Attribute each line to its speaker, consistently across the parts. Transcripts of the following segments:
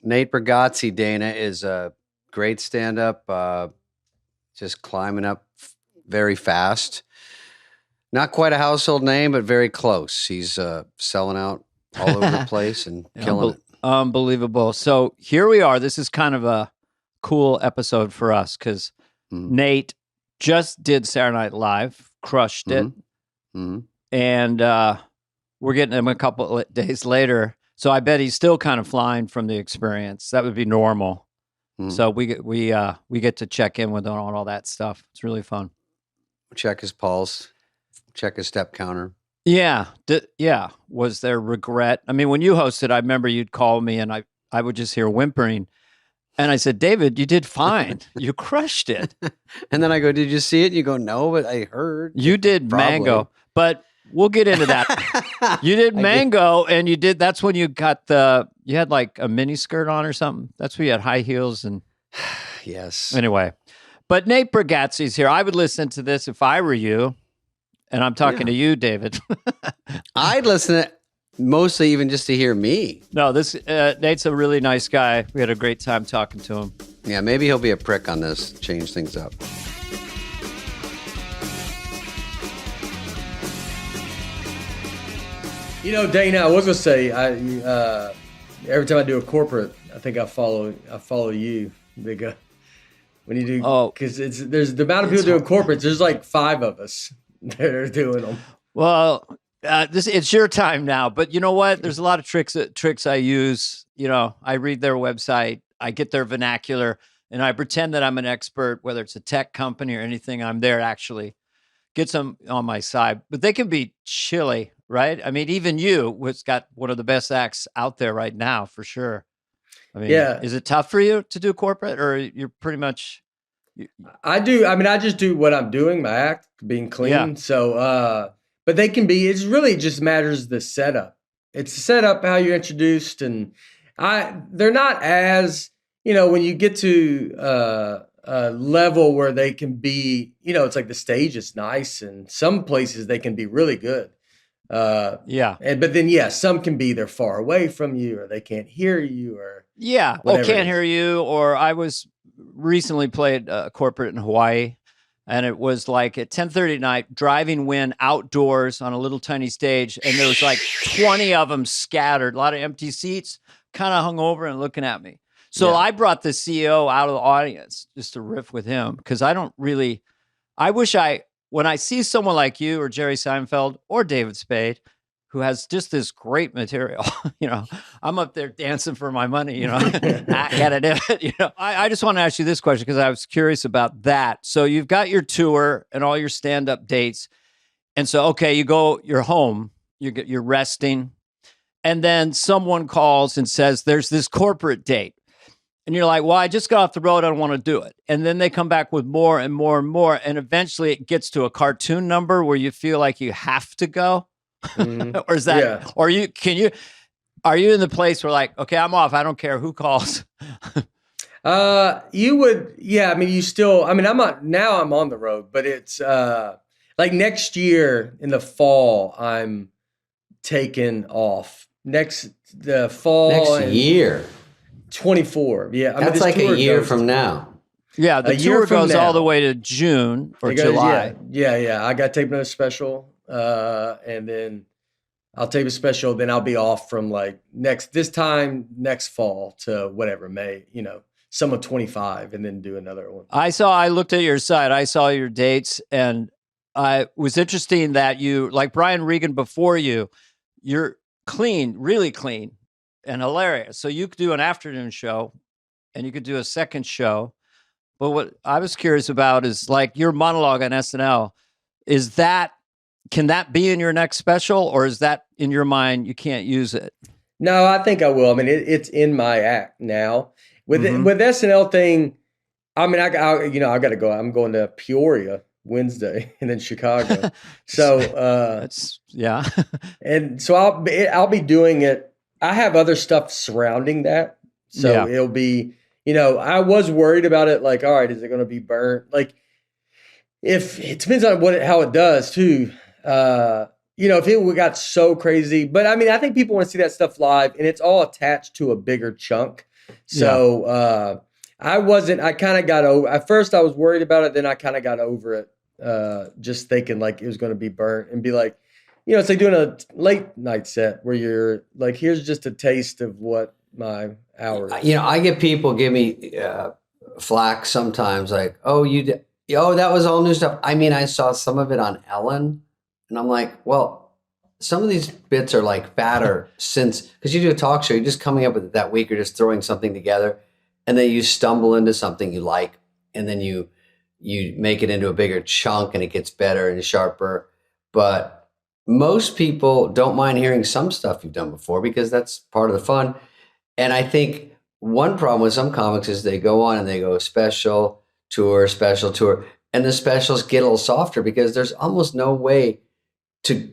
Speaker 1: Nate Bargatze, Dana, is a great stand-up, just climbing up very fast. Not quite a household name, but very close. He's selling out all over the place and killing it.
Speaker 2: Unbelievable. So here we are. This is kind of a cool episode for us because Nate just did Saturday Night Live, crushed it. And we're getting him a couple of days later. So I bet he's still kind of flying from the experience. That would be normal. So we get to check in with him on all that stuff. It's really fun.
Speaker 1: Check his pulse, check his step counter.
Speaker 2: Yeah. Was there regret? I mean, when you hosted, I remember you'd call me and I would just hear whimpering. And I said, David, you did fine. You crushed it.
Speaker 1: And then I go, did you see it? And you go, no, but I heard.
Speaker 2: You did Probably. Mango. But we'll get into that. You did Mango and that's when you got you had like a mini skirt on or something. That's when you had high heels and.
Speaker 1: Yes.
Speaker 2: Anyway, but Nate Bargatze's here. I would listen to this if I were you. And I'm talking to you, David.
Speaker 1: I'd listen to it mostly even just to hear me.
Speaker 2: No, Nate's a really nice guy. We had a great time talking to him.
Speaker 1: Yeah, maybe he'll be a prick on this, change things up.
Speaker 3: You know, Dana, I was gonna say, every time I do a corporate, I think I follow you. When you do, because there's the amount of people doing corporates. There's like 5 of us that are doing them.
Speaker 2: Well, it's your time now, but you know what? There's a lot of tricks I use. You know, I read their website, I get their vernacular, and I pretend that I'm an expert, whether it's a tech company or anything. I'm there actually. Get some on my side, but they can be chilly, right? I mean, even you, was got one of the best acts out there right now, for sure. I mean, is it tough for you to do corporate, or you're pretty much?
Speaker 3: I do. I mean, I just do what I'm doing, my act, being clean. Yeah. So, but they can be. It's really just matters the setup. It's the setup, how you're introduced, and they're not as, you know, when you get to a level where they can be, you know, it's like the stage is nice, and some places they can be really good. But then some can be they're far away from you, or they can't hear you, or
Speaker 2: can't hear you. Or I was recently played corporate in Hawaii, and it was like at 10:30 at night, driving wind outdoors on a little tiny stage, and there was like 20 of them scattered, a lot of empty seats, kind of hung over and looking at me. So I brought the CEO out of the audience just to riff with him, because when I see someone like you or Jerry Seinfeld or David Spade, who has just this great material, you know, I'm up there dancing for my money, you know, I gotta do it, you know. I just want to ask you this question because I was curious about that. So you've got your tour and all your stand-up dates. And so, you're home, you're resting. And then someone calls and says, there's this corporate date. And you're like, well, I just got off the road. I don't want to do it. And then they come back with more and more and more. And eventually it gets to a cartoon number where you feel like you have to go. Or is that, or are you in the place where like, okay, I'm off. I don't care who calls.
Speaker 3: You would, I mean, I'm on the road, but it's like next year in the fall, I'm taking off the fall.
Speaker 1: Next year.
Speaker 3: 24. Yeah.
Speaker 1: I mean, that's like a year from now.
Speaker 2: Yeah. The tour goes all the way to June or July.
Speaker 3: Yeah. I got to tape another special. And then I'll tape a special. Then I'll be off from like next fall to whatever, May, you know, some of 25, and then do another one.
Speaker 2: I looked at your site. I saw your dates, and it was interesting that you, like Brian Regan before you're clean, really clean. And hilarious. So you could do an afternoon show and you could do a second show. But what I was curious about is like your monologue on SNL. Can that be in your next special, or is that in your mind you can't use it?
Speaker 3: No, I think I will. I mean, it's in my act now. With SNL thing, I mean, I got to go. I'm going to Peoria Wednesday and then Chicago. So and so I'll be doing it. I have other stuff surrounding that. So it'll be, you know, I was worried about it. Like, all right, is it going to be burnt? Like, if it depends on how it does too. You know, if it got so crazy, but I mean, I think people want to see that stuff live, and it's all attached to a bigger chunk. So I kind of got over. At first, I was worried about it. Then I kind of got over it. Just thinking like it was going to be burnt and be like, it's like doing a late night set where you're like, here's just a taste of what my hour is.
Speaker 1: I get people give me flack sometimes, like, oh, that was all new stuff. I mean, I saw some of it on Ellen, and I'm like, well, some of these bits are like fatter because you do a talk show, you're just coming up with it that week, you're just throwing something together, and then you stumble into something you like, and then you make it into a bigger chunk, and it gets better and sharper. But most people don't mind hearing some stuff you've done before because that's part of the fun. And I think one problem with some comics is they go on and they go special tour, and the specials get a little softer because there's almost no way to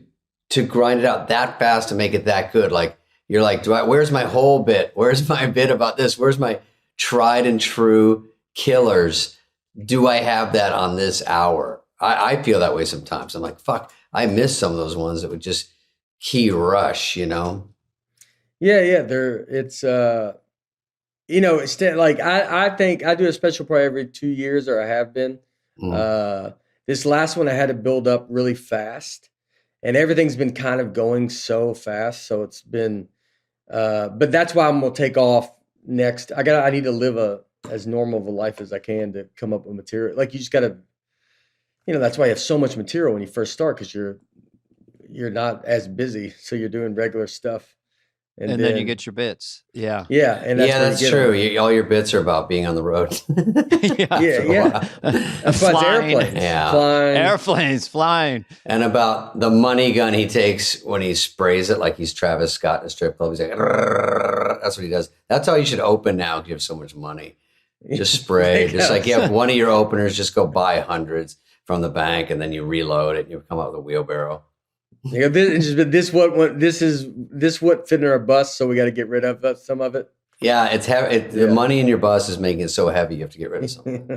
Speaker 1: grind it out that fast to make it that good. Like you're like, where's my whole bit? Where's my bit about this? Where's my tried and true killers? Do I have that on this hour? I feel that way sometimes. I'm like, fuck, I miss some of those ones that would just key rush,
Speaker 3: Yeah. It's like I think I do a special probably every 2 years, or I have been. This last one I had to build up really fast, and everything's been kind of going so fast. So it's been, but that's why I'm gonna take off next. I need to live as normal of a life as I can to come up with material. Like you just gotta, that's why you have so much material when you first start, because you're not as busy, so you're doing regular stuff.
Speaker 2: And then you get your bits. Yeah.
Speaker 3: Yeah. And
Speaker 1: that's true. All your bits are about being on the road.
Speaker 3: Yeah. That's why it's airplanes.
Speaker 1: Yeah.
Speaker 3: Flying.
Speaker 2: Airplanes flying.
Speaker 1: And about the money gun he takes when he sprays it like he's Travis Scott in a strip club. He's like, that's what he does. That's how you should open now because you have so much money. Just spray. Just like you have one of your openers, just go buy hundreds from the bank, and then you reload it and you come out with a wheelbarrow.
Speaker 3: This what fit in our bus, so we got to get rid of some of it.
Speaker 1: Yeah, it's heavy. The money in your bus is making it so heavy you have to get rid of something.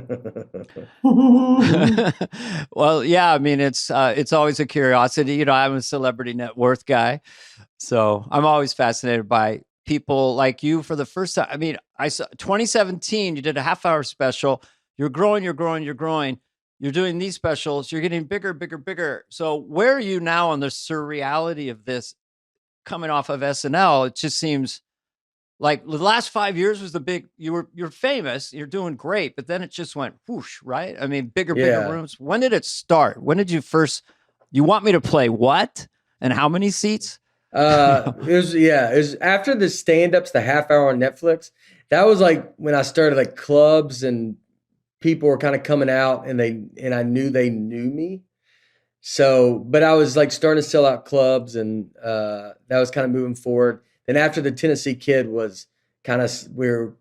Speaker 2: Well, yeah, I mean it's always a curiosity. I'm a celebrity net worth guy, so I'm always fascinated by people like you. For the first time, I mean, I saw 2017. You did a half-hour special. You're growing. You're doing these specials. You're getting bigger, bigger, bigger. So where are you now on the surreality of this coming off of SNL? It just seems like the last 5 years was the big, you're famous, you're doing great, but then it just went whoosh, right? I mean, bigger rooms. When did it start? When did you want me to play what? And how many seats?
Speaker 3: It was after the stand-ups, the half hour on Netflix. That was like when I started like clubs and people were kind of coming out, and I knew they knew me. So, but I was like starting to sell out clubs, and that was kind of moving forward. Then after the Tennessee Kid was we were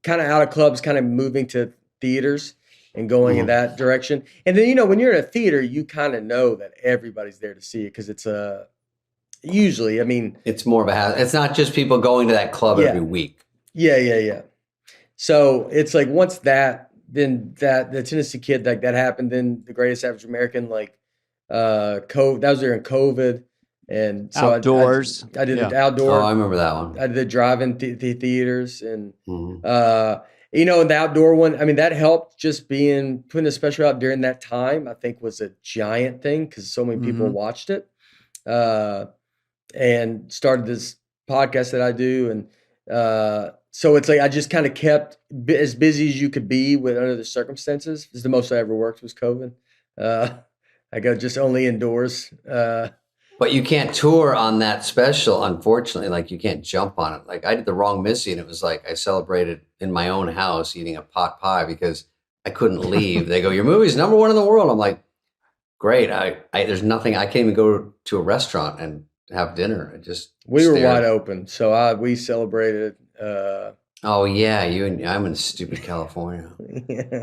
Speaker 3: kind of out of clubs, kind of moving to theaters and going in that direction. And then, when you're in a theater, you kind of know that everybody's there to see it, because it's usually, I mean,
Speaker 1: it's more of it's not just people going to that club every week.
Speaker 3: Yeah. So it's like once the Tennessee Kid, like that happened, then The Greatest Average American, like COVID, that was during COVID. And so
Speaker 2: outdoors.
Speaker 3: I did the outdoor.
Speaker 1: Oh, I remember that one.
Speaker 3: I did the drive-in theaters, and and the outdoor one, I mean, that helped, just putting a special out during that time, I think was a giant thing, because so many people watched it. And started this podcast that I do. And so it's like I just kind of kept as busy as you could be under the circumstances. It's the most I ever worked was COVID. I go just only indoors.
Speaker 1: But you can't tour on that special, unfortunately. Like, you can't jump on it. Like, I did The Wrong Missy, and it was like I celebrated in my own house eating a pot pie because I couldn't leave. They go, your movie's number one in the world. I'm like, great. There's nothing. I can't even go to a restaurant and have dinner.
Speaker 3: We were wide open, so we celebrated.
Speaker 1: Oh yeah, I'm in stupid California.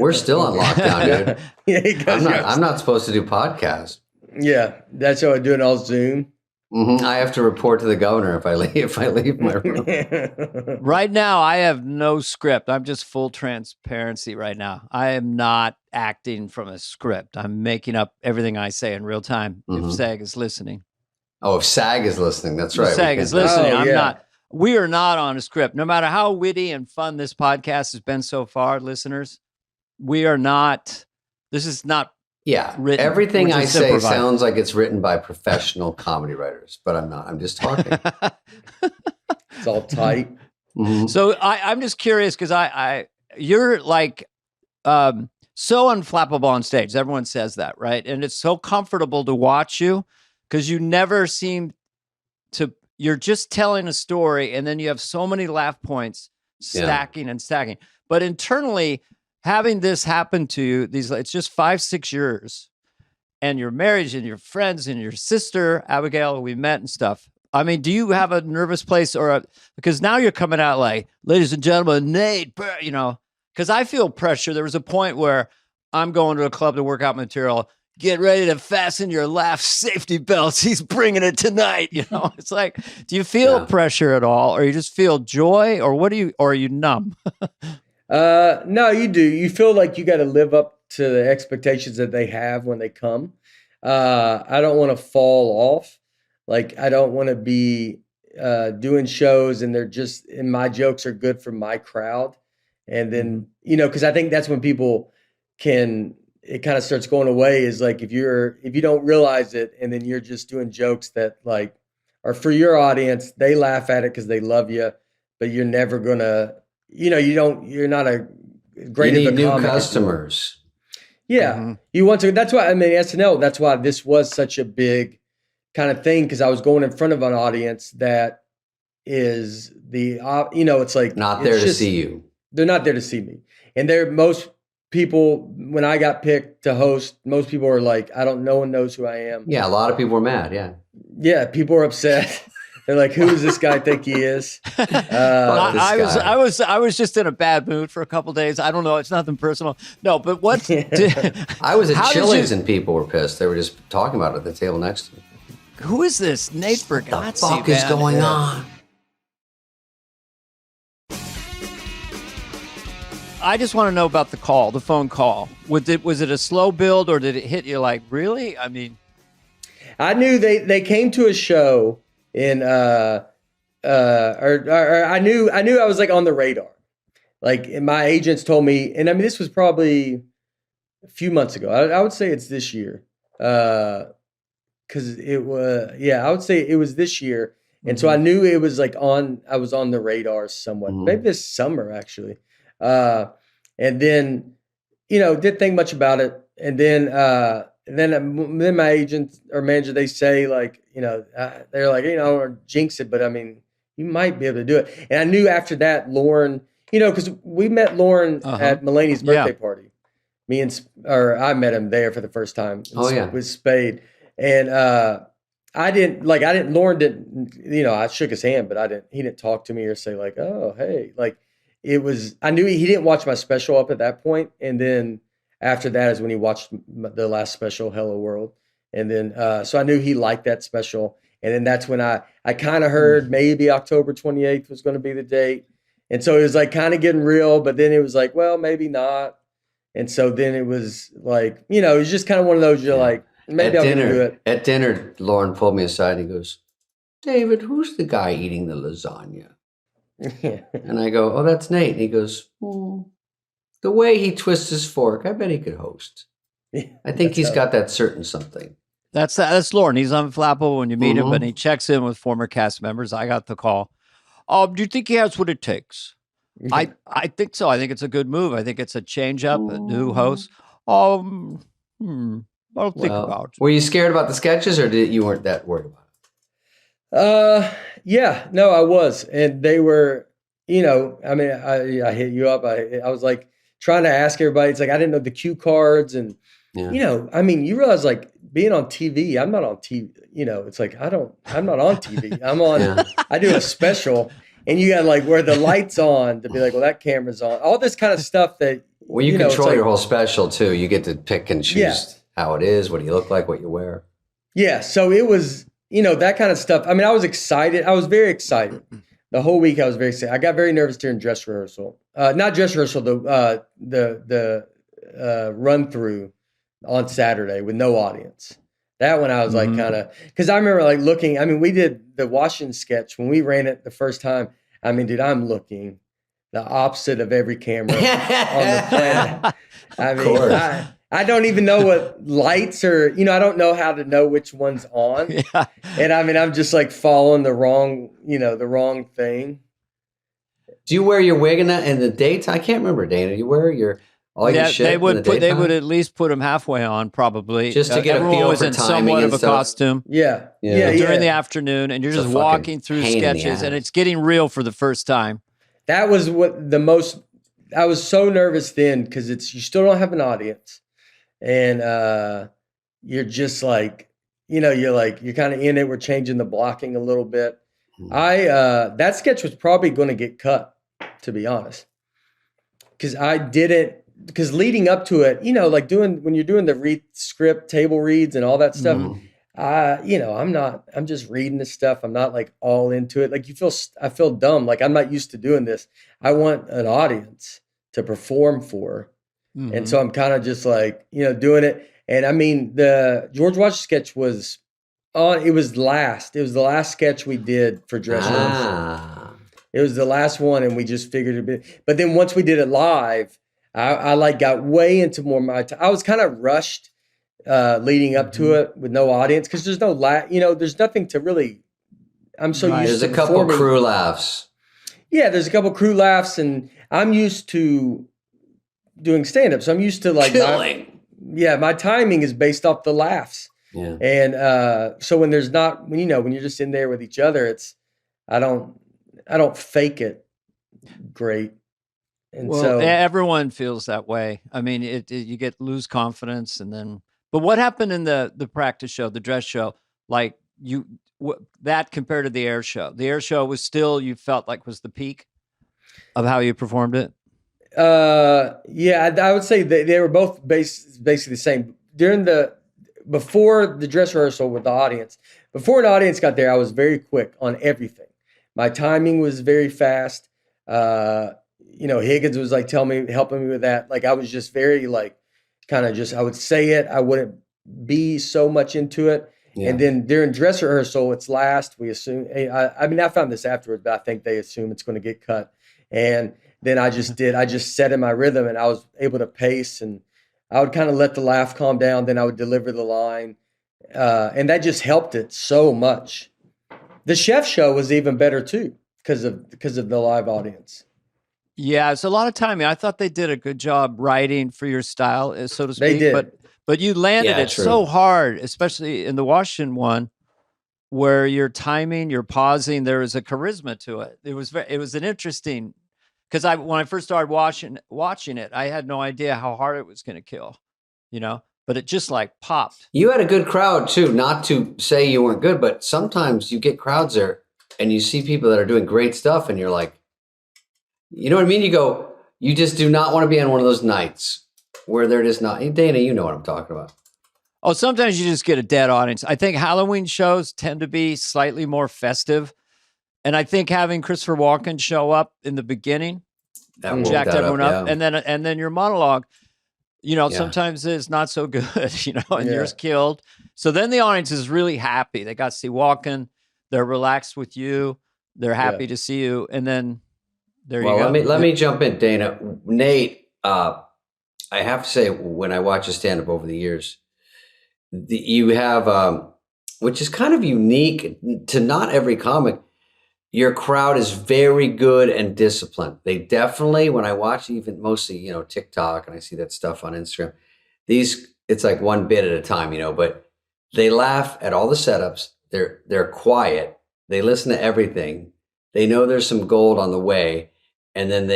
Speaker 1: We're still on lockdown, dude. I'm not supposed to do podcasts.
Speaker 3: Yeah, that's how I do it all Zoom.
Speaker 1: I have to report to the governor if I leave my room.
Speaker 2: Right now, I have no script. I'm just full transparency right now. I am not acting from a script. I'm making up everything I say in real time. If SAG is listening.
Speaker 1: Oh, if SAG is listening, that's right.
Speaker 2: If SAG is listening. I'm not. we are not on a script. No matter how witty and fun this podcast has been so far, listeners, we are not. This is not.
Speaker 1: Yeah,
Speaker 2: written.
Speaker 1: everything I say
Speaker 2: improvised.
Speaker 1: sounds like it's written by professional comedy writers, but I'm not. I'm just talking.
Speaker 3: It's all tight.
Speaker 1: Mhm.
Speaker 2: So I'm just curious because you're like so unflappable on stage. Everyone says that, right? And it's so comfortable to watch you because you never seem to. You're just telling a story, and then you have so many laugh points stacking and stacking. But internally, having this happen to you, it's just 5-6 years, and your marriage and your friends and your sister Abigail we met and stuff. I mean, do you have a nervous place because now you're coming out like, ladies and gentlemen, Nate, you know, because I feel pressure. There was a point where I'm going to a club to work out material. Get ready to fasten your laugh safety belts. He's bringing it tonight. You know, it's like, do you feel pressure at all, or you just feel joy, or or are you numb?
Speaker 3: No, you do. You feel like you got to live up to the expectations that they have when they come. I don't want to fall off. Like, I don't want to be doing shows and and my jokes are good for my crowd. And then, because I think that's when it kind of starts going away, is like, if you don't realize it and then you're just doing jokes that like are for your audience, they laugh at it because they love you, but you're never gonna, you're not a great
Speaker 1: You
Speaker 3: of
Speaker 1: need
Speaker 3: a
Speaker 1: new
Speaker 3: comic.
Speaker 1: customers.
Speaker 3: Yeah. You want to, that's why, I mean, SNL, that's why this was such a big kind of thing, because I was going in front of an audience that is it's like
Speaker 1: Not there to see you.
Speaker 3: They're not there to see me. And most people, when I got picked to host, most people are like, no one knows who I am.
Speaker 1: Yeah, a lot of people were mad. Yeah.
Speaker 3: Yeah, people are upset. They're like, who does this guy think he is?
Speaker 2: I was just in a bad mood for a couple of days. I don't know. It's nothing personal. No, but what?
Speaker 1: I was at Chili's and people were pissed. They were just talking about it at the table next to me.
Speaker 2: Who is this Nate Bargatze?
Speaker 1: What the fuck is going on?
Speaker 2: I just want to know about the phone call. Was it a slow build, or did it hit you like, really? I mean,
Speaker 3: I knew they came to a show in or I knew I was like on the radar. Like, my agents told me, and I mean, this was probably a few months ago. I would say it's this year. Cause I would say it was this year. And so I knew it was like I was on the radar somewhat, maybe this summer actually. And then, didn't think much about it. And then my agent or manager, they say like, they're like, or jinx it, but I mean, you might be able to do it. And I knew after that, Lauren, cause we met Lauren at Mulaney's birthday party. I met him there for the first time. With Spade. And, Lauren didn't, I shook his hand, but he didn't talk to me or say like, oh, hey, like I knew he didn't watch my special up at that point. And then after that is when he watched the last special, Hello World. And then, so I knew he liked that special. And then that's when I kind of heard maybe October 28th was going to be the date. And so it was like kind of getting real, but then it was like, well, maybe not. And so then it was like, it was just kind of one of those, you're like, maybe I'll do it.
Speaker 1: At dinner, Lauren pulled me aside and he goes, David, who's the guy eating the lasagna? And I go, oh, that's Nate. And he goes, the way he twists his fork, I bet he could host. I think he's got that certain something.
Speaker 2: That's Lauren. He's unflappable when you meet him, and he checks in with former cast members. I got the call. Do you think he has what it takes? I think so. I think it's a good move. I think it's a change up, a new host. I'll think about it.
Speaker 1: Were you scared about the sketches, or you weren't that worried about it?
Speaker 3: Yeah, no, I was. And they were, I mean, I hit you up. I was like trying to ask everybody. It's like, I didn't know the cue cards and, I mean, you realize like being on TV, I'm not on TV, it's like, I'm not on TV. I'm on, I do a special, and you got like where the light's on to be like, well, that camera's on, all this kind of stuff that,
Speaker 1: well, you control your whole special too. You get to pick and choose how it is, what do you look like, what you wear. Yeah. So it was, that kind of stuff. I mean, I was excited. I was very excited. The whole week I was very excited. I got very nervous during dress rehearsal. Not dress rehearsal, the run through on Saturday with no audience.
Speaker 3: That one I was like kind of, because I remember like looking. I mean, we did the Washington sketch when we ran it the first time. I mean, dude, I'm looking the opposite of every camera on the planet. I mean, I don't even know what lights are. I don't know how to know which one's on.
Speaker 2: Yeah.
Speaker 3: And I mean, I'm just like following the wrong thing.
Speaker 1: Do you wear your wig in the daytime? I can't remember, Dana. You wear your shit
Speaker 2: they would
Speaker 1: in the
Speaker 2: they would at least put them halfway on, probably,
Speaker 1: just to get
Speaker 2: everyone
Speaker 1: a feel
Speaker 2: was
Speaker 1: for
Speaker 2: in
Speaker 1: timing
Speaker 2: somewhat
Speaker 1: and
Speaker 2: of a
Speaker 1: stuff.
Speaker 2: costume.
Speaker 3: Yeah.
Speaker 2: During the afternoon, and you're
Speaker 1: It's
Speaker 2: just
Speaker 1: a
Speaker 2: walking
Speaker 1: fucking
Speaker 2: through
Speaker 1: pain in the
Speaker 2: sketches, and
Speaker 1: ass.
Speaker 2: it's getting real for the first time.
Speaker 3: That was I was so nervous then because you still don't have an audience, and you're just like, you're kind of in it. We're changing the blocking a little bit. That sketch was probably going to get cut, to be honest, because leading up to it, like when you're doing the script table reads and all that stuff, I'm just reading this stuff. I'm not like all into it. Like I feel dumb. Like I'm not used to doing this. I want an audience to perform for. And so I'm kind of just like, doing it. And I mean, the George Washington sketch was it was the last sketch we did for dress rehearsal. It was the last one. And we just figured it a bit. But then once we did it live, I like got way into more my time. I was kind of rushed leading up to it with no audience. Cause there's no there's nothing to really, I'm so used to
Speaker 1: There's a couple crew laughs.
Speaker 3: Yeah. There's a couple crew laughs, and I'm used to doing stand-up. So I'm used to like, my timing is based off the laughs.
Speaker 1: Yeah.
Speaker 3: And so when there's not, when you're just in there with each other, I don't fake it great. And so
Speaker 2: everyone feels that way. I mean, you lose confidence, and then. But what happened in the practice show, the dress show? Like that compared to the air show? The air show was still, you felt like, was the peak of how you performed it.
Speaker 3: Yeah, I would say they were both basically the same. Before the dress rehearsal with the audience, before an audience got there, I was very quick on everything. My timing was very fast. Higgins was like helping me with that. Like I was just very like, kind of just, I would say it. I wouldn't be so much into it. Yeah. And then during dress rehearsal, it's last. We assume, I found this afterwards, but I think they assume it's going to get cut. And then I just set in my rhythm, and I was able to pace, and I would kind of let the laugh calm down. Then I would deliver the line. And that just helped it so much. The chef show was even better too, because of the live audience.
Speaker 2: Yeah, it's a lot of timing. I thought they did a good job writing for your style, so to speak.
Speaker 3: They did.
Speaker 2: But you landed it so hard, especially in the Washington one, where your timing, your pausing, there was a charisma to it. It was an interesting, because when I first started watching it, I had no idea how hard it was going to kill, but it just like popped.
Speaker 1: You had a good crowd too. Not to say you weren't good, but sometimes you get crowds there and you see people that are doing great stuff, and you're like, you know what I mean? You just do not want to be on one of those nights where they're just not. Dana, you know what I'm talking about.
Speaker 2: Oh, sometimes you just get a dead audience. I think Halloween shows tend to be slightly more festive. And I think having Christopher Walken show up in the beginning jacked everyone up. Yeah. And then your monologue, sometimes is not so good, and you're killed. So then the audience is really happy. They got to see Walken. They're relaxed with you. They're happy to see you. And then there you go.
Speaker 1: Let me jump in, Dana. Nate, I have to say, when I watch a stand-up over the years, you have, which is kind of unique to not every comic, your crowd is very good and disciplined. They definitely, when I watch even mostly, TikTok, and I see that stuff on Instagram, it's like one bit at a time, but they laugh at all the setups. They're quiet. They listen to everything. They know there's some gold on the way. And then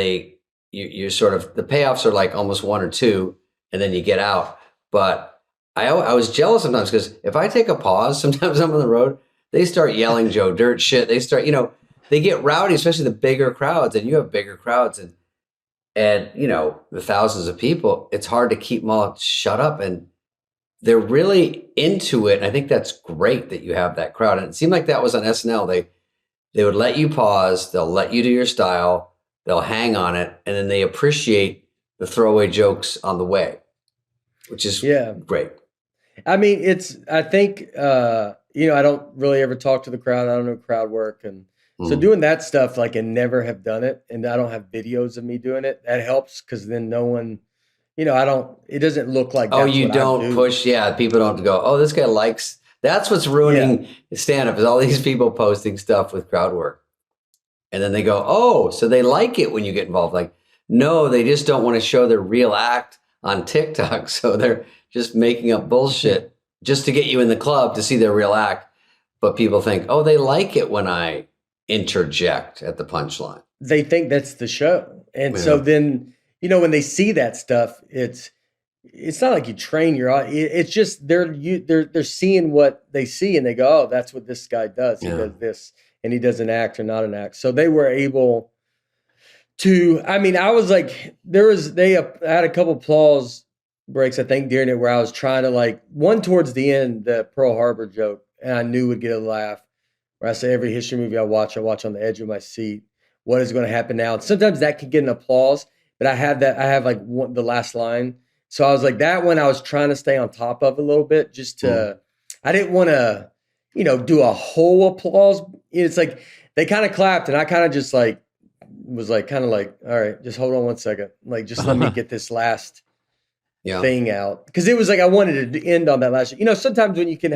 Speaker 1: you're sort of, the payoffs are like almost one or two, and then you get out. But I was jealous sometimes, because if I take a pause, sometimes I'm on the road, they start yelling Joe Dirt shit. They start, they get rowdy, especially the bigger crowds, and you have bigger crowds and the thousands of people. It's hard to keep them all shut up, and they're really into it. And I think that's great that you have that crowd. And it seemed like that was on SNL. They would let you pause. They'll let you do your style. They'll hang on it, and then they appreciate the throwaway jokes on the way, which is great.
Speaker 3: I mean, I think, I don't really ever talk to the crowd. I don't know crowd work. And so doing that stuff, like, and never have done it, and I don't have videos of me doing it, that helps, because then no one, it doesn't look like
Speaker 1: Oh,
Speaker 3: that's
Speaker 1: you
Speaker 3: what I
Speaker 1: don't
Speaker 3: do.
Speaker 1: push. Yeah, people don't go, oh, this guy likes. That's what's ruining stand-up, is all these people posting stuff with crowd work. And then they go, oh, so they like it when you get involved. Like, no, they just don't want to show their real act on TikTok. So they're just making up bullshit just to get you in the club to see their real act. But people think, oh, they like it when I interject at the punchline.
Speaker 3: They think that's the show. And so then, when they see that stuff, it's not like you train your audience. It's just they're seeing what they see, and they go, oh, that's what this guy does. He does this, and he does an act or not an act. So they were able to, I mean, I was like, I had a couple applause breaks, I think, during it, where I was trying to, like, one towards the end, the Pearl Harbor joke, and I knew would get a laugh, where I say every history movie I watch on the edge of my seat. What is going to happen now? And sometimes that can get an applause, but I have the last line. So I was like, that one I was trying to stay on top of a little bit, just to, I didn't want to, do a whole applause. It's like, they kind of clapped, and I kind of just like, was like, kind of like, all right, just hold on one second. Like, just let me get this last thing out. Cause it was like, I wanted to end on that last, sometimes when you can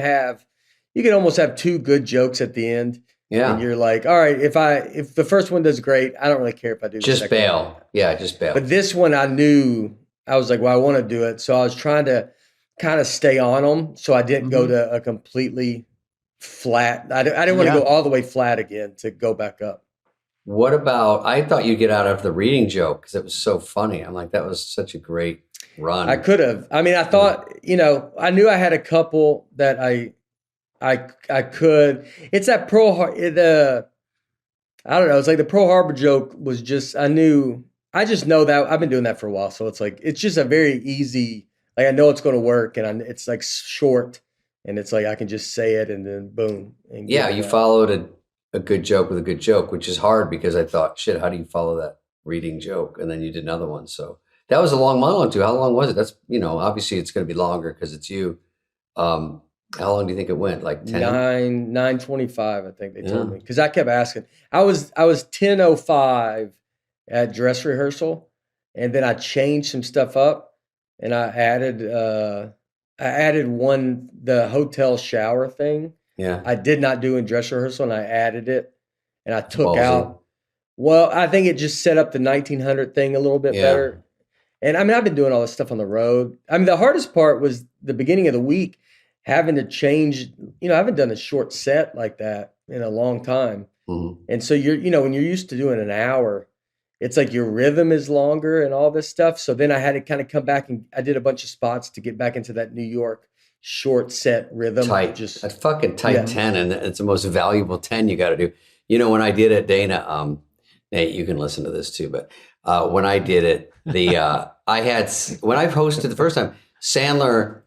Speaker 3: almost have two good jokes at the end. Yeah. And you're like, all right, if the first one does great, I don't really care if I do the
Speaker 1: just
Speaker 3: second
Speaker 1: bail.
Speaker 3: one.
Speaker 1: Yeah, just bail.
Speaker 3: But this one, I knew, I was like, well, I want to do it. So I was trying to kind of stay on them, so I didn't go to a completely flat. I didn't want to go all the way flat again to go back up.
Speaker 1: What about, I thought you'd get out of the reading joke because it was so funny. I'm like, that was such a great run.
Speaker 3: I could have. I mean, I thought, I knew I had a couple that I could. It's that I don't know. It's like the Pearl Harbor joke was just, I just know that I've been doing that for a while. So it's like, it's just a very easy, like, I know it's going to work, and it's like short, and it's like, I can just say it and then boom. And
Speaker 1: you followed a good joke with a good joke, which is hard, because I thought, shit, how do you follow that reading joke? And then you did another one. So that was a long monologue too. How long was it? That's, obviously it's going to be longer because it's you. How long do you think it went? Like 10?
Speaker 3: 9:25, I think they told me. Because I kept asking. I was 10:05 at dress rehearsal, and then I changed some stuff up, and I added the hotel shower thing.
Speaker 1: Yeah.
Speaker 3: I did not do in dress rehearsal, and I added it, and I took out. Well, I think it just set up the 1900 thing a little bit better. And I mean, I've been doing all this stuff on the road. I mean, the hardest part was the beginning of the week, having to change, I haven't done a short set like that in a long time. Mm-hmm. And so when you're used to doing an hour, it's like your rhythm is longer and all this stuff. So then I had to kind of come back, and I did a bunch of spots to get back into that New York short set rhythm.
Speaker 1: That fucking tight 10. And it's the most valuable 10 you got to do. When I did it, Dana, Nate, you can listen to this too, but when I did it, when I hosted the first time, Sandler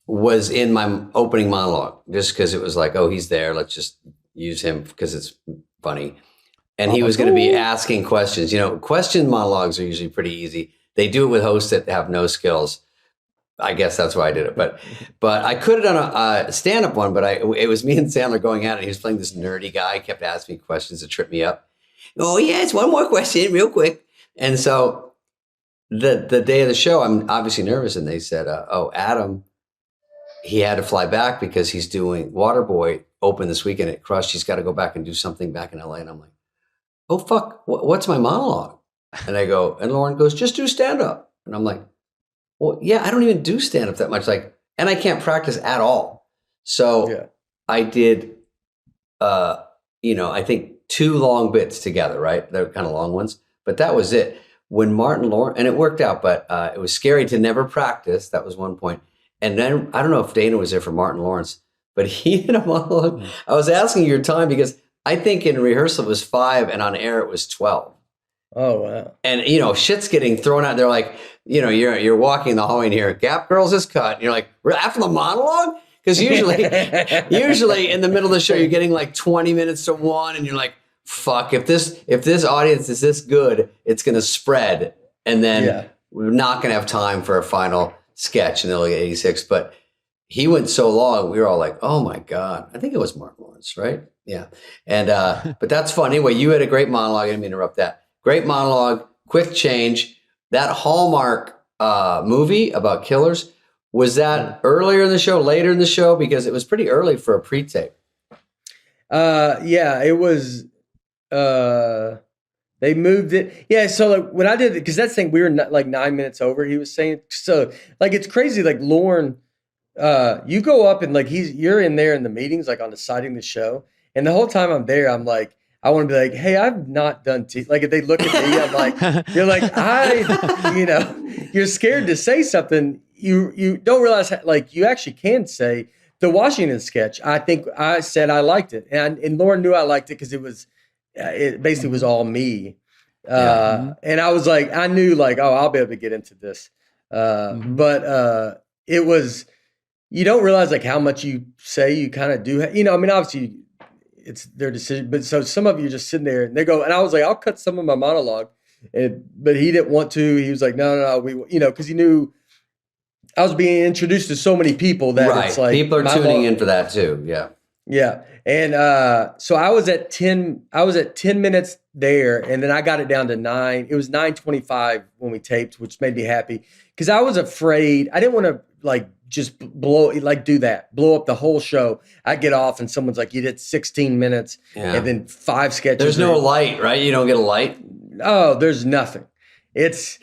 Speaker 1: was in my opening monologue, just because it was like, oh, he's there, let's just use him because it's funny. And he was going to be asking questions. Question monologues are usually pretty easy. They do it with hosts that have no skills. I guess that's why I did it. But I could have done a stand-up one, but it was me and Sandler going at it. He was playing this nerdy guy, kept asking me questions to trip me up. Oh, yes, one more question real quick. And so the day of the show, I'm obviously nervous. And they said, Adam, he had to fly back because he's doing Waterboy open this weekend at Crush. He's got to go back and do something back in LA. And I'm like, oh, fuck, what's my monologue? And I go, and Lauren goes, just do stand-up. And I'm like, well, yeah, I don't even do stand-up that much. And I can't practice at all. So I did, I think 2 long bits together, right? They're kind of long ones, but that was it. When Martin Lawrence, and it worked out, but it was scary to never practice. That was one point. And then I don't know if Dana was there for Martin Lawrence, but he did a monologue. I was asking your time because I think in rehearsal it was 5 and on air it was 12.
Speaker 3: Oh, wow.
Speaker 1: And, shit's getting thrown out. They're like, you're walking the hallway and here, Gap Girls is cut. And you're like, after the monologue? Because usually in the middle of the show, you're getting like 20 minutes to 1 and you're like, fuck, if this audience is this good, it's going to spread. And then we're not going to have time for a final sketch, and they'll get 86. But he went so long, we were all like, oh my God. I think it was Mark Lawrence, right? Yeah. And but that's fun. Anyway, you had a great monologue. I didn't mean to interrupt that. Great monologue, quick change. That Hallmark movie about killers, was that earlier in the show, later in the show? Because it was pretty early for a pre-tape.
Speaker 3: Yeah, it was. They moved it. Yeah, so like when I did it, because that's the thing, we were like 9 minutes over. He was saying, so like it's crazy. Like Lauren, you go up and like you're in there in the meetings, like on deciding the show, and the whole time I'm there, I'm like, I want to be like, hey, I've not done like if they look at me, I'm like, you're like you're scared to say something. You don't realize how, like you actually can say the Washington sketch. I think I said I liked it, and Lauren knew I liked it because it basically was all me. And I was like, I knew like, oh, I'll be able to get into this. But it was, you don't realize like how much you say you kind of do. I mean, obviously it's their decision, but so some of you are just sitting there and they go, and I was like, I'll cut some of my monologue. But he didn't want to. He was like, no, because he knew I was being introduced to so many people that it's like
Speaker 1: people are tuning in for that too. Yeah.
Speaker 3: Yeah. And so I was at 10 minutes there, and then I got it down to 9. It was 9:25 when we taped, which made me happy because I was afraid. I didn't want to like just blow up the whole show. I get off and someone's like, you did 16 minutes and then 5 sketches.
Speaker 1: There's no light, right? You don't get a light.
Speaker 3: Oh, there's nothing. It's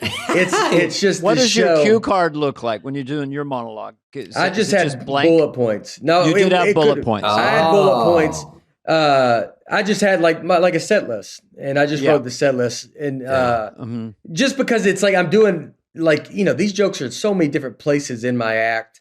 Speaker 3: just
Speaker 2: what
Speaker 3: the
Speaker 2: does
Speaker 3: show.
Speaker 2: your cue card look like when you're doing your monologue?
Speaker 3: I just had bullet points. No,
Speaker 2: you did have bullet points.
Speaker 3: I had bullet points. I just had like a set list, and I just wrote the set list, and just because it's like I'm doing like these jokes are in so many different places in my act.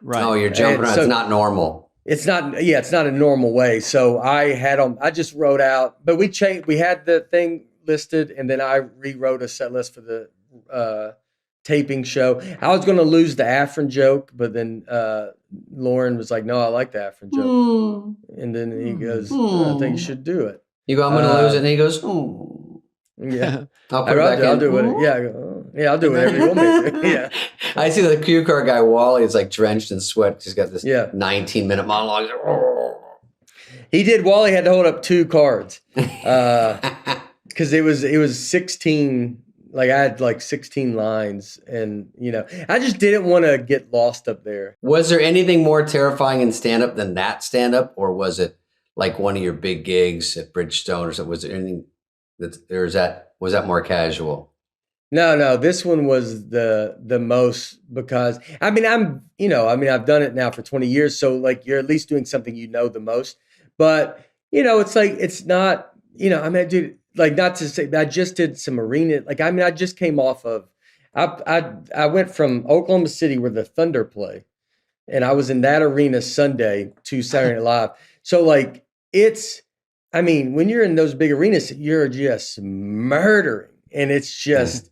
Speaker 1: Right. Oh, you're jumping around. It's not normal.
Speaker 3: It's not. Yeah, it's not a normal way. So I had them. I just wrote out, but we changed. We had the thing listed, and then I rewrote a set list for the taping show. I was going to lose the Afrin joke, but then Lauren was like, no, I like the Afrin joke. And then he goes, I think you should do it.
Speaker 1: You go, I'm going to lose it. And he goes,
Speaker 3: yeah.
Speaker 1: I'll
Speaker 3: do it. Yeah. I go, yeah, I'll do whatever you want me to. Yeah.
Speaker 1: I see the cue card guy, Wally, is like drenched in sweat. He's got this 19-minute monologue.
Speaker 3: Wally had to hold up 2 cards. Because it was 16, like I had like 16 lines, and I just didn't want to get lost up there.
Speaker 1: Was there anything more terrifying in stand-up than that stand-up, or was it like one of your big gigs at Bridgestone or something? Was there anything was that more casual?
Speaker 3: No, this one was the most, because I've done it now for 20 years, so like you're at least doing something the most. But it's like it's not, dude. Like, not to say, I just did some arena. Like, I just came off of, I went from Oklahoma City where the Thunder play, and I was in that arena Sunday to Saturday Night Live. So like, when you're in those big arenas, you're just murdering, and it's just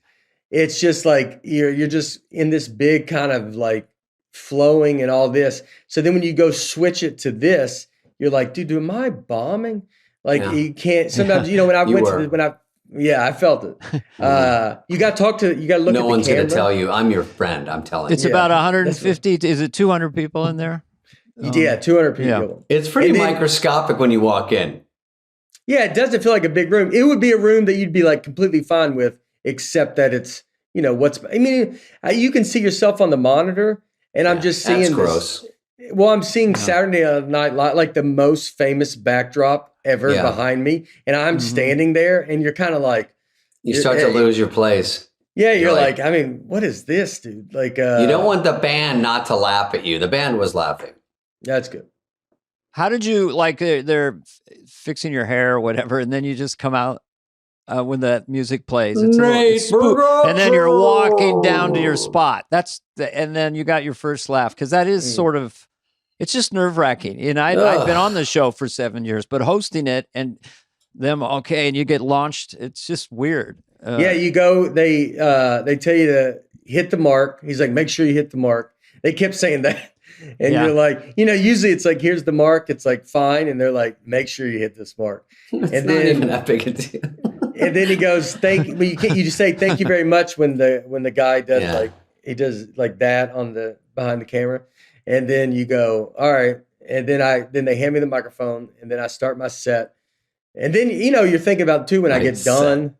Speaker 3: like you're just in this big kind of like flowing and all this. So then when you go switch it to this, you're like, dude, am I bombing? Like you can't sometimes, when I felt it. You got to look at the camera.
Speaker 1: No one's going to tell you. I'm your friend. I'm telling you.
Speaker 2: It's about 150. Is it 200 people in there?
Speaker 3: 200 people.
Speaker 1: Yeah. It's pretty microscopic when you walk in.
Speaker 3: Yeah, it doesn't feel like a big room. It would be a room that you'd be like completely fine with, except that it's, you can see yourself on the monitor, and I'm just seeing
Speaker 1: that's gross.
Speaker 3: Well, I'm seeing Saturday Night Live, like the most famous backdrop ever behind me, and I'm standing there, and you're kind of like,
Speaker 1: you start to lose your place.
Speaker 3: Yeah, you're like, what is this, dude? Like, you
Speaker 1: don't want the band not to laugh at you. The band was laughing.
Speaker 3: That's good.
Speaker 2: How did you like? They're fixing your hair or whatever, and then you just come out when the music plays. It's and then you're walking down to your spot. And then you got your first laugh, because that is sort of. It's just nerve-wracking. And I've been on the show for 7 years, but hosting it and them, and you get launched, it's just weird.
Speaker 3: You go, they tell you to hit the mark. He's like, make sure you hit the mark. They kept saying that. And you're like, usually it's like, here's the mark. It's like, fine. And they're like, make sure you hit this mark.
Speaker 1: It's not even that big a deal.
Speaker 3: And then he goes, you just say, thank you very much when the guy does he does like that behind the camera. and then you go, all right, and then they hand me the microphone, and then I start my set, and then you're thinking about too when I get done.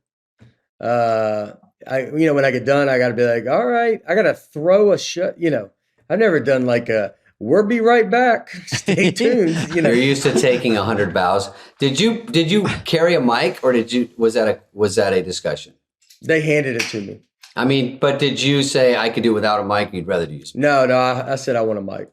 Speaker 3: When I get done, I got to be like, all right, I got to throw a shot. I've never done like a "we'll be right back." Stay tuned.
Speaker 1: You're used to taking 100 bows. Did you carry a mic, or was that a discussion?
Speaker 3: They handed it to me.
Speaker 1: I mean, but did you say I could do without a mic? You'd rather use?
Speaker 3: No. I said I want a mic.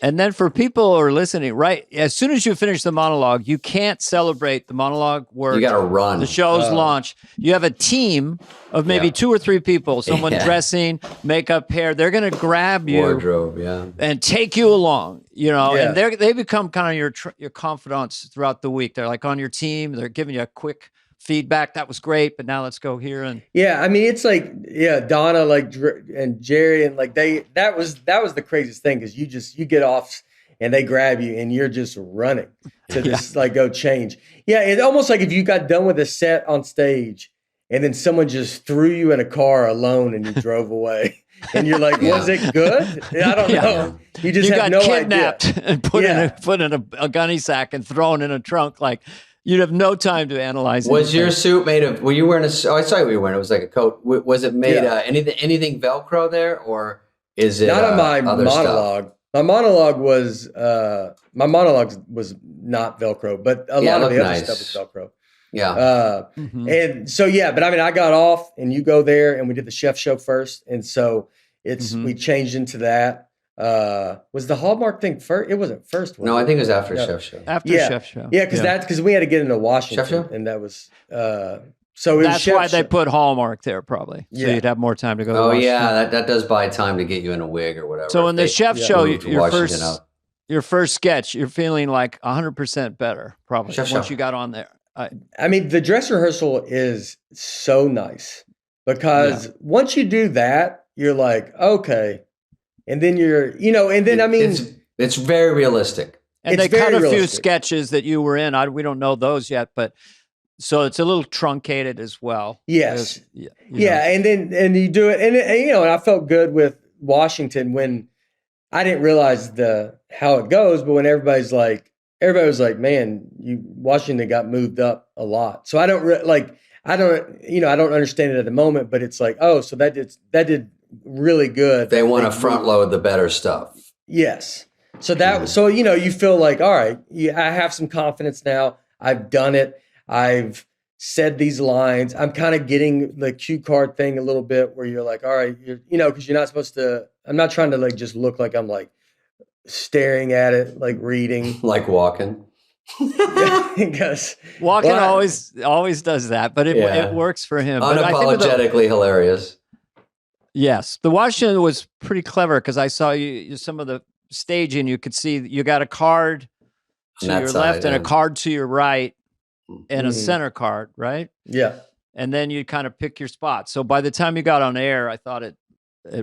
Speaker 2: And then for people who are listening, right, as soon as you finish the monologue, you can't celebrate the monologue where
Speaker 1: you got to run.
Speaker 2: The show's launch. You have a team of maybe 2 or 3 people, someone dressing, makeup, hair. They're going to grab you.
Speaker 1: Wardrobe,
Speaker 2: and take you along, and they become kind of your confidants throughout the week. They're like on your team. They're giving you a quick feedback. That was great, but now let's go here. And
Speaker 3: I mean, it's like, Donna, like, and Jerry, and like that was the craziest thing, because you get off and they grab you and you're just running to just like go change. It's almost like if you got done with a set on stage and then someone just threw you in a car alone and you drove away. And you're like, was it good? I don't know. You just have no idea.
Speaker 2: You got kidnapped and put in a gunny sack and thrown in a trunk. Like, you'd have no time to analyze it.
Speaker 1: Was your suit made of? Were you wearing I saw what you were wearing. It was like a coat. Was it made anything Velcro there, or is it
Speaker 3: not on my monologue?
Speaker 1: Stuff?
Speaker 3: My monologue was not Velcro, but a lot of the other stuff was Velcro.
Speaker 1: Yeah.
Speaker 3: And so but I mean, I got off, and you go there, and we did the chef show first, and so we changed into that. Was the Hallmark thing first? It wasn't first.
Speaker 1: No, I think it was after Chef Show.
Speaker 2: After Chef Show.
Speaker 3: Yeah, because we had to get into Washington,
Speaker 1: Chef Show?
Speaker 3: and that was
Speaker 2: so. That's why they put Hallmark there, probably. So you'd have more time to go.
Speaker 1: Oh yeah, that does buy time to get you in a wig or whatever.
Speaker 2: So in the Chef Show, your first sketch, you're feeling like 100% better, probably once you got on there.
Speaker 3: I mean, the dress rehearsal is so nice, because once you do that, you're like, okay. And then it's
Speaker 1: very realistic.
Speaker 2: And they cut a few sketches that you were in. We don't know those yet, but so it's a little truncated as well.
Speaker 3: Yes. And you do it. And I felt good with Washington when I didn't realize how it goes, but when everybody was like, man, Washington got moved up a lot. So I don't understand it at the moment, but it's like, oh, so that did really good.
Speaker 1: They want to front load the better stuff.
Speaker 3: Yes. So you feel like, all right, I have some confidence now. I've done it. I've said these lines. I'm kind of getting the cue card thing a little bit, where you're like, all right, because you're not supposed to. I'm not trying to like just look like I'm like staring at it, like reading,
Speaker 1: like walking.
Speaker 3: Because
Speaker 2: walking always does that, but it works for him.
Speaker 1: Unapologetically hilarious.
Speaker 2: Yes, the Washington was pretty clever, because I saw some of the staging. You could see you got a card to your left and a card to your right, and a center card, right?
Speaker 3: Yeah.
Speaker 2: And then you kind of pick your spot. So by the time you got on air, I thought it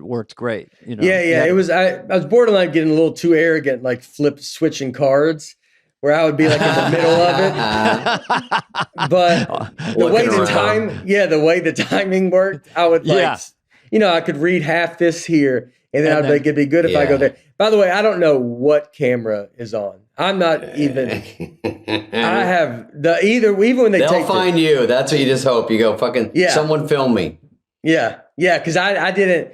Speaker 2: worked great.
Speaker 3: It was. I was borderline getting a little too arrogant, like switching cards, where I would be like in the middle of it. But the way the timing worked, I would like. I could read half this here, and then I'd be like, it'd be good if I go there. By the way, I don't know what camera is on. I'm not even. I have even when
Speaker 1: they'll find you. That's what you just hope. You go fucking. Someone film me.
Speaker 3: Yeah, because I didn't.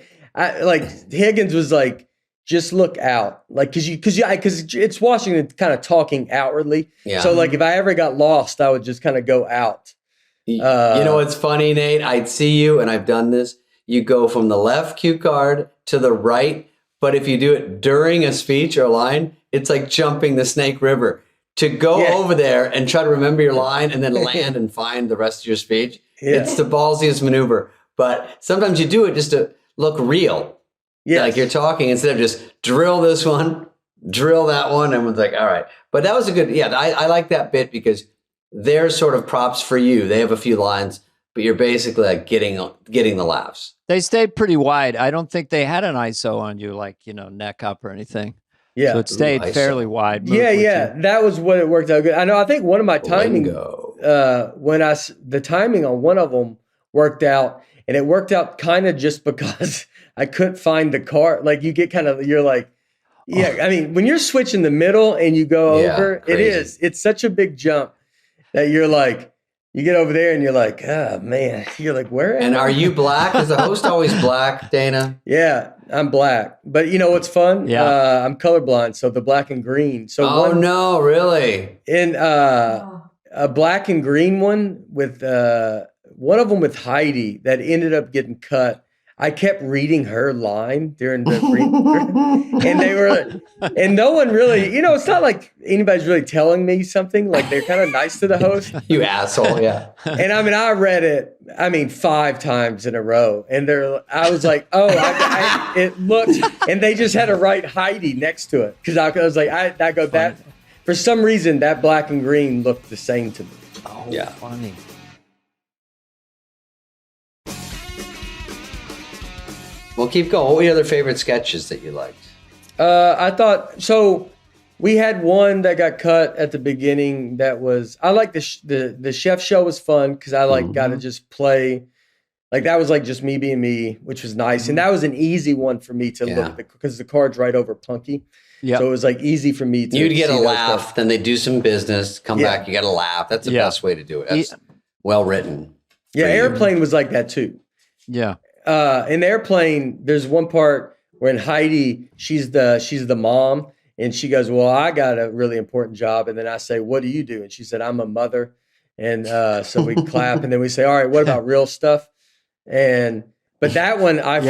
Speaker 3: Higgins was like, just look out, like because it's Washington kind of talking outwardly. Yeah. So like if I ever got lost, I would just kind of go out.
Speaker 1: You know what's funny, Nate? I'd see you, and I've done this. You go from the left cue card to the right, but if you do it during a speech or a line, it's like jumping the Snake River. To go over there and try to remember your line and then land and find the rest of your speech, it's the ballsiest maneuver. But sometimes you do it just to look real. Yeah, like you're talking instead of just drill this one, drill that one, and was like, all right. But that was a good, I like that bit, because they're sort of props for you. They have a few lines, but you're basically like getting the laughs.
Speaker 2: They stayed pretty wide. I don't think they had an ISO on you, like, neck up or anything.
Speaker 3: Yeah.
Speaker 2: So it stayed fairly wide.
Speaker 3: Yeah. That was what it worked out good. I think one of my timing, the timing on one of them worked out. And it worked out kind of just because I couldn't find the car. Like you get you're like, yeah, I mean, when you're switching the middle and you go over,
Speaker 1: crazy.
Speaker 3: it's such a big jump that you're like, you get over there and you're like, oh man, you're like, where am
Speaker 1: And
Speaker 3: I?
Speaker 1: are you black? Is the host always black, Dana?
Speaker 3: Yeah, I'm black. But you know what's fun?
Speaker 2: Yeah.
Speaker 3: I'm colorblind, so the black and green. So
Speaker 1: No, really?
Speaker 3: in a black and green one with one of them with Heidi that ended up getting cut. I kept reading her line during the and no one really, you know, it's not like anybody's really telling me something. Like they're kind of nice to the host.
Speaker 1: You asshole, yeah.
Speaker 3: And I mean, I read it, 5 times in a row. And I was like, oh, it looked, and they just had to write Heidi next to it. Cause I was like, that, for some reason, that black and green looked the same to me.
Speaker 2: Oh,
Speaker 1: yeah.
Speaker 2: Funny.
Speaker 1: Well, keep going. What were your other favorite sketches that you liked?
Speaker 3: I thought so. We had one that got cut at the beginning. That was I like the chef show was fun because I got to just play. Like that was like just me being me, which was nice, and that was an easy one for me to look at because the card's right over Punky. Yeah, so it was like easy for me to.
Speaker 1: You'd get a laugh, then they do some business, come back, you get a laugh. That's the best way to do it. That's well written.
Speaker 3: Yeah, Airplane was like that too.
Speaker 2: Yeah.
Speaker 3: In Airplane, there's one part when Heidi, she's the mom, and she goes, "Well, I got a really important job," and then I say, "What do you do?" And she said, "I'm a mother," and so we clap, and then we say, "All right, what about real stuff?" But that one I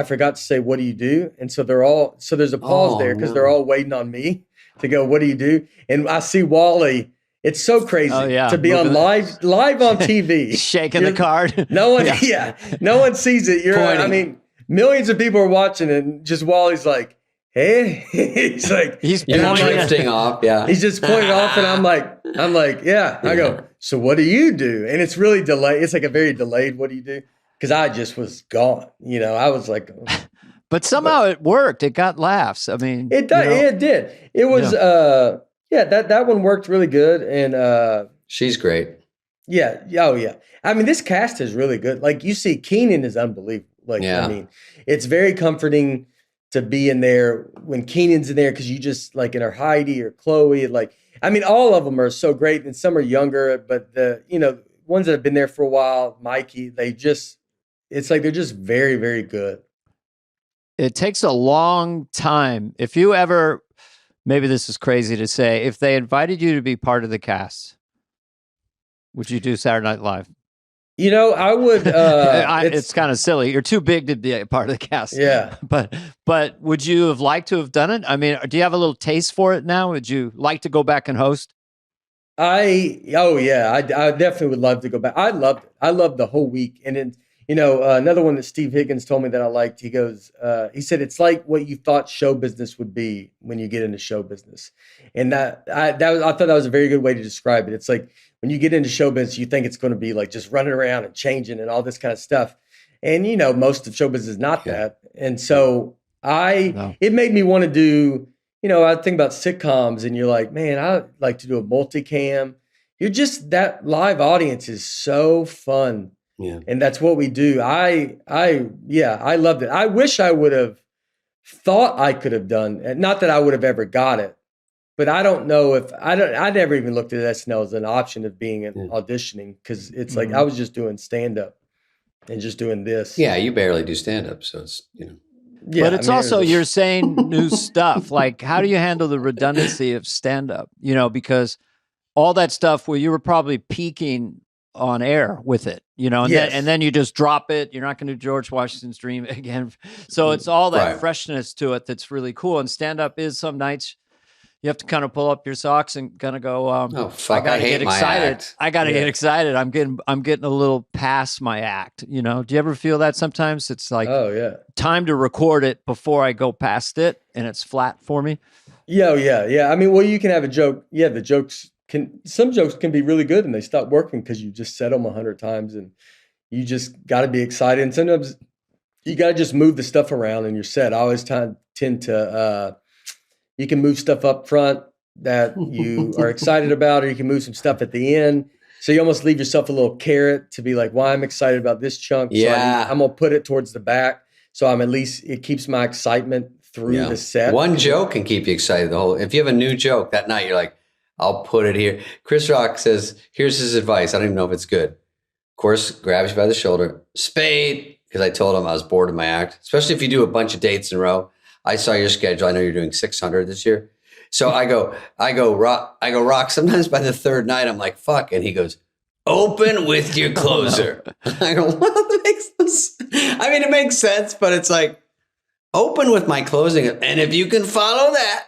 Speaker 3: forgot to say, "What do you do?" And so there's a pause there because they're all waiting on me to go, "What do you do?" And I see Wally. It's so crazy to be on live on TV,
Speaker 2: shaking the card.
Speaker 3: No one, no one sees it. Millions of people are watching, and just Wally's like, "Hey," he's like,
Speaker 2: he's
Speaker 1: drifting off. Yeah,
Speaker 3: he's just pointing off, and I'm like, yeah. I go, so what do you do? And it's really delayed. It's like a very delayed. What do you do? Because I just was gone. You know, I was like,
Speaker 2: but somehow it worked. It got laughs. I mean,
Speaker 3: it did. It did. It was. That one worked really good, and
Speaker 1: she's great.
Speaker 3: Yeah. Oh, yeah. I mean, this cast is really good. Like you see, Keenan is unbelievable. Like, I mean, it's very comforting to be in there when Keenan's in there because you just like in her Heidi or Chloe. Like, I mean, all of them are so great, and some are younger, but the ones that have been there for a while, Mikey, it's like they're just very, very good.
Speaker 2: It takes a long time. If you ever. Maybe this is crazy to say. If they invited you to be part of the cast, would you do Saturday Night Live?
Speaker 3: You know, I would.
Speaker 2: It's kind of silly. You're too big to be a part of the cast.
Speaker 3: Yeah.
Speaker 2: But would you have liked to have done it? I mean, do you have a little taste for it now? Would you like to go back and host?
Speaker 3: I definitely would love to go back. I loved the whole week. And then, another one that Steve Higgins told me that I liked, he said, it's like what you thought show business would be when you get into show business. And I thought that was a very good way to describe it. It's like when you get into show business, you think it's going to be like just running around and changing and all this kind of stuff. And, most of show business is not that. And so it made me want to do, I think about sitcoms and you're like, man, I'd like to do a multicam. That live audience is so fun. Yeah. And that's what we do. I loved it. I wish I would have thought I could have done, not that I would have ever got it, but I don't know if I never even looked at SNL as an option of being auditioning because it's like I was just doing stand up and just doing this.
Speaker 1: Yeah, you barely do stand up, so it's
Speaker 3: Yeah,
Speaker 2: but it's also you're saying new stuff. Like, how do you handle the redundancy of stand up? Because all that stuff where you were probably peaking on air with it, and then you just drop it. You're not going to do George Washington's Dream again. So it's all that freshness to it that's really cool. And stand up is some nights you have to kind of pull up your socks and kind of go,
Speaker 1: I gotta get excited.
Speaker 2: I got to get excited. I'm getting a little past my act. Do you ever feel that sometimes? It's like, time to record it before I go past it and it's flat for me.
Speaker 3: Yeah. I mean, well, you can have a joke. Yeah. Some jokes can be really good and they stop working because you just said them 100 times and you just got to be excited. And sometimes you got to just move the stuff around in your set. I always tend to, you can move stuff up front that you are excited about, or you can move some stuff at the end. So you almost leave yourself a little carrot to be like, well, I'm excited about this chunk.
Speaker 1: Yeah.
Speaker 3: So I'm going to put it towards the back. So I'm at least, it keeps my excitement through the set.
Speaker 1: One joke can keep you excited the whole. If you have a new joke that night, you're like, I'll put it here. Chris Rock says, here's his advice. I don't even know if it's good. Of course, grabs you by the shoulder. Spade, because I told him I was bored of my act, especially if you do a bunch of dates in a row. I saw your schedule. I know you're doing 600 this year. So I go, Rock, sometimes by the third night, I'm like, fuck. And he goes, open with your closer. I go, well, that makes no sense. I mean, it makes sense, but it's like, open with my closing. And if you can follow that,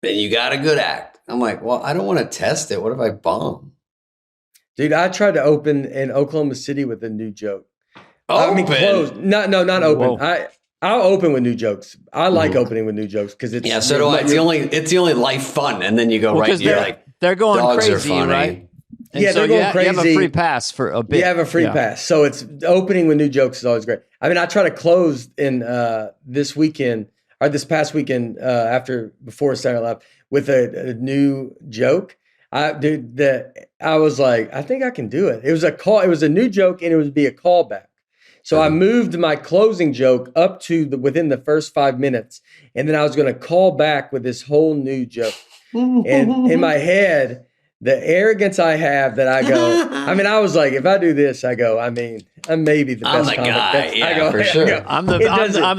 Speaker 1: then you got a good act. I'm like, well, I don't want to test it. What if I bomb?
Speaker 3: Dude, I tried to open in Oklahoma City with a new joke.
Speaker 1: Open?
Speaker 3: I mean, close. Not open.
Speaker 2: Whoa.
Speaker 3: I'll open with new jokes. I like opening with new jokes because it's
Speaker 1: so do I. It's the only life fun, and then you go right. You're like,
Speaker 2: they're going
Speaker 1: dogs
Speaker 2: crazy,
Speaker 1: are funny.
Speaker 2: right? And
Speaker 3: yeah,
Speaker 2: so
Speaker 3: they're going crazy.
Speaker 2: You have a free pass for a bit.
Speaker 3: You have a free pass, so it's opening with new jokes is always great. I mean, I try to close in this past weekend before Saturday Night Live with a new joke. I was like, I think I can do it. It was a new joke, and it would be a callback. So I moved my closing joke up to within the first 5 minutes, and then I was going to call back with this whole new joke. And in my head, the arrogance I have that I go, I mean, I was like, if I do this, I go, I mean, I'm maybe the best comic.
Speaker 1: I go, for sure.
Speaker 2: I'm the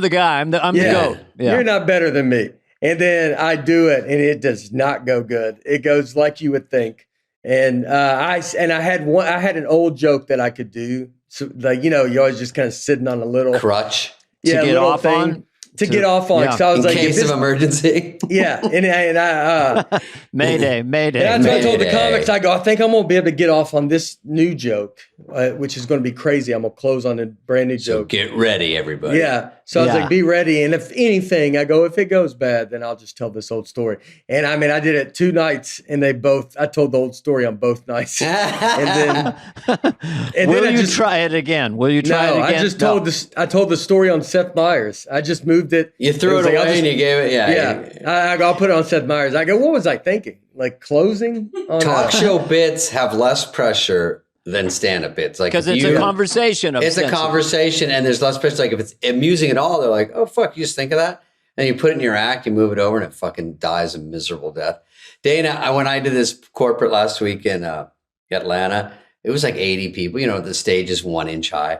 Speaker 2: guy. I'm the GOAT. Yeah.
Speaker 3: You're not better than me. And then I do it, and it does not go good. It goes like you would think. And I had an old joke that I could do. So, like, you're always just kind of sitting on a little
Speaker 1: crutch
Speaker 3: to get off on. Get off on.
Speaker 1: Yeah.
Speaker 3: So I was
Speaker 1: in case of emergency.
Speaker 3: Yeah. And I
Speaker 2: Mayday.
Speaker 3: And that's what I told the comics. I go, I think I'm going to be able to get off on this new joke, which is going to be crazy. I'm going to close on a brand new joke.
Speaker 1: Get ready, everybody.
Speaker 3: Yeah. So I was like, be ready. And if anything, I go, if it goes bad, then I'll just tell this old story. And I mean, I did it 2 nights, and I told the old story on both nights. And then
Speaker 2: Will you try it again? Will you try it again?
Speaker 3: I just told I told the story on Seth Meyers. I just moved it.
Speaker 1: You threw it away and you gave it. Yeah.
Speaker 3: I'll put it on Seth Meyers. I go, what was I thinking? Like closing?
Speaker 1: Talk show bits have less pressure than stand-up bits. Like,
Speaker 2: because it's a conversation.
Speaker 1: It's a conversation, and there's less pressure. Like, if it's amusing at all, they're like, oh, fuck, you just think of that? And you put it in your act, you move it over, and it fucking dies a miserable death. Dana, when I did this corporate last week in Atlanta, it was like 80 people. The stage is 1 inch high.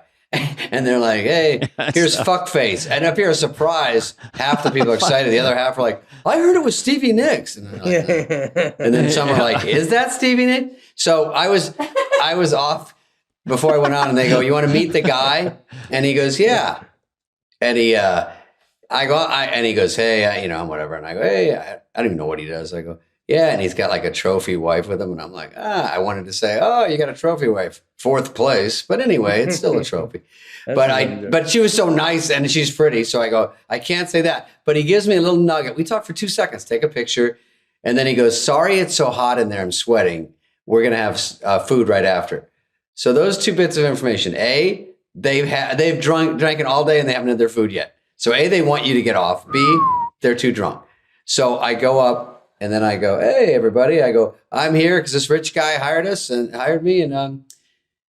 Speaker 1: And they're like, hey, here's fuckface. And if you're surprised, half the people are excited. The other half are like, I heard it was Stevie Nicks. And, like, and then some are like, is that Stevie Nicks? So I was off before I went on, and they go, you want to meet the guy? And he goes, yeah. And he goes, hey, I'm whatever. And I go, hey, I don't even know what he does. I go, yeah. And he's got like a trophy wife with him. And I'm like, I wanted to say, oh, you got a trophy wife, 4th place. But anyway, it's still a trophy. But she was so nice, and she's pretty. So I go, I can't say that. But he gives me a little nugget. We talk for 2 seconds, take a picture. And then he goes, sorry, it's so hot in there. I'm sweating. We're going to have food right after. So those 2 bits of information. A, they've drank it all day, and they haven't had their food yet. So A, they want you to get off. B, they're too drunk. So I go up, and then I go, hey, everybody. I go, I'm here because this rich guy hired me. And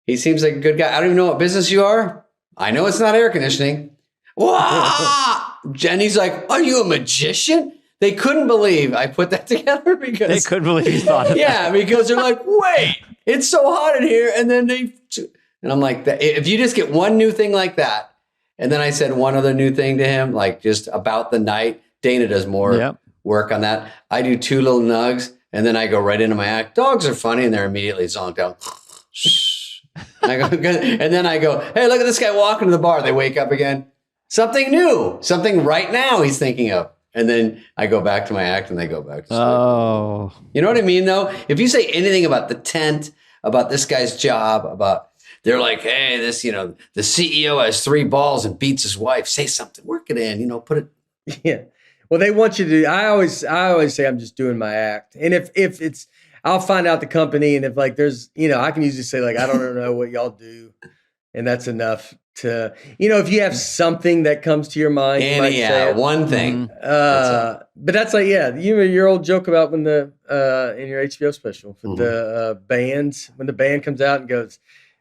Speaker 1: he seems like a good guy. I don't even know what business you are. I know it's not air conditioning. Wow. And he's like, are you a magician? They couldn't believe I put that together because
Speaker 2: they couldn't believe you thought of that.
Speaker 1: Because they're like, wait, it's so hot in here. And then and I'm like, if you just get one new thing like that. And then I said one other new thing to him, like just about the night. Dana does more work on that. I do 2 little nugs, and then I go right into my act. Dogs are funny, and they're immediately zonked out. And then I go, hey, look at this guy walking to the bar. They wake up again. Something new, something right now he's thinking of. And then I go back to my act, and they go back to sleep.
Speaker 2: Oh.
Speaker 1: You know what I mean, though? If you say anything about the tent, about this guy's job, they're like, hey, this, the CEO has 3 balls and beats his wife. Say something, work it in, put it.
Speaker 3: Yeah. Well, they want you to. I always say I'm just doing my act, and if it's, I'll find out the company, and if like there's, I can usually say like I don't know what y'all do, and that's enough to, if you have something that comes to your mind, you might say it.
Speaker 1: One thing.
Speaker 3: But that's like, your old joke about when in your HBO special with the bands, when the band comes out and goes,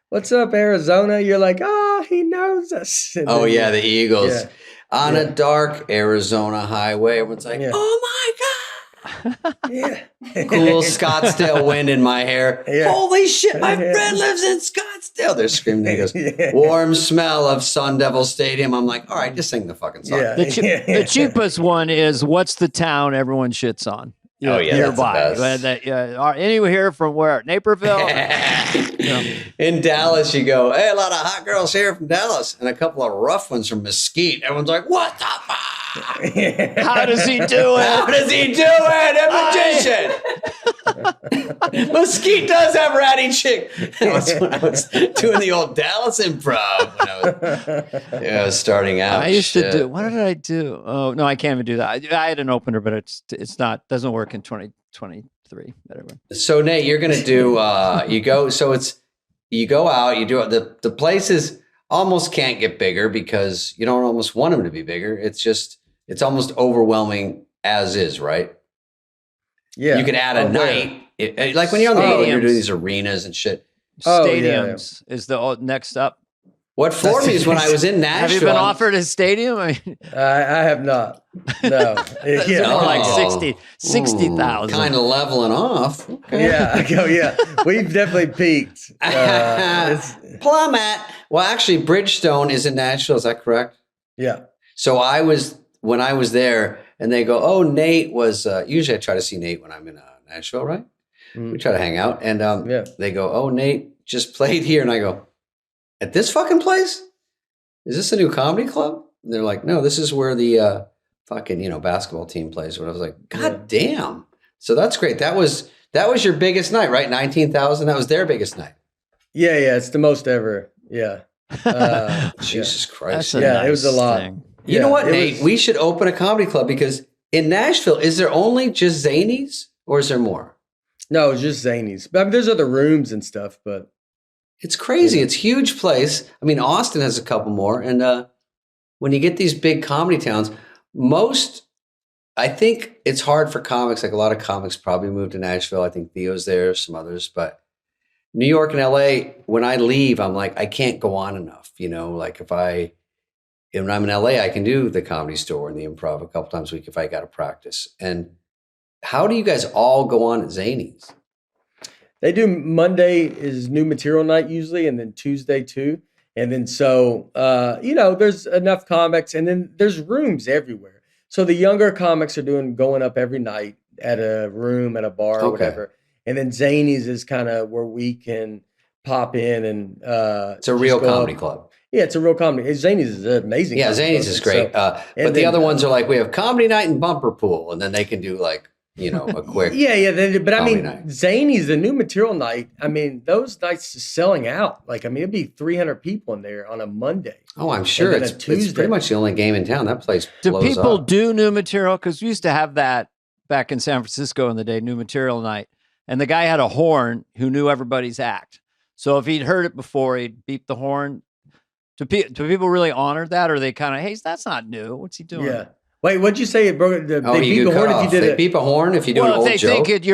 Speaker 3: "What's up, Arizona?" You're like, "Oh, he knows us." And then,
Speaker 1: the Eagles.
Speaker 3: Yeah.
Speaker 1: On a dark Arizona highway. Everyone's like, "Oh my God."
Speaker 3: Yeah.
Speaker 1: Cool Scottsdale wind in my hair.
Speaker 3: Yeah.
Speaker 1: Holy shit, my friend lives in Scottsdale. They're screaming. He goes, warm smell of Sun Devil Stadium. I'm like, all right, just sing the fucking song.
Speaker 3: Yeah.
Speaker 2: The cheapest one is, what's the town everyone shits on? Nearby. Anyone here from where? Naperville?
Speaker 1: In Dallas, you go, hey, a lot of hot girls here from Dallas and a couple of rough ones from Mesquite. Everyone's like, what the fuck?
Speaker 2: How does he do it?
Speaker 1: How does he do it? A magician. Mesquite does have ratty chick. That was when I was doing the old Dallas improv when I was starting out.
Speaker 2: I used to do. What did I do? Oh no, I can't even do that. I had an opener, but it's not, doesn't work in 2023. Whatever.
Speaker 1: So Nate, you're gonna do. You go. So you go out. You do it. The places almost can't get bigger because you don't almost want them to be bigger. It's almost overwhelming as is, right?
Speaker 3: Yeah.
Speaker 1: You could add a night. Like when you're on the road, you're doing these arenas and shit.
Speaker 2: Stadiums is the next up.
Speaker 1: What floored me is when I was in Nashville.
Speaker 2: Have you been offered a stadium? I
Speaker 3: have not. No.
Speaker 2: Like 60,000.
Speaker 1: Kind of leveling off. Okay.
Speaker 3: Yeah. We've definitely peaked.
Speaker 1: Plummet. Well, actually, Bridgestone is in Nashville. Is that correct?
Speaker 3: Yeah. So
Speaker 1: when I was there, and they go, "Oh, Nate was." Usually, I try to see Nate when I'm in Nashville, right? We try to hang out, and they go, "Oh, Nate just played here," and I go, "At this fucking place? Is this a new comedy club?" And they're like, "No, this is where the fucking basketball team plays." But I was like, "God damn!" So that's great. That was your biggest night, right? 19,000. That was their biggest night.
Speaker 3: Yeah. It's the most ever. Yeah.
Speaker 1: Jesus Christ.
Speaker 3: It was a lot.
Speaker 2: Thing.
Speaker 1: You know what, Nate? We should open a comedy club because in Nashville, is there only just Zanies or is there more?
Speaker 3: No, it's just Zanies. But I mean, there's other rooms and stuff, but
Speaker 1: it's crazy. It's a huge place. I mean, Austin has a couple more. And when you get these big comedy towns, I think it's hard for comics. Like a lot of comics probably moved to Nashville. I think Theo's there, some others. But New York and LA, when I leave, I'm like, I can't go on enough. Like when I'm in LA, I can do the Comedy Store and the Improv a couple times a week if I got to practice. And how do you guys all go on at Zanies?
Speaker 3: They do Monday is new material night usually, and then Tuesday too. And then there's enough comics, and then there's rooms everywhere. So the younger comics are going up every night at a room, at a bar or whatever. And then Zanies is kind of where we can pop in and
Speaker 1: it's a real comedy club.
Speaker 3: Yeah, it's a real comedy. Zanies is amazing.
Speaker 1: Yeah, Zanies is great. But the other ones are like, we have comedy night and bumper pool, and then they can do like, a quick.
Speaker 3: But I mean,
Speaker 1: night.
Speaker 3: Zanies, the new material night, I mean, those nights are selling out. Like, I mean, it'd be 300 people in there on a Monday.
Speaker 1: Oh, I'm sure. It's pretty much the only game in town. That place blows
Speaker 2: Do people
Speaker 1: up.
Speaker 2: do new material? Because we used to have that back in San Francisco in the day, new material night. And the guy had a horn who knew everybody's act. So if he'd heard it before, he'd beep the horn. Do people really honor that, or they kind of, hey, that's not new. What's he doing?
Speaker 3: Yeah. Wait, what'd you say? They
Speaker 1: beep a horn if you did it. They beep a horn if you do an old
Speaker 2: joke. Well, if they think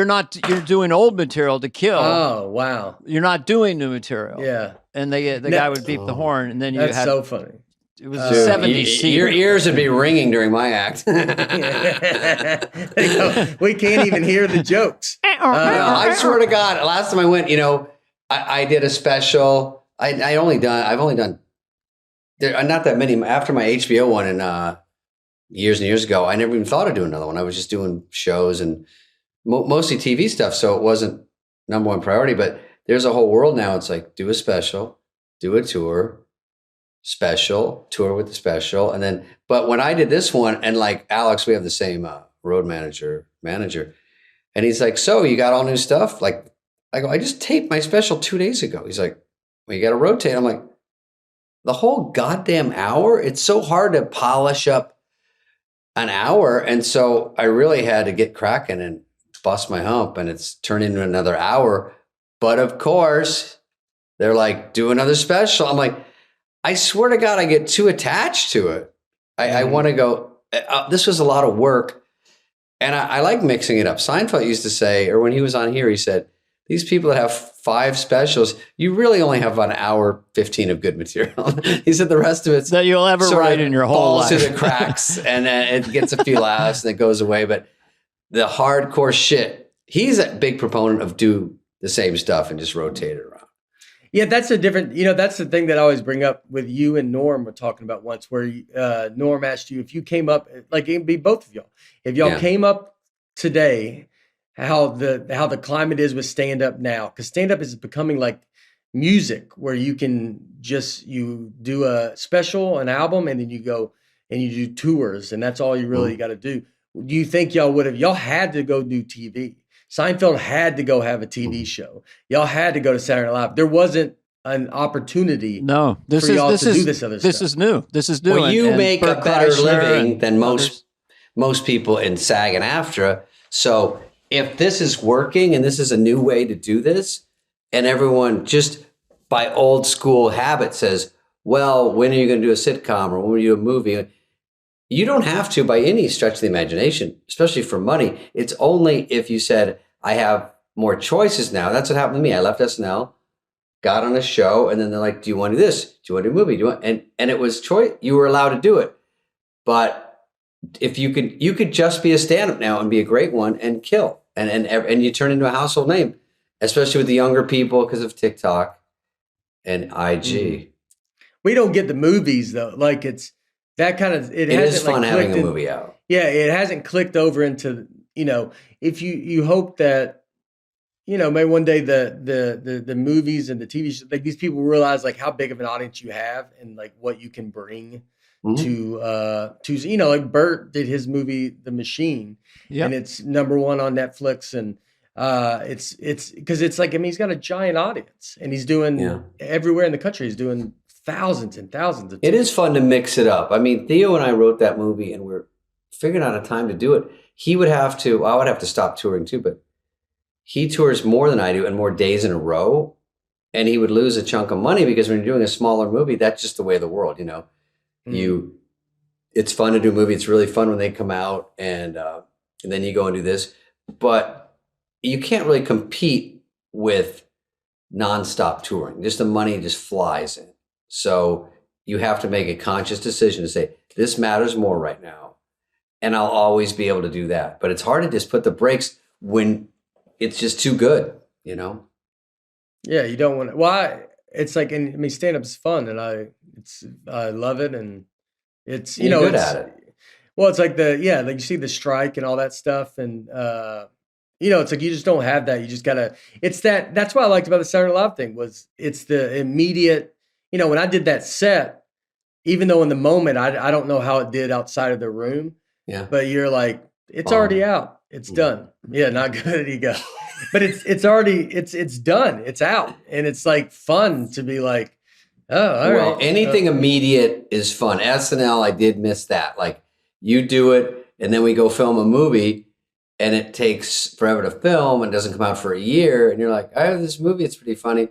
Speaker 2: you're doing old material to kill.
Speaker 3: Oh, wow.
Speaker 2: You're not doing new material.
Speaker 3: Yeah.
Speaker 2: And the guy would beep the horn, and then you
Speaker 3: That's so funny.
Speaker 2: It was a 70s scene.
Speaker 1: Your ears would be ringing during my act.
Speaker 3: We can't even hear the jokes.
Speaker 1: I swear to God, last time I went, I did a special. I've only done there are not that many after my HBO one and years and years ago. I never even thought of doing another one. I was just doing shows and mostly TV stuff, so it wasn't number one priority. But there's a whole world now. It's like do a special, do a tour, special, tour with the special, and then. But when I did this one, and like Alex, we have the same road manager, and he's like, "So you got all new stuff?" Like I go, "I just taped my special 2 days ago." He's like, "Well, you got to rotate." I'm like, the whole goddamn hour? It's so hard to polish up an hour. And so I really had to get cracking and bust my hump, and it's turned into another hour. But of course, they're like, do another special. I'm like, I swear to God, I get too attached to it. I want to go, this was a lot of work. And I like mixing it up. Seinfeld used to say, or when he was on here, he said, these people that have 5 specials, you really only have about an hour 15 of good material. He said the rest of it's
Speaker 2: that you'll ever write in your whole
Speaker 1: falls
Speaker 2: life.
Speaker 1: through the cracks, and it gets a few laughs and it goes away. But the hardcore shit, he's a big proponent of do the same stuff and just rotate it around.
Speaker 3: Yeah, that's a different, that's the thing that I always bring up with you and Norm were talking about once, where Norm asked you if you came up, like it'd be both of y'all. If y'all came up today, how the climate is with stand-up now, because stand-up is becoming like music, where you can you do a special, an album, and then you go and you do tours, and that's all you really got to do. Do you think y'all had to go do TV? Seinfeld had to go have a TV show. Y'all had to go to Saturday Night Live. There wasn't an opportunity
Speaker 2: for y'all to do this other stuff. This is new. This is new.
Speaker 1: Well, you make a better living than most people in SAG and AFTRA. So if this is working and this is a new way to do this, and everyone just by old school habit says, well, when are you going to do a sitcom or when are you do a movie? You don't have to by any stretch of the imagination, especially for money. It's only if you said, I have more choices now. That's what happened to me. I left SNL, got on a show, and then they're like, do you want to do this? Do you want to do a movie? And it was choice. You were allowed to do it. But if you could just be a stand-up now and be a great one and kill. And you turn into a household name, especially with the younger people because of TikTok and IG.
Speaker 3: We don't get the movies though. Like it's that kind of it
Speaker 1: is fun having a movie out.
Speaker 3: Yeah, it hasn't clicked over into if you hope that maybe one day the movies and the TV shows, like these people realize like how big of an audience you have and like what you can bring to like Bert did his movie The Machine, and it's #1 on Netflix, and it's because it's like, I mean, he's got a giant audience and he's doing everywhere in the country. He's doing thousands and thousands of tickets.
Speaker 1: It is fun to mix it up. I mean, Theo and I wrote that movie and we're figuring out a time to do it. I would have to stop touring too, but he tours more than I do and more days in a row. And he would lose a chunk of money because when you're doing a smaller movie, that's just the way of the world, It's fun to do a movie. It's really fun when they come out and then you go and do this. But you can't really compete with nonstop touring. Just the money just flies in. So you have to make a conscious decision to say, this matters more right now. And I'll always be able to do that. But it's hard to just put the brakes when it's just too good,
Speaker 3: Yeah, you don't want to. Well, it's like, stand-up is fun, and I love it, and it's
Speaker 1: you're good at it.
Speaker 3: Well, it's like like you see the strike and all that stuff, and it's like you just don't have that. You just gotta. It's that. That's what I liked about the Saturday Night Live thing was it's the immediate. When I did that set, even though in the moment I don't know how it did outside of the room.
Speaker 1: Yeah.
Speaker 3: But you're like, it's already out. It's done. Yeah, not good. There you go. But it's already it's done. It's out, and it's like fun to be like, oh, all right.
Speaker 1: Anything immediate is fun. SNL, I did miss that. Like you do it, and then we go film a movie, and it takes forever to film, and doesn't come out for a year, and you're like, I have this movie. It's pretty funny.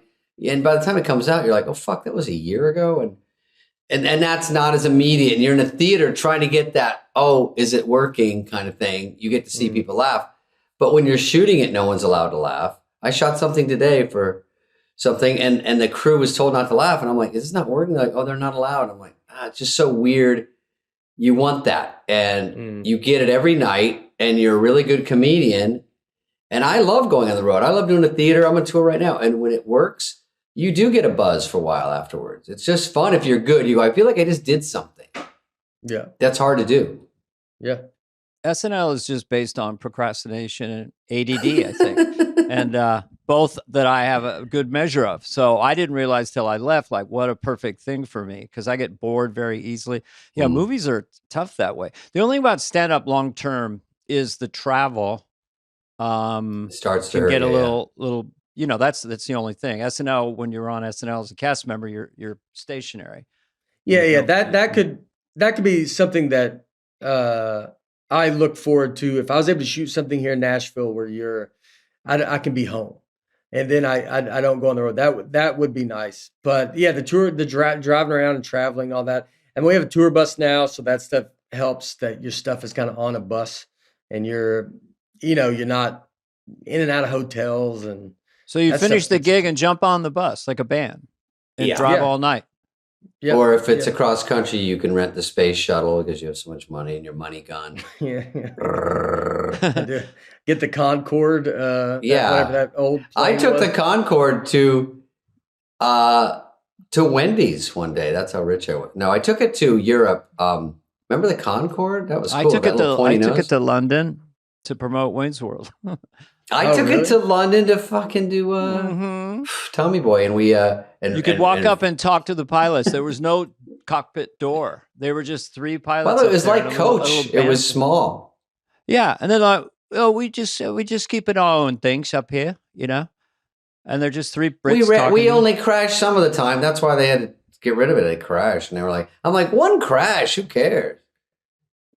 Speaker 1: And by the time it comes out, you're like, oh, fuck, that was a year ago. And that's not as immediate. And you're in a theater trying to get that, oh, is it working kind of thing. You get to see people laugh. But when you're shooting it, no one's allowed to laugh. I shot something today for something, and the crew was told not to laugh. And I'm like, is this not working? They're like, oh, they're not allowed. I'm like, it's just so weird. You want that. And you get it every night, and you're a really good comedian. And I love going on the road. I love doing a theater. I'm on tour right now. And when it works, you do get a buzz for a while afterwards. It's just fun if you're good. I feel like I just did something.
Speaker 3: Yeah.
Speaker 1: That's hard to do.
Speaker 3: Yeah.
Speaker 2: SNL is just based on procrastination and ADD, I think. And both that I have a good measure of. So I didn't realize till I left, like, what a perfect thing for me, because I get bored very easily. Yeah, movies are tough that way. The only thing about stand-up long-term is the travel.
Speaker 1: Starts to
Speaker 2: hurt, get a little. That's the only thing. SNL, when you're on SNL as a cast member, you're stationary.
Speaker 3: Yeah. That could be something that I look forward to. If I was able to shoot something here in Nashville where I can be home. and then I don't go on the road. That would be nice. But yeah, the tour, driving around and traveling, all that. And we have a tour bus now, so that stuff helps. That your stuff is kind of on a bus, and you're not in and out of hotels. And
Speaker 2: so you finish the gig and jump on the bus like a band and drive all night.
Speaker 1: Yep. Or if it's across country, you can rent the space shuttle because you have so much money and your money gun.
Speaker 3: Get the Concorde. Whatever that old.
Speaker 1: I took the Concorde to Wendy's one day. That's how rich I was. No, I took it to Europe. Remember the Concorde? That was cool. I took it
Speaker 2: to London to promote Wayne's World.
Speaker 1: I took it to London to fucking do Tommy Boy, and we and
Speaker 2: you could walk up and talk to the pilots. There was no cockpit door. There were just 3 pilots.
Speaker 1: Well, it was like Coach. It was small.
Speaker 2: Yeah, and then like, we just keep it our own things up here, And they're just 3 Brits.
Speaker 1: We only crashed some of the time. That's why they had to get rid of it. They crashed, and they were like, "I'm like, one crash. Who cares?"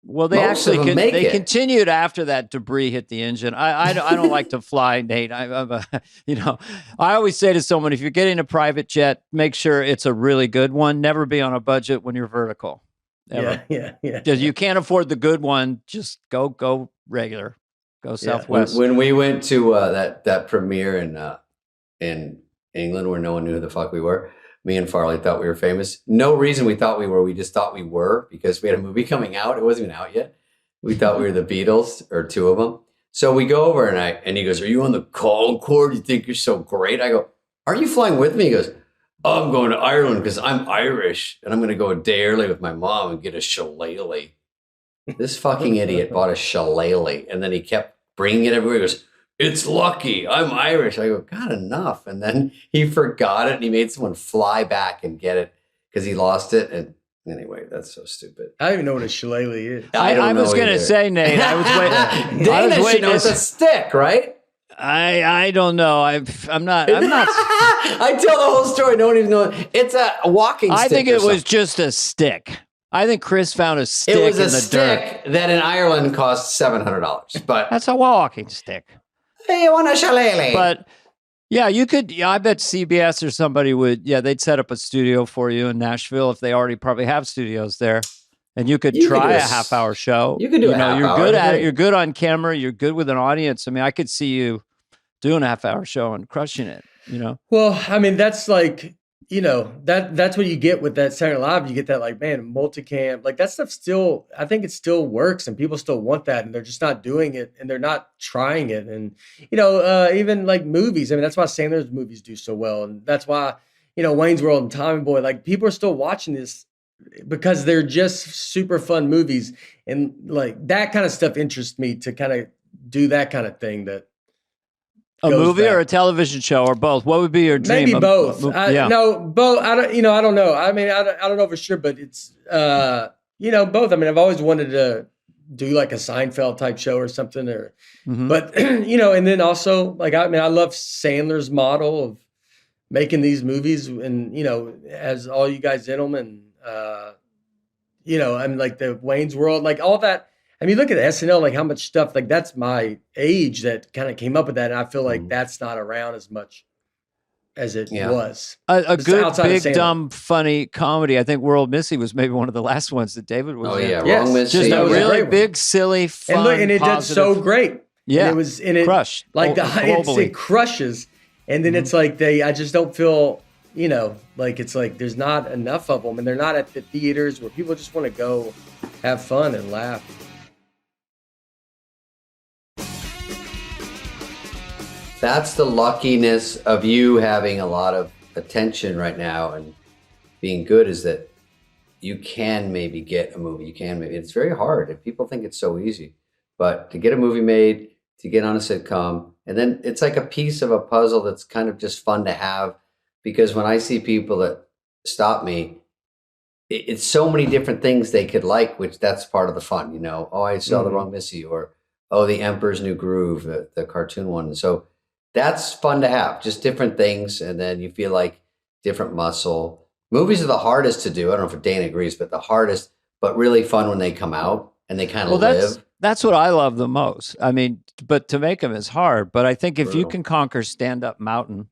Speaker 2: Well, they continued after that debris hit the engine. I don't like to fly, Nate. I always say to someone, if you're getting a private jet, make sure it's a really good one. Never be on a budget when you're vertical. Ever.
Speaker 3: Yeah.
Speaker 2: Because you can't afford the good one. Just go regular. Go Southwest.
Speaker 1: When we went to that premiere in England where no one knew who the fuck we were, me and Farley thought we were famous. No reason we thought we were. We just thought we were because we had a movie coming out. It wasn't even out yet. We thought we were the Beatles or 2 of them. So we go over and he goes, "Are you on the Concorde? You think you're so great?" I go, "Are you flying with me?" He goes, "Oh, I'm going to Ireland because I'm Irish and I'm going to go a day early with my mom and get a shillelagh." This fucking idiot bought a shillelagh and then he kept bringing it everywhere. He goes, "It's lucky. I'm Irish." I go, "God, enough." And then he forgot it and he made someone fly back and get it because he lost it. And anyway, that's so stupid.
Speaker 3: I don't even know what a shillelagh is.
Speaker 2: I was going to say, Nate, I was waiting.
Speaker 1: Danish, it's a stick, right?
Speaker 2: I don't know. I'm not.
Speaker 1: I tell the whole story. No one even knows. It's a walking stick.
Speaker 2: I think it was just a stick. I think Chris found a stick in the dirt. It was a stick
Speaker 1: that in Ireland cost $700. But
Speaker 2: that's a walking stick.
Speaker 1: Hey, you want a shillelagh?
Speaker 2: But yeah, you could. Yeah, I bet CBS or somebody would. Yeah, they'd set up a studio for you in Nashville if they already probably have studios there, and you could try a half-hour show.
Speaker 1: You could do a half-hour.
Speaker 2: You're good at it. You're good on camera. You're good with an audience. I mean, I could see you doing a half-hour show and crushing it.
Speaker 3: Well, I mean, that's like. That's what you get with that Saturday Night Live. You get that like, man, multicam, like that stuff still, I think it still works and people still want that and they're just not doing it and they're not trying it. And, even like movies, I mean, that's why Sandler's movies do so well. And that's why, Wayne's World and Tommy Boy, like people are still watching this because they're just super fun movies. And like that kind of stuff interests me to kind of do that kind of thing that.
Speaker 2: A movie or a television show or both? What would be your dream?
Speaker 3: Maybe both. No, both. I don't know. I mean, I don't know for sure, but it's, both. I mean, I've always wanted to do like a Seinfeld type show or something but, and then also like, I love Sandler's model of making these movies and, as all you guys in them and, I'm like the Wayne's World, like all that. I mean, look at SNL, like how much stuff, like that's my age that kind of came up with that. And I feel like that's not around as much as it was.
Speaker 2: A good, big, dumb, funny comedy. I think World Missy was maybe one of the last ones that David was in.
Speaker 1: Wrong Missy.
Speaker 2: Just a really big, silly, fun,
Speaker 3: and it did so great.
Speaker 2: Yeah.
Speaker 3: And it
Speaker 2: crushed.
Speaker 3: Like it crushes. And then it's like I just don't feel, like it's like there's not enough of them and they're not at the theaters where people just want to go have fun and laugh.
Speaker 1: That's the luckiness of you having a lot of attention right now and being good is that you can maybe get a movie. It's very hard. And people think it's so easy. But to get a movie made, to get on a sitcom, and then it's like a piece of a puzzle that's kind of just fun to have. Because when I see people that stop me, it's so many different things they could like, which that's part of the fun, Oh, I saw The Wrong Missy, or, oh, The Emperor's New Groove, the cartoon one. So that's fun to have, just different things. And then you feel like different muscle. Movies are the hardest to do. I don't know if Dana agrees, but the hardest, but really fun when they come out and they kind of live.
Speaker 2: That's what I love the most. I mean, but to make them is hard. But I think if you
Speaker 1: Brutal.
Speaker 2: can conquer Stand Up Mountain,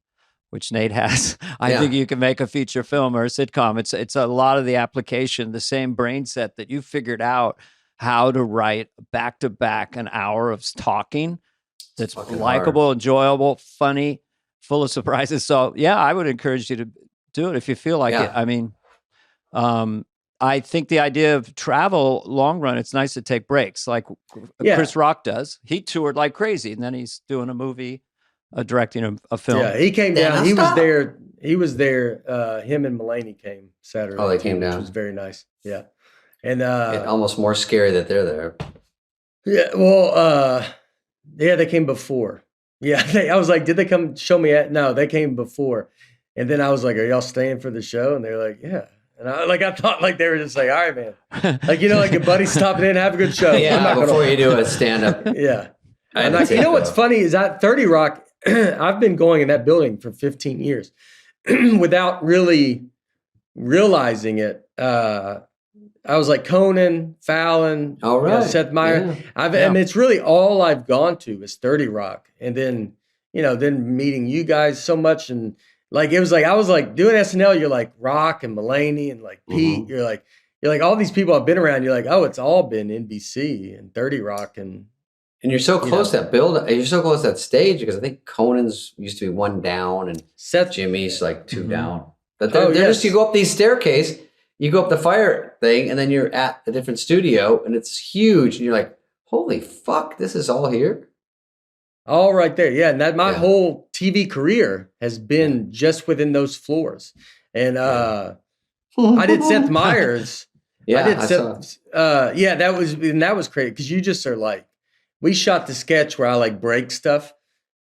Speaker 2: which Nate has, I think you can make a feature film or a sitcom. It's a lot of the application, the same brain set that you figured out how to write back to back an hour of talking that's likable, enjoyable, funny, full of surprises. So yeah, I would encourage you to do it if you feel like it. I mean, I think the idea of travel long run, it's nice to take breaks like Chris Rock does. He toured like crazy and then he's doing a movie, directing a film.
Speaker 3: Yeah, he came down. He was there. Him and Mulaney came Saturday.
Speaker 1: Oh, they came down.
Speaker 3: Which was very nice. Yeah. And
Speaker 1: almost more scary that they're there.
Speaker 3: Yeah, well, they came before. Yeah, I was like, did they come show me at? No, they came before. And then I was like, are y'all staying for the show? And they're like, yeah. And I thought like they were just like, all right, man. Like, like a buddy stopping in, have a good show.
Speaker 1: Yeah, before you do a stand-up.
Speaker 3: Yeah. And like, what's funny is at 30 Rock, I've been going in that building for 15 years without really realizing it. I was like Conan, Fallon, Seth Meyers.
Speaker 1: Yeah.
Speaker 3: I mean, it's really all I've gone to is 30 Rock. And then, then meeting you guys so much. And like, it was like, I was like doing SNL, you're like Rock and Mulaney and like Pete. You're like all these people I've been around. You're like, oh, it's all been NBC and 30 Rock. And
Speaker 1: you're so close to that build. You're so close to that stage because I think Conan's used to be one down and Jimmy's like two down. But just, you go up these staircase, you go up the fire thing, and then you're at a different studio, and it's huge. And you're like, holy fuck, this is all here?
Speaker 3: All right there. Yeah. And my whole TV career has been just within those floors. And I did Seth Meyers.
Speaker 1: Yeah.
Speaker 3: I did Seth. That was crazy because you just are like, we shot the sketch where I like break stuff.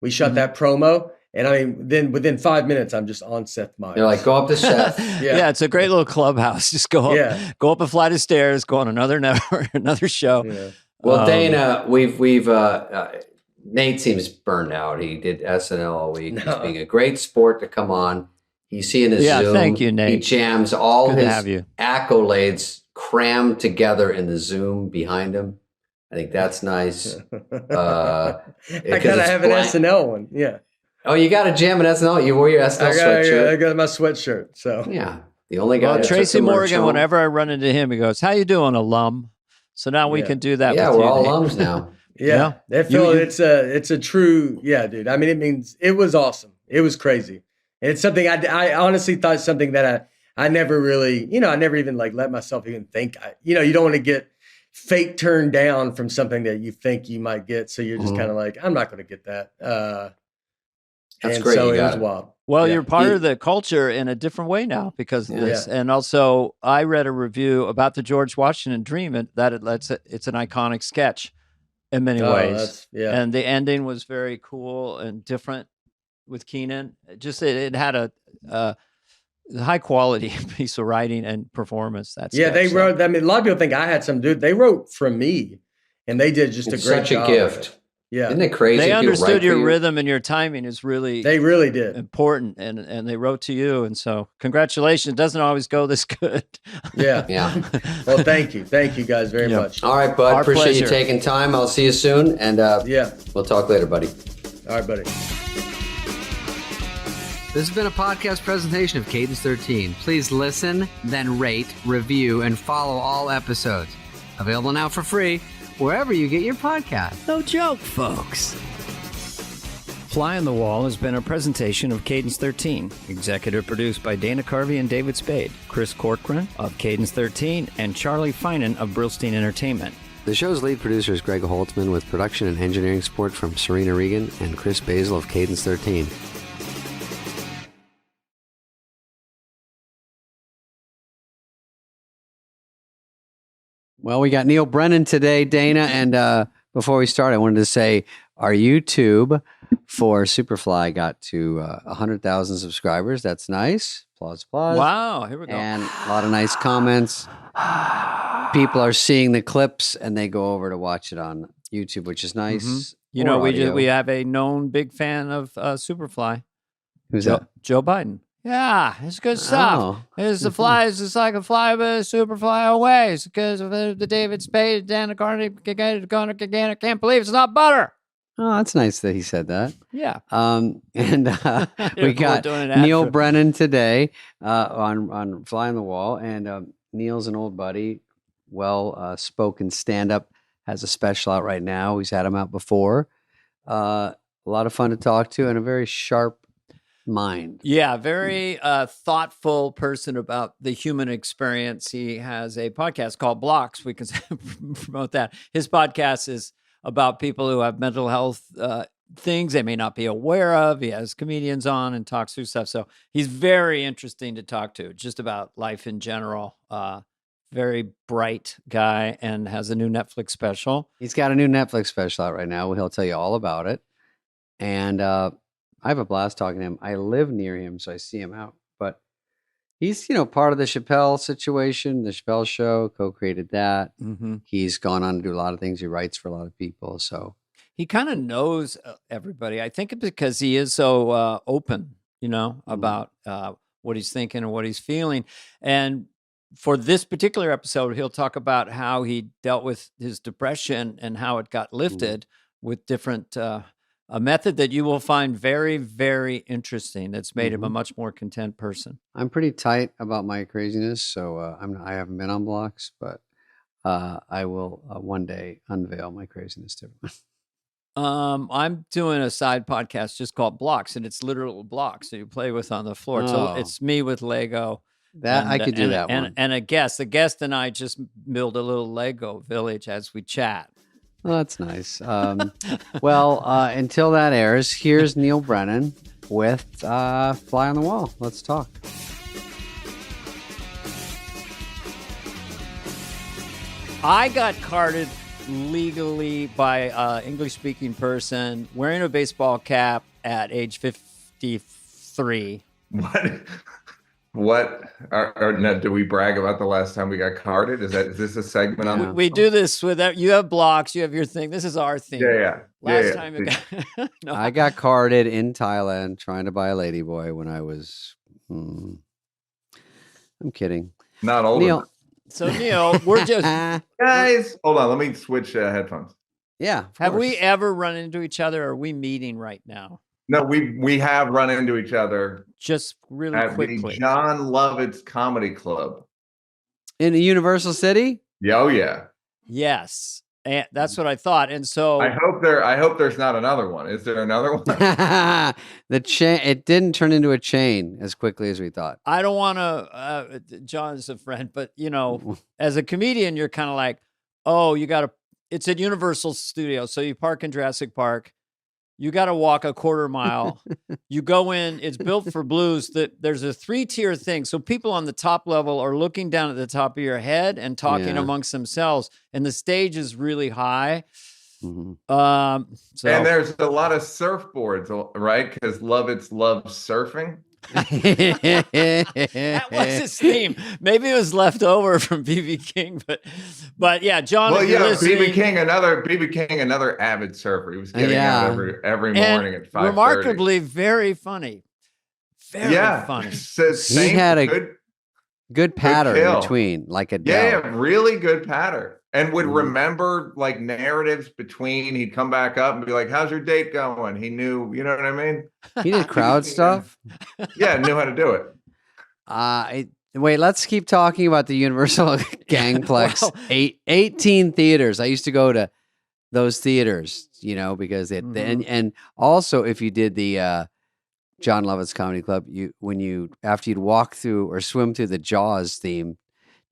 Speaker 3: We shot that promo. And I mean, then within 5 minutes, I'm just on Seth Meyers.
Speaker 1: You're like, go up to Seth.
Speaker 2: Yeah, it's a great little clubhouse. Just go up a flight of stairs, go on another show.
Speaker 3: Yeah.
Speaker 1: Well, Dana, we've Nate seems burned out. He did SNL all week. He's being a great sport to come on. He's seeing his Zoom.
Speaker 2: Thank you, Nate.
Speaker 1: He jams all his accolades crammed together in the Zoom behind him. I think that's nice.
Speaker 3: I gotta have an SNL one. Yeah.
Speaker 1: Oh, you got to jam an SNL. You wore your SNL sweatshirt.
Speaker 3: I got my sweatshirt. So
Speaker 1: yeah, the only guy.
Speaker 2: Well, Tracy Morgan. Whenever I run into him, he goes, "How you doing, alum?" So now we can do that.
Speaker 1: Yeah,
Speaker 2: with
Speaker 1: we're
Speaker 2: you,
Speaker 1: all
Speaker 2: Nate.
Speaker 1: alums now.
Speaker 3: Yeah. It's a true, dude. I mean, it was awesome. It was crazy. And it's something I honestly thought something that I never really, I never even like let myself even think. You don't want to get fake turned down from something that you think you might get. So you're just kind of like, I'm not going to get that.
Speaker 1: That's great.
Speaker 3: So it was wild.
Speaker 2: Well, you're part of the culture in a different way now because of this. And also, I read a review about the George Washington Dream and that it's an iconic sketch in many ways. And the ending was very cool and different with Keenan. It had a high quality piece of writing and performance.
Speaker 3: They wrote. I mean, a lot of people think I had some dude. They wrote from me, and they did just a great job.
Speaker 1: Such a gift.
Speaker 3: Yeah,
Speaker 1: isn't it crazy?
Speaker 2: They understood your rhythm and your timing is really.
Speaker 3: They really did
Speaker 2: important, and they wrote to you, and so congratulations. It doesn't always go this good.
Speaker 3: Yeah. Well, thank you guys very much.
Speaker 1: All right, bud. Appreciate you taking time. I'll see you soon, and we'll talk later, buddy.
Speaker 3: All right, buddy.
Speaker 4: This has been a podcast presentation of Cadence 13. Please listen, then rate, review, and follow all episodes. Available now for free wherever you get your podcast.
Speaker 2: No joke, folks. Fly on the Wall has been a presentation of Cadence 13. Executive produced by Dana Carvey and David Spade, Chris Corcoran of Cadence 13, and Charlie Finan of Brillstein Entertainment.
Speaker 1: The show's lead producer is Greg Holtzman with production and engineering support from Serena Regan and Chris Basil of Cadence 13. Well, we got Neil Brennan today, Dana, and before we start, I wanted to say our YouTube for Superfly got to 100,000 subscribers. That's nice. Applause.
Speaker 2: Wow, here we go.
Speaker 1: And a lot of nice comments. People are seeing the clips, and they go over to watch it on YouTube, which is nice.
Speaker 2: Mm-hmm. We have a known big fan of Superfly.
Speaker 1: Who's that?
Speaker 2: Joe Biden. Yeah, it's good stuff.
Speaker 1: Oh.
Speaker 2: It's the flies. It's like a fly, super fly away. It's because of the David Spade, Dan Carney, can't believe it's not butter.
Speaker 1: Oh, that's nice that he said that.
Speaker 2: Yeah.
Speaker 1: And we
Speaker 2: We're
Speaker 1: got
Speaker 2: doing an ad
Speaker 1: Neil
Speaker 2: for-
Speaker 1: Brennan today on Fly on the Wall. And Neil's an old buddy, well spoken stand up, has a special out right now. He's had him out before. A lot of fun to talk to and a very sharp mind.
Speaker 2: Yeah, very thoughtful person about the human experience. He has a podcast called Blocks. We can promote that. His podcast is about people who have mental health things they may not be aware of. He has comedians on and talks through stuff. So he's very interesting to talk to, just about life in general. Very bright guy and has a new Netflix special.
Speaker 1: He's got a new Netflix special out right now. He'll tell you all about it. And I have a blast talking to him. I live near him, so I see him out. But he's, part of the Chappelle situation, the Chappelle show, co-created that.
Speaker 2: Mm-hmm.
Speaker 1: He's gone on to do a lot of things. He writes for a lot of people. So
Speaker 2: he kind of knows everybody. I think it's because he is so open, about what he's thinking and what he's feeling. And for this particular episode, he'll talk about how he dealt with his depression and how it got lifted with different, a method that you will find very, very interesting. That's made him a much more content person.
Speaker 1: I'm pretty tight about my craziness, so I haven't been on Blocks, but I will one day unveil my craziness to everyone.
Speaker 2: I'm doing a side podcast just called Blocks, and it's literal blocks that you play with on the floor.
Speaker 1: Oh.
Speaker 2: So it's me with Lego.
Speaker 1: I could do that
Speaker 2: and,
Speaker 1: one.
Speaker 2: And a guest. The guest and I just build a little Lego village as we chat.
Speaker 1: Oh, that's nice. Well, until that airs, here's Neil Brennan with Fly on the Wall. Let's talk.
Speaker 2: I got carded legally by an English-speaking person wearing a baseball cap at age 53.
Speaker 5: What? Do we brag about the last time we got carded? Is this a segment on?
Speaker 2: We do this with you have blocks, you have your thing. This is our thing.
Speaker 5: Yeah.
Speaker 2: Last time it got, no.
Speaker 1: I got carded in Thailand trying to buy a ladyboy when I was. I'm kidding.
Speaker 5: Not old
Speaker 1: Neil.
Speaker 5: enough.
Speaker 2: So Neil, we're just
Speaker 5: Guys, hold on. Let me switch headphones.
Speaker 1: Yeah. of
Speaker 2: have we
Speaker 1: course.
Speaker 2: ever run into each other? Or are we meeting right now?
Speaker 5: No, we have run into each other
Speaker 2: Just really
Speaker 5: at
Speaker 2: quickly.
Speaker 5: the John Lovitz Comedy Club.
Speaker 1: in a Universal City?
Speaker 5: Yeah, oh yeah.
Speaker 2: Yes. And that's what I thought. And so
Speaker 5: I hope there's not another one. Is there another one?
Speaker 1: The chain. It didn't turn into a chain as quickly as we thought.
Speaker 2: I don't want to, John's a friend, but as a comedian, you're kind of like, oh, it's at Universal Studios. So you park in Jurassic Park. You got to walk a quarter mile. You go in, it's built for blues. There's a 3-tier thing. So people on the top level are looking down at the top of your head and talking
Speaker 1: Yeah.
Speaker 2: amongst themselves. And the stage is really high.
Speaker 1: Mhm.
Speaker 2: So
Speaker 5: And there's a lot of surfboards, right? Because Lovitz loves surfing.
Speaker 2: that was his theme. Maybe it was left over from BB King, but yeah, John.
Speaker 5: Well,
Speaker 2: if you're
Speaker 5: yeah,
Speaker 2: listening-
Speaker 5: BB King, another avid surfer. He was getting out every morning at 5:30.
Speaker 2: remarkably very funny. Very funny.
Speaker 1: He had a
Speaker 5: good,
Speaker 1: good pattern
Speaker 5: kill.
Speaker 1: between, like a dell.
Speaker 5: yeah, really good pattern, and would
Speaker 1: Mhm.
Speaker 5: remember like narratives between. He'd come back up and be like, "How's your date going?" He knew, you know what I mean?
Speaker 1: He did crowd stuff.
Speaker 5: Yeah, knew how to do it.
Speaker 1: Wait, let's keep talking about the Universal Gangplex.
Speaker 2: Well-
Speaker 1: 18 theaters. I used to go to those theaters, because and also if you did the John Lovitz Comedy Club, after you'd walk through or swim through the Jaws theme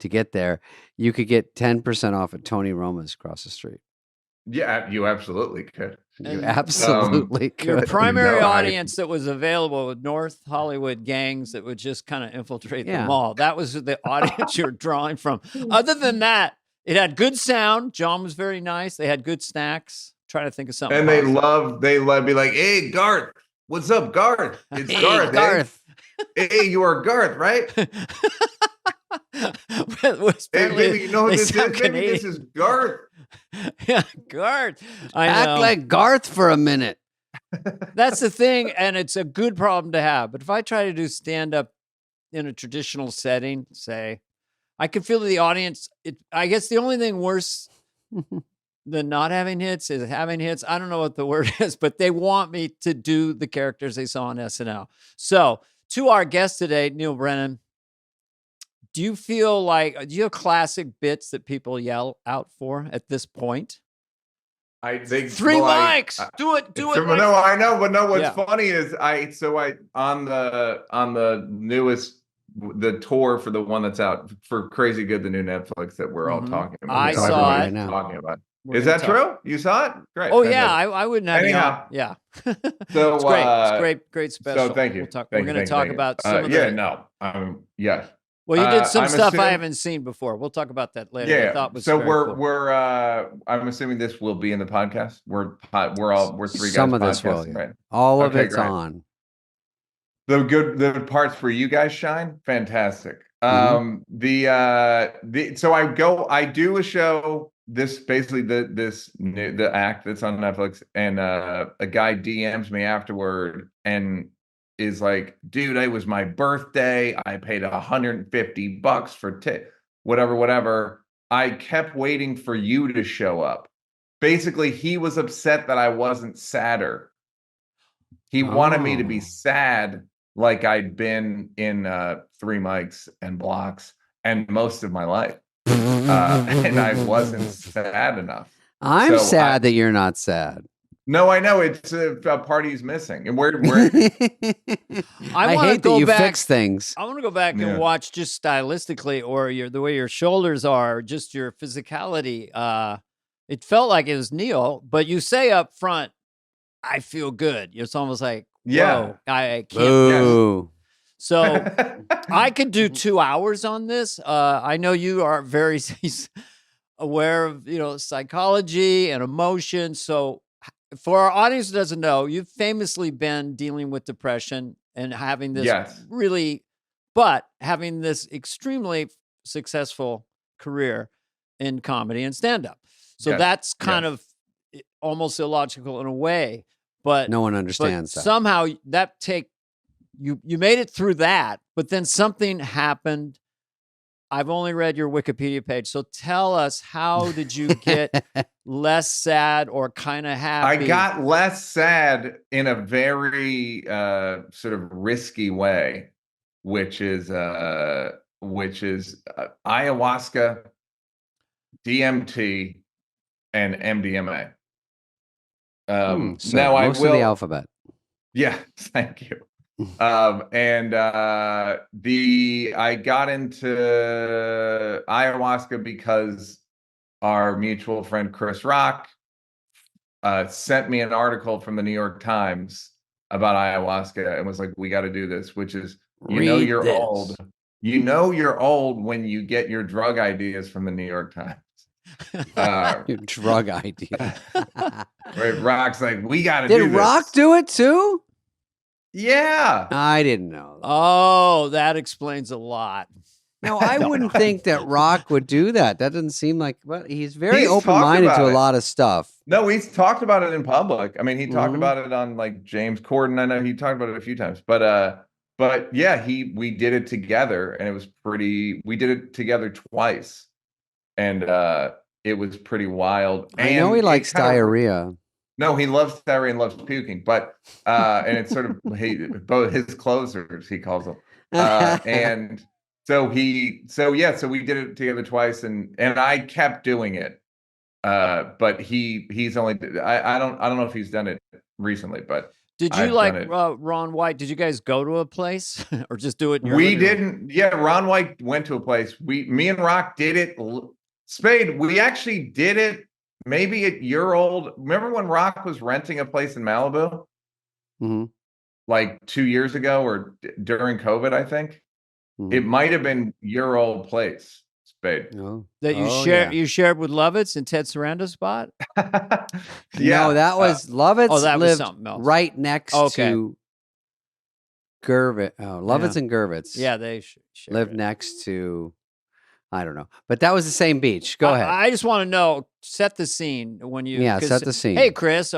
Speaker 1: to get there, you could get 10% off at Tony Roma's across the street.
Speaker 5: Yeah, you absolutely could.
Speaker 1: You
Speaker 2: And-
Speaker 1: absolutely
Speaker 2: Your
Speaker 1: could.
Speaker 2: primary
Speaker 5: No,
Speaker 2: audience that was available with North Hollywood gangs that would just kind of infiltrate the
Speaker 1: Yeah.
Speaker 2: mall. That was the audience you were drawing from. Other than that, it had good sound. John was very nice. They had good snacks. Trying to think of something.
Speaker 5: And they
Speaker 2: positive.
Speaker 5: love be like, "Hey, Garth, what's up, Garth? It's
Speaker 1: Hey,
Speaker 5: Garth.
Speaker 1: Garth.
Speaker 5: Hey, you are Garth, right? Hey, baby, you know who
Speaker 2: they
Speaker 5: this is?
Speaker 2: sound
Speaker 5: Baby, this
Speaker 2: Canadian.
Speaker 5: is Garth."
Speaker 2: Yeah, Garth. I
Speaker 1: Act
Speaker 2: know.
Speaker 1: like Garth for a minute.
Speaker 2: That's the thing, and it's a good problem to have. But if I try to do stand-up in a traditional setting, say, I can feel the audience. I guess the only thing worse than not having hits is having hits. I don't know what the word is, but they want me to do the characters they saw on SNL. So, to our guest today, Neil Brennan, do you have classic bits that people yell out for at this point? Three mics. Do it.
Speaker 5: No, I know, but no. What's funny is on the newest tour for the one that's out for Crazy Good, the new Netflix that we're all talking about.
Speaker 2: I saw it.
Speaker 5: Talking about. Is that true? You saw it? Great.
Speaker 2: Oh yeah, I wouldn't have.
Speaker 5: Anyhow,
Speaker 2: yeah.
Speaker 5: So
Speaker 2: it's great. It's great special.
Speaker 5: So thank you.
Speaker 2: We're going to talk about some of the.
Speaker 5: Yeah. No. Yes.
Speaker 2: Well, you did some stuff I haven't seen before. We'll talk about that later.
Speaker 5: Yeah.
Speaker 2: I thought was
Speaker 5: so
Speaker 2: cool.
Speaker 5: we're I'm assuming this will be in the podcast. We're three guys.
Speaker 1: Some of this will,
Speaker 5: right?
Speaker 1: All of it's
Speaker 5: great.
Speaker 1: on.
Speaker 5: The parts where you guys shine, fantastic.
Speaker 1: Mm-hmm.
Speaker 5: So I do a show. This basically the act that's on Netflix, and a guy DMs me afterward and is like, dude, it was my birthday. I paid $150 for whatever. I kept waiting for you to show up. Basically, he was upset that I wasn't sadder. He wanted me to be sad like I'd been in Three Mics and Blocks and most of my life. And I wasn't sad enough.
Speaker 1: I'm sad that you're not sad.
Speaker 5: No, I know it's a party's missing, and we're
Speaker 1: I hate that you fix things.
Speaker 2: I want to go back and watch just stylistically, or the way your shoulders are, just your physicality. It felt like it was Neil, but you say up front, "I feel good." It's almost like, whoa, I can't.
Speaker 1: Ooh.
Speaker 2: So I could do 2 hours on this. I know you are very aware of psychology and emotion. So for our audience who doesn't know, you've famously been dealing with depression and having this having this extremely successful career in comedy and stand-up. So that's kind of almost illogical in a way, but
Speaker 1: no one understands that.
Speaker 2: Somehow you made it through that, but then something happened. I've only read your Wikipedia page. So tell us, how did you get less sad or kind of happy?
Speaker 5: I got less sad in a very sort of risky way, which is ayahuasca, DMT, and MDMA.
Speaker 1: So most of the alphabet.
Speaker 5: Yeah, thank you. I got into ayahuasca because our mutual friend Chris Rock sent me an article from the New York Times about ayahuasca and was like, we got to do this, which is, you're old. You know you're old when you get your drug ideas from the New York Times.
Speaker 1: Your drug idea.
Speaker 5: Right, Rock's like, we got to do this.
Speaker 1: Did Rock do it too?
Speaker 5: Yeah.
Speaker 1: I didn't know.
Speaker 2: Oh, that explains a lot.
Speaker 1: No, I wouldn't think that Rock would do that. That doesn't seem like, but he's very open-minded to a lot of stuff.
Speaker 5: No, he's talked about it in public. I mean, he talked about it on like James Corden. I know he talked about it a few times, but yeah, we did it together, and it was we did it together twice, and it was pretty wild.
Speaker 1: I know he likes diarrhea.
Speaker 5: No, he loves diarrhea and loves puking, but and it's sort of both his closers, he calls them. And so we did it together twice, and I kept doing it. But he's only I don't know if he's done it recently, but
Speaker 2: did you Ron White? Did you guys go to a place or just do it in your
Speaker 5: We didn't. Yeah, Ron White went to a place. Me and Rock did it. Spade, we actually did it. Maybe at your old. Remember when Rock was renting a place in Malibu?
Speaker 1: Mm-hmm.
Speaker 5: Like 2 years ago or during COVID, I think. Mm-hmm. It might have been your old place, Spade.
Speaker 1: Oh.
Speaker 2: That you shared with Lovitz and Ted Sarando's spot?
Speaker 1: No, that was Lovitz.
Speaker 2: That
Speaker 1: lived
Speaker 2: was something else.
Speaker 1: Right next to Gervitz. Oh, Lovitz and Gervitz.
Speaker 2: Yeah, they
Speaker 1: lived next to. I don't know, but that was the same beach. Go ahead.
Speaker 2: I just want to know, set the scene when you.
Speaker 1: Yeah, set the scene.
Speaker 2: Hey, Chris,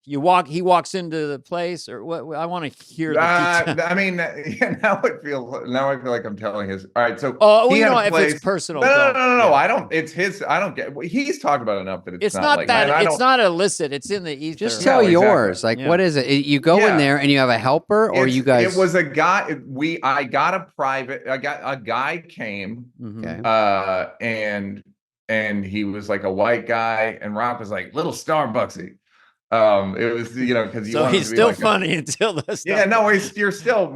Speaker 2: he walks into the place, or what? I want to hear the detail.
Speaker 5: I mean, yeah, now I feel like I'm telling his. All right, so
Speaker 2: Oh,
Speaker 5: he
Speaker 2: you
Speaker 5: had
Speaker 2: know,
Speaker 5: a
Speaker 2: if
Speaker 5: place.
Speaker 2: it's personal,
Speaker 5: No.
Speaker 2: yeah.
Speaker 5: I don't. It's his. I don't get. He's talked about enough that
Speaker 2: It's
Speaker 5: not
Speaker 2: not
Speaker 5: like
Speaker 2: that.
Speaker 5: I
Speaker 2: It's
Speaker 5: don't.
Speaker 2: not illicit. It's in the ether.
Speaker 1: Just
Speaker 5: No,
Speaker 1: tell
Speaker 5: exactly.
Speaker 1: yours. Like,
Speaker 2: Yeah.
Speaker 1: what is it? You go in
Speaker 5: Yeah.
Speaker 1: there and you have a helper, or you guys?
Speaker 5: It was a guy. I got a private. I got a guy came.
Speaker 2: Mhm.
Speaker 1: Okay.
Speaker 5: And he was like a white guy, and Rock was like little Starbucksy. It was because you
Speaker 2: So
Speaker 5: wanted
Speaker 2: he's
Speaker 5: to be
Speaker 2: still
Speaker 5: like
Speaker 2: funny until this.
Speaker 5: yeah, no, you're still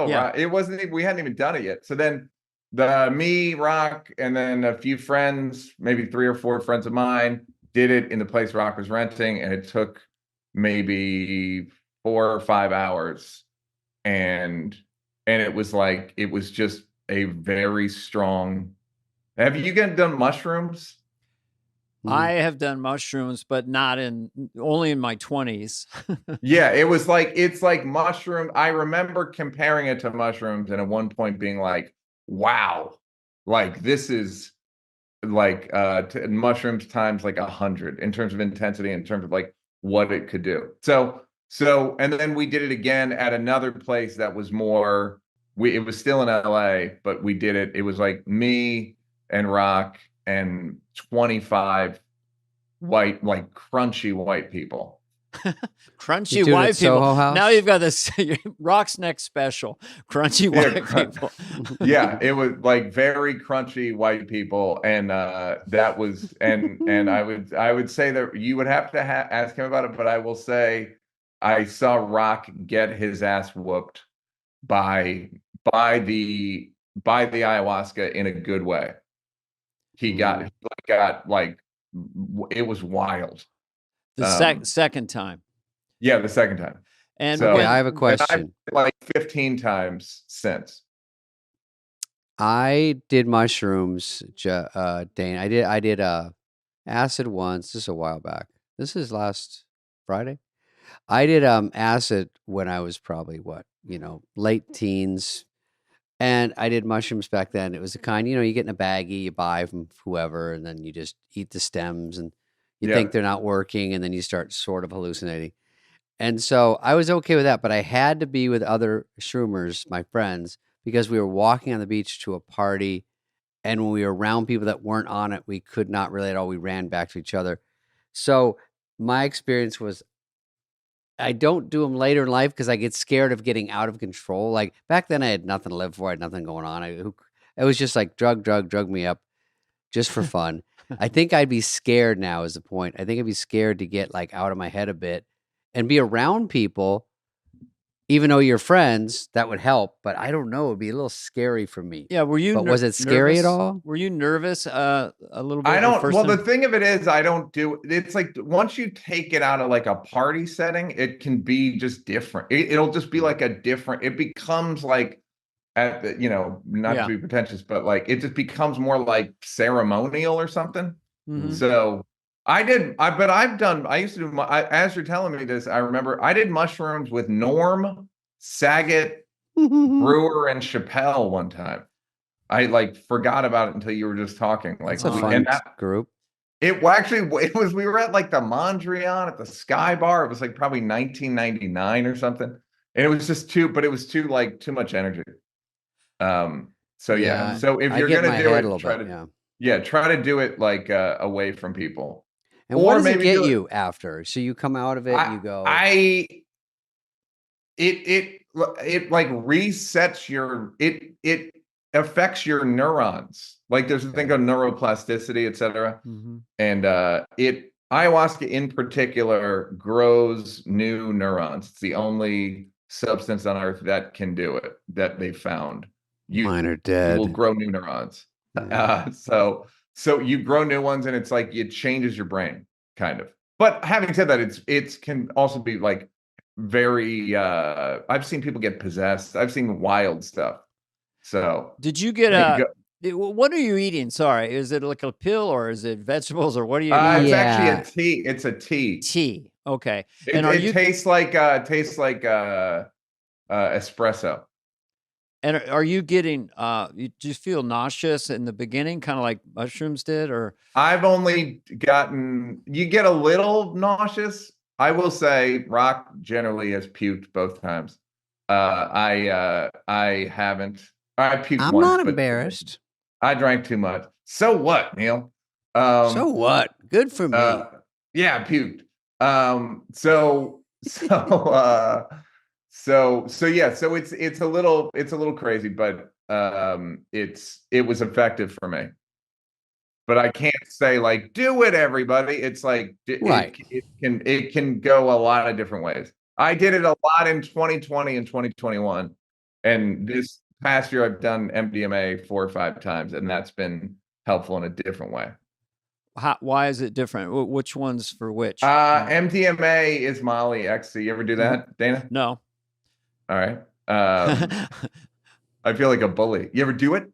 Speaker 2: Yeah.
Speaker 5: right. It wasn't even, we hadn't even done it yet. So then me, Rock, and then a few friends, maybe 3 or 4 friends of mine, did it in the place Rock was renting, and it took maybe 4 or 5 hours, and it was just a very strong. Have you guys done mushrooms?
Speaker 2: I have done mushrooms, but only in my 20s.
Speaker 5: Yeah, it's like mushroom. I remember comparing it to mushrooms, and at one point being like, wow, like this is like mushrooms times like 100 in terms of intensity, in terms of like what it could do. So and then we did it again at another place that was more, it was still in LA, but we did it. It was like me and Rock and 25 white, like crunchy white people.
Speaker 2: Crunchy
Speaker 1: You doing
Speaker 2: white
Speaker 1: it
Speaker 2: people.
Speaker 1: Soho House?
Speaker 2: Now you've got this Rock's next special. Crunchy white people.
Speaker 5: Yeah, it was like very crunchy white people, and that was and I would say that you would have to ask him about it, but I will say I saw Rock get his ass whooped by the ayahuasca in a good way. He got like it was wild.
Speaker 2: The second time.
Speaker 5: Yeah, the second time.
Speaker 2: And
Speaker 5: So-
Speaker 1: Okay, I have a question.
Speaker 5: Like 15 times since.
Speaker 1: I did mushrooms, Dane. I did acid once. This is a while back. This is last Friday. I did acid when I was probably late teens, and I did mushrooms back then. It was the kind, you get in a baggie, you buy from whoever, and then you just eat the stems, and you
Speaker 5: Yeah.
Speaker 1: think they're not working, and then you start sort of hallucinating. And so I was okay with that, but I had to be with other shroomers, my friends, because we were walking on the beach to a party. And when we were around people that weren't on it, we could not relate at all. We ran back to each other. So my experience was I don't do them later in life because I get scared of getting out of control. Like back then, I had nothing to live for. I had nothing going on. It was just like drug me up just for fun. I think I'd be scared now is the point. I think I'd be scared to get like out of my head a bit and be around people, even though you're friends, that would help. But I don't know. It'd be a little scary for me.
Speaker 2: yeah, were you?
Speaker 1: But was it scary at
Speaker 2: nervous?
Speaker 1: all?
Speaker 2: Were you nervous a little bit?
Speaker 5: I
Speaker 2: the
Speaker 5: don't.
Speaker 2: first
Speaker 5: Well,
Speaker 2: time?
Speaker 5: the thing of it is, I don't do. It's like once you take it out of like a party setting, it can be just different. It'll just be like a different. It becomes like at the, not
Speaker 2: Yeah.
Speaker 5: to be pretentious, but like it just becomes more like ceremonial or something.
Speaker 2: Mhm.
Speaker 5: So I used to do. As you're telling me this, I remember I did mushrooms with Norm, Saget, Brewer, and Chappelle one time. I like forgot about it until you were just talking. Like
Speaker 1: It's a
Speaker 2: Oh,
Speaker 1: fun group.
Speaker 5: it was we were at like the Mondrian at the Sky Bar. It was like probably 1999 or something. And it was just too much energy. So yeah. So if
Speaker 1: I
Speaker 5: you're
Speaker 1: get in
Speaker 5: gonna
Speaker 1: my
Speaker 5: do
Speaker 1: head
Speaker 5: it,
Speaker 1: a little
Speaker 5: try
Speaker 1: bit,
Speaker 5: to
Speaker 1: yeah.
Speaker 5: try to do it like away from people.
Speaker 1: And
Speaker 5: Or
Speaker 1: what does it
Speaker 5: maybe
Speaker 1: get
Speaker 5: do it-
Speaker 1: you after? So you come out of it, you go.
Speaker 5: It like resets it affects your neurons. Like there's a thing called neuroplasticity, etc.
Speaker 2: Mhm.
Speaker 5: And ayahuasca in particular grows new neurons. It's the only substance on earth that can do it, that they found.
Speaker 1: Mine are
Speaker 5: You
Speaker 1: dead.
Speaker 5: will grow new neurons.
Speaker 1: Yeah.
Speaker 5: So you grow new ones, and it's like it changes your brain, kind of. But having said that, it can also be like very. I've seen people get possessed. I've seen wild stuff. So
Speaker 2: Did you get what are you eating? Sorry, is it like a pill or is it vegetables or what are you eating?
Speaker 5: it's
Speaker 1: Yeah.
Speaker 5: actually a tea. It's a tea.
Speaker 2: Tea. Okay.
Speaker 5: It tastes like espresso.
Speaker 2: And are you getting? Do you feel nauseous in the beginning, kind of like mushrooms did, or?
Speaker 5: I've only gotten. You get a little nauseous. I will say Rock generally has puked both times. I haven't. I puked
Speaker 1: I'm
Speaker 5: once,
Speaker 1: not
Speaker 5: but
Speaker 1: embarrassed.
Speaker 5: I drank too much. So what, Neil?
Speaker 1: So what? Good for me.
Speaker 5: Yeah, I puked. So yeah, so it's a little crazy, but it was effective for me. But I can't say like do it, everybody. It's like
Speaker 1: Right.
Speaker 5: it can go a lot of different ways. I did it a lot in 2020 and 2021, and this past year I've done MDMA 4 or 5 times, and that's been helpful in a different way.
Speaker 2: Why is it different? Which one's for which?
Speaker 5: MDMA is Molly, ecstasy. You ever do that, Dana?
Speaker 2: No.
Speaker 5: All right. I feel like a bully. You ever do it?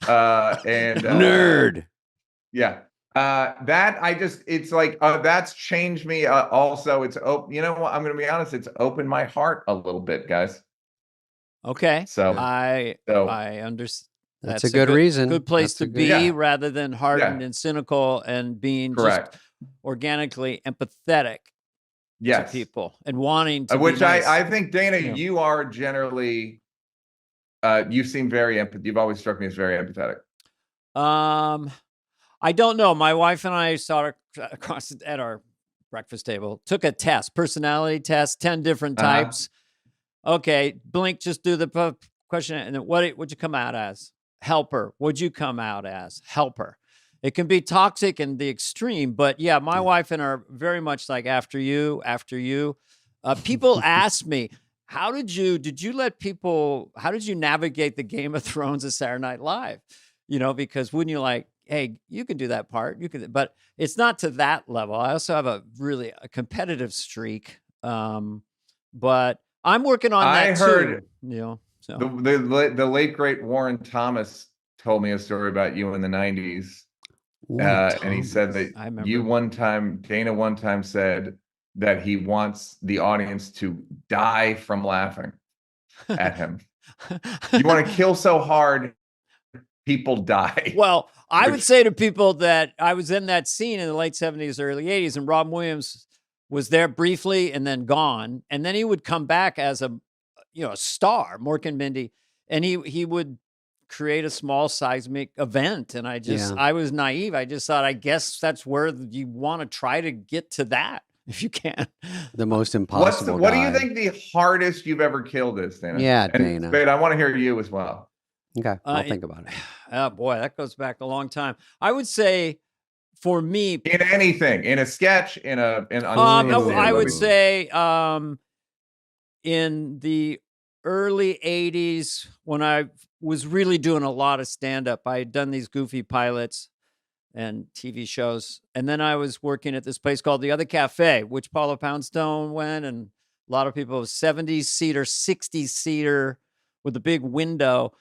Speaker 5: And
Speaker 1: Nerd.
Speaker 5: Yeah. That it's like that's changed me. Also, it's you know what? I'm gonna be honest, it's opened my heart a little bit, guys.
Speaker 2: Okay.
Speaker 5: So
Speaker 2: I understand.
Speaker 1: That's a good reason.
Speaker 2: Good place
Speaker 1: That's
Speaker 2: to be
Speaker 5: Yeah.
Speaker 2: rather than hardened
Speaker 5: Yeah.
Speaker 2: and cynical and being
Speaker 5: Correct.
Speaker 2: just organically empathetic
Speaker 5: Yes.
Speaker 2: to people and wanting to
Speaker 5: Which
Speaker 2: be nice.
Speaker 5: I think, Dana,
Speaker 2: Yeah.
Speaker 5: you are generally you seem very you've always struck me as very empathetic.
Speaker 2: I don't know. My wife and I saw it across at our breakfast table, took a test, personality test, 10 different types. Okay, blink, just do the question. And then what'd you come out as? Helper. What'd you come out as? Helper. It can be toxic in the extreme, but yeah, my wife and I are very much like after you. People ask me, how did you navigate the Game of Thrones of Saturday Night Live? Because wouldn't you like, hey, you can do that part, but it's not to that level. I also have a competitive streak. But I'm working on that. I heard,
Speaker 5: too. So. The late great Warren Thomas told me a story about you in the 90s. And he said that Dana one time said that he wants the audience to die from laughing at him. You want to kill so hard, people die.
Speaker 2: Well, I would say to people that I was in that scene in the late 70s, early 80s, and Robin Williams was there briefly and then gone. And then he would come back as a star, Mork and Mindy, and he would create a small seismic event. And I was naive. I just thought, I guess that's where you want to try to get to that if you can.
Speaker 1: The most impossible.
Speaker 5: What do you think the hardest you've ever killed is, Dana?
Speaker 1: Yeah,
Speaker 5: and
Speaker 1: Dana.
Speaker 5: Spade, I want to hear you as well.
Speaker 1: Okay, I'll think about it.
Speaker 2: Oh boy, that goes back a long time. I would say, for me,
Speaker 5: in anything, in a sketch,
Speaker 2: I would say in the early 80s when I was really doing a lot of stand-up. I had done these goofy pilots and TV shows, and then I was working at this place called The Other Cafe, which Paula Poundstone went, and a lot of people, 70-seater, 60-seater with a big window.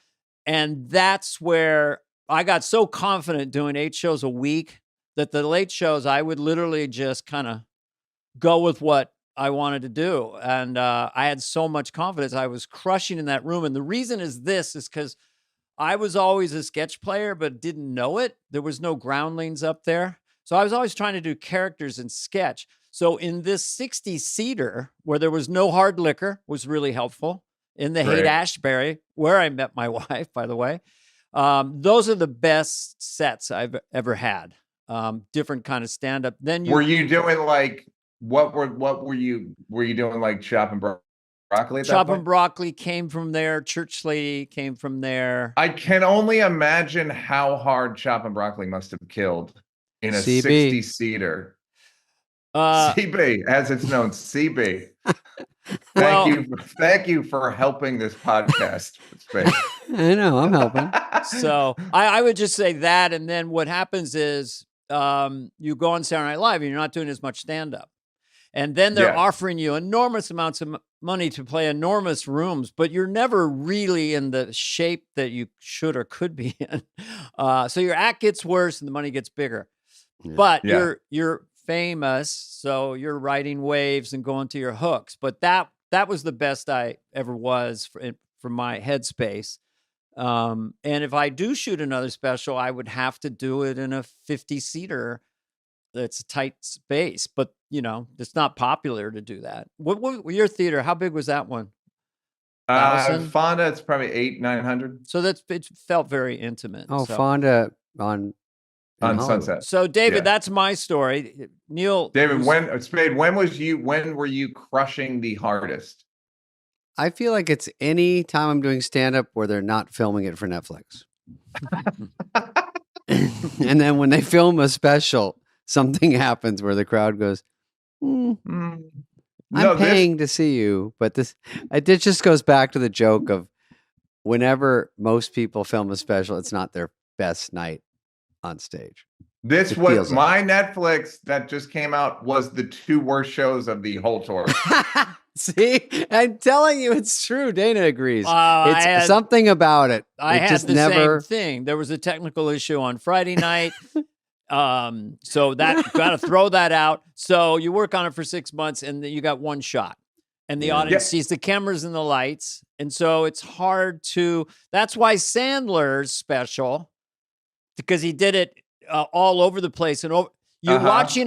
Speaker 2: And that's where I got so confident doing 8 shows a week that the late shows, I would literally just kind of go with what I wanted to do. And I had so much confidence. I was crushing in that room. And the reason is because I was always a sketch player, but didn't know it. There was no groundlings up there. So I was always trying to do characters in sketch. So in this 60-seater where there was no hard liquor was really helpful. In the Haight-Ashbury, where I met my wife, by the way. Those are the best sets I've ever had. Different kind of stand-up. Then
Speaker 5: were you doing like what were you doing like Chop and Broccoli?
Speaker 2: Chop and Broccoli came from there. Church Lady came from there.
Speaker 5: I can only imagine how hard Chop and Broccoli must have killed in a 60-seater. CB, as it's known, CB. Thank you for helping this podcast.
Speaker 1: I know, I'm helping.
Speaker 2: So I would just say that, and then what happens is you go on Saturday Night Live and you're not doing as much stand-up. And then they're offering you enormous amounts of money to play enormous rooms, but you're never really in the shape that you should or could be in. So your act gets worse and the money gets bigger. Yeah. But you're famous, so you're riding waves and going to your hooks. But that was the best I ever was for my headspace. And if I do shoot another special, I would have to do it in a 50-seater it's a tight space, but you know, it's not popular to do that. What your theater? How big was that one? 1,000?
Speaker 5: Fonda, it's probably 800-900
Speaker 2: So it felt very intimate.
Speaker 1: Oh,
Speaker 2: so.
Speaker 1: Fonda in
Speaker 5: on
Speaker 1: Hollywood.
Speaker 5: Sunset.
Speaker 2: So David,
Speaker 5: Yeah.
Speaker 2: that's my story. Neil,
Speaker 5: David, Spade, when were you crushing the hardest?
Speaker 1: I feel like it's any time I'm doing stand up where they're not filming it for Netflix. And then when they film a special, something happens where the crowd goes, I'm paying to see you. But it just goes back to the joke of whenever most people film a special, it's not their best night on stage.
Speaker 5: This was my Netflix that just came out was the 2 worst shows of the whole tour.
Speaker 1: See, I'm telling you, it's true. Dana agrees.
Speaker 2: It's
Speaker 1: something about it.
Speaker 2: I had
Speaker 1: just
Speaker 2: the
Speaker 1: never...
Speaker 2: same thing. There was a technical issue on Friday night. So that got to throw that out. So you work on it for 6 months and then you got one shot. And the audience sees the cameras and the lights. And so it's hard to, that's why Sandler's special, because he did it all over the place. And you're watching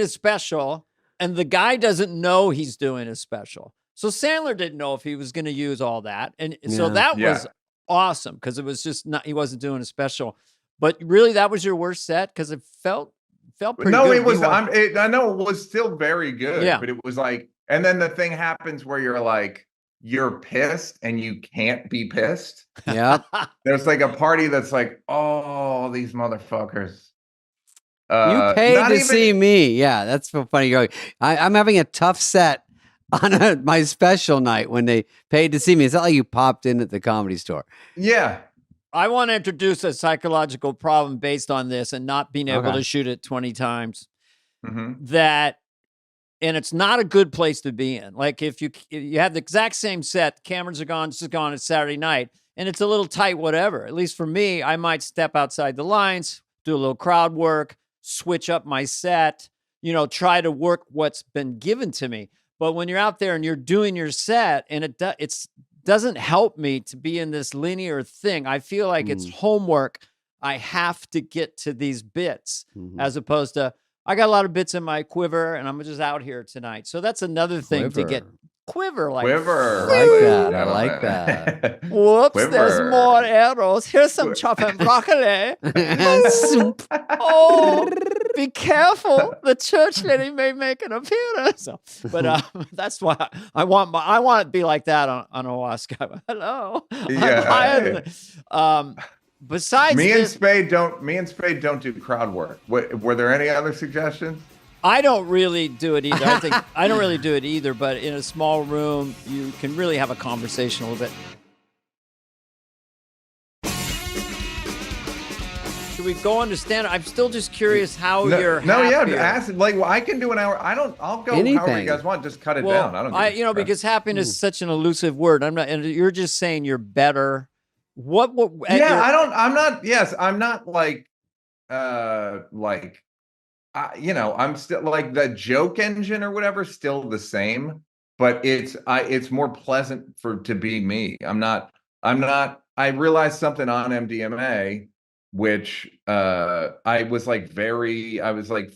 Speaker 2: a special, and the guy doesn't know he's doing a special. So Sandler didn't know if he was going to use all that. And so that was awesome because it was just not, he wasn't doing a special. But really, that was your worst set because it felt pretty
Speaker 5: no,
Speaker 2: good.
Speaker 5: It was, I know it was still very good,
Speaker 2: yeah.
Speaker 5: But it was like, and then the thing happens where you're pissed and you can't be pissed.
Speaker 1: Yeah.
Speaker 5: There's like a party that's like, oh, these motherfuckers.
Speaker 1: You paid to see me. Yeah, that's so funny. I'm having a tough set on my special night when they paid to see me. It's not like you popped in at the Comedy Store.
Speaker 5: Yeah.
Speaker 2: I want to introduce a psychological problem based on this and not being able to shoot it 20 times. That, and it's not a good place to be in. Like if you have the exact same set, cameras are gone, it's gone, it's Saturday night, and it's a little tight, whatever. At least for me, I might step outside the lines, do a little crowd work, switch up my set, try to work what's been given to me. But when you're out there and you're doing your set and it doesn't help me to be in this linear thing. I feel like it's homework. I have to get to these bits as opposed to, I got a lot of bits in my quiver and I'm just out here tonight. So that's another thing to get quiver.
Speaker 1: I like that.
Speaker 2: Whoops, quiver. There's more arrows. Here's some chopped broccoli. Oh, be careful. The church lady may make an appearance. But that's why I want it to be like that on Oscar. Hello.
Speaker 5: Yeah.
Speaker 2: Besides
Speaker 5: me and Spade don't do crowd work. Were there any other suggestions?
Speaker 2: I don't really do it either. I don't really do it either, but in a small room, you can really have a conversation a little bit. Should we go on to stand up? I'm still just curious how you're happier.
Speaker 5: Ask, I can do an hour. I'll go however you guys want. Just cut it down. I don't
Speaker 2: because happiness is such an elusive word. I'm not, and you're just saying you're better. I'm not like I'm still like the joke engine or whatever, still the same, but it's more pleasant to be me. I realized something on MDMA, which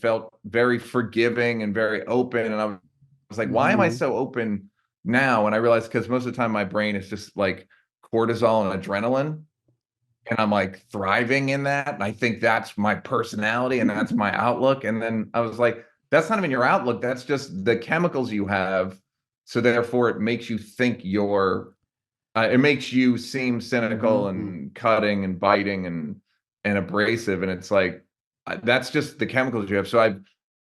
Speaker 2: felt very forgiving and very open. And I was like, why am I so open now? And I realized because most of the time my brain is just like cortisol and adrenaline. And I'm like thriving in that. And I think that's my personality and that's my outlook. And then I was like, that's not even your outlook. That's just the chemicals you have. So therefore it makes you think it makes you seem cynical and cutting and biting and abrasive. And it's like, that's just the chemicals you have. So I've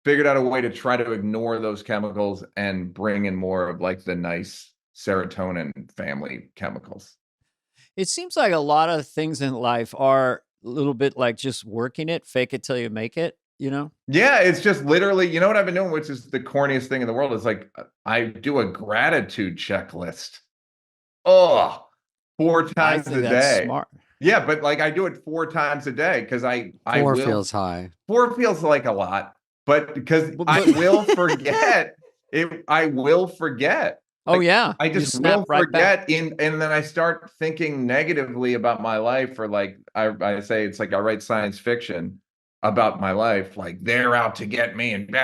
Speaker 2: figured out a way to try to ignore those chemicals and bring in more of like the nice serotonin family chemicals. It seems like a lot of things in life are a little bit like just working it, fake it till you make it,
Speaker 5: Yeah, it's just literally, what I've been doing, which is the corniest thing in the world, is like I do a gratitude checklist. 4 times a day.
Speaker 2: Smart.
Speaker 5: Yeah, but like I do it 4 times a day because
Speaker 1: Four feels high.
Speaker 5: 4 feels like a lot, but because I will forget. I will forget.
Speaker 2: Oh yeah,
Speaker 5: I just will forget and then I start thinking negatively about my life, or like I say, it's like I write science fiction about my life, like they're out to get me and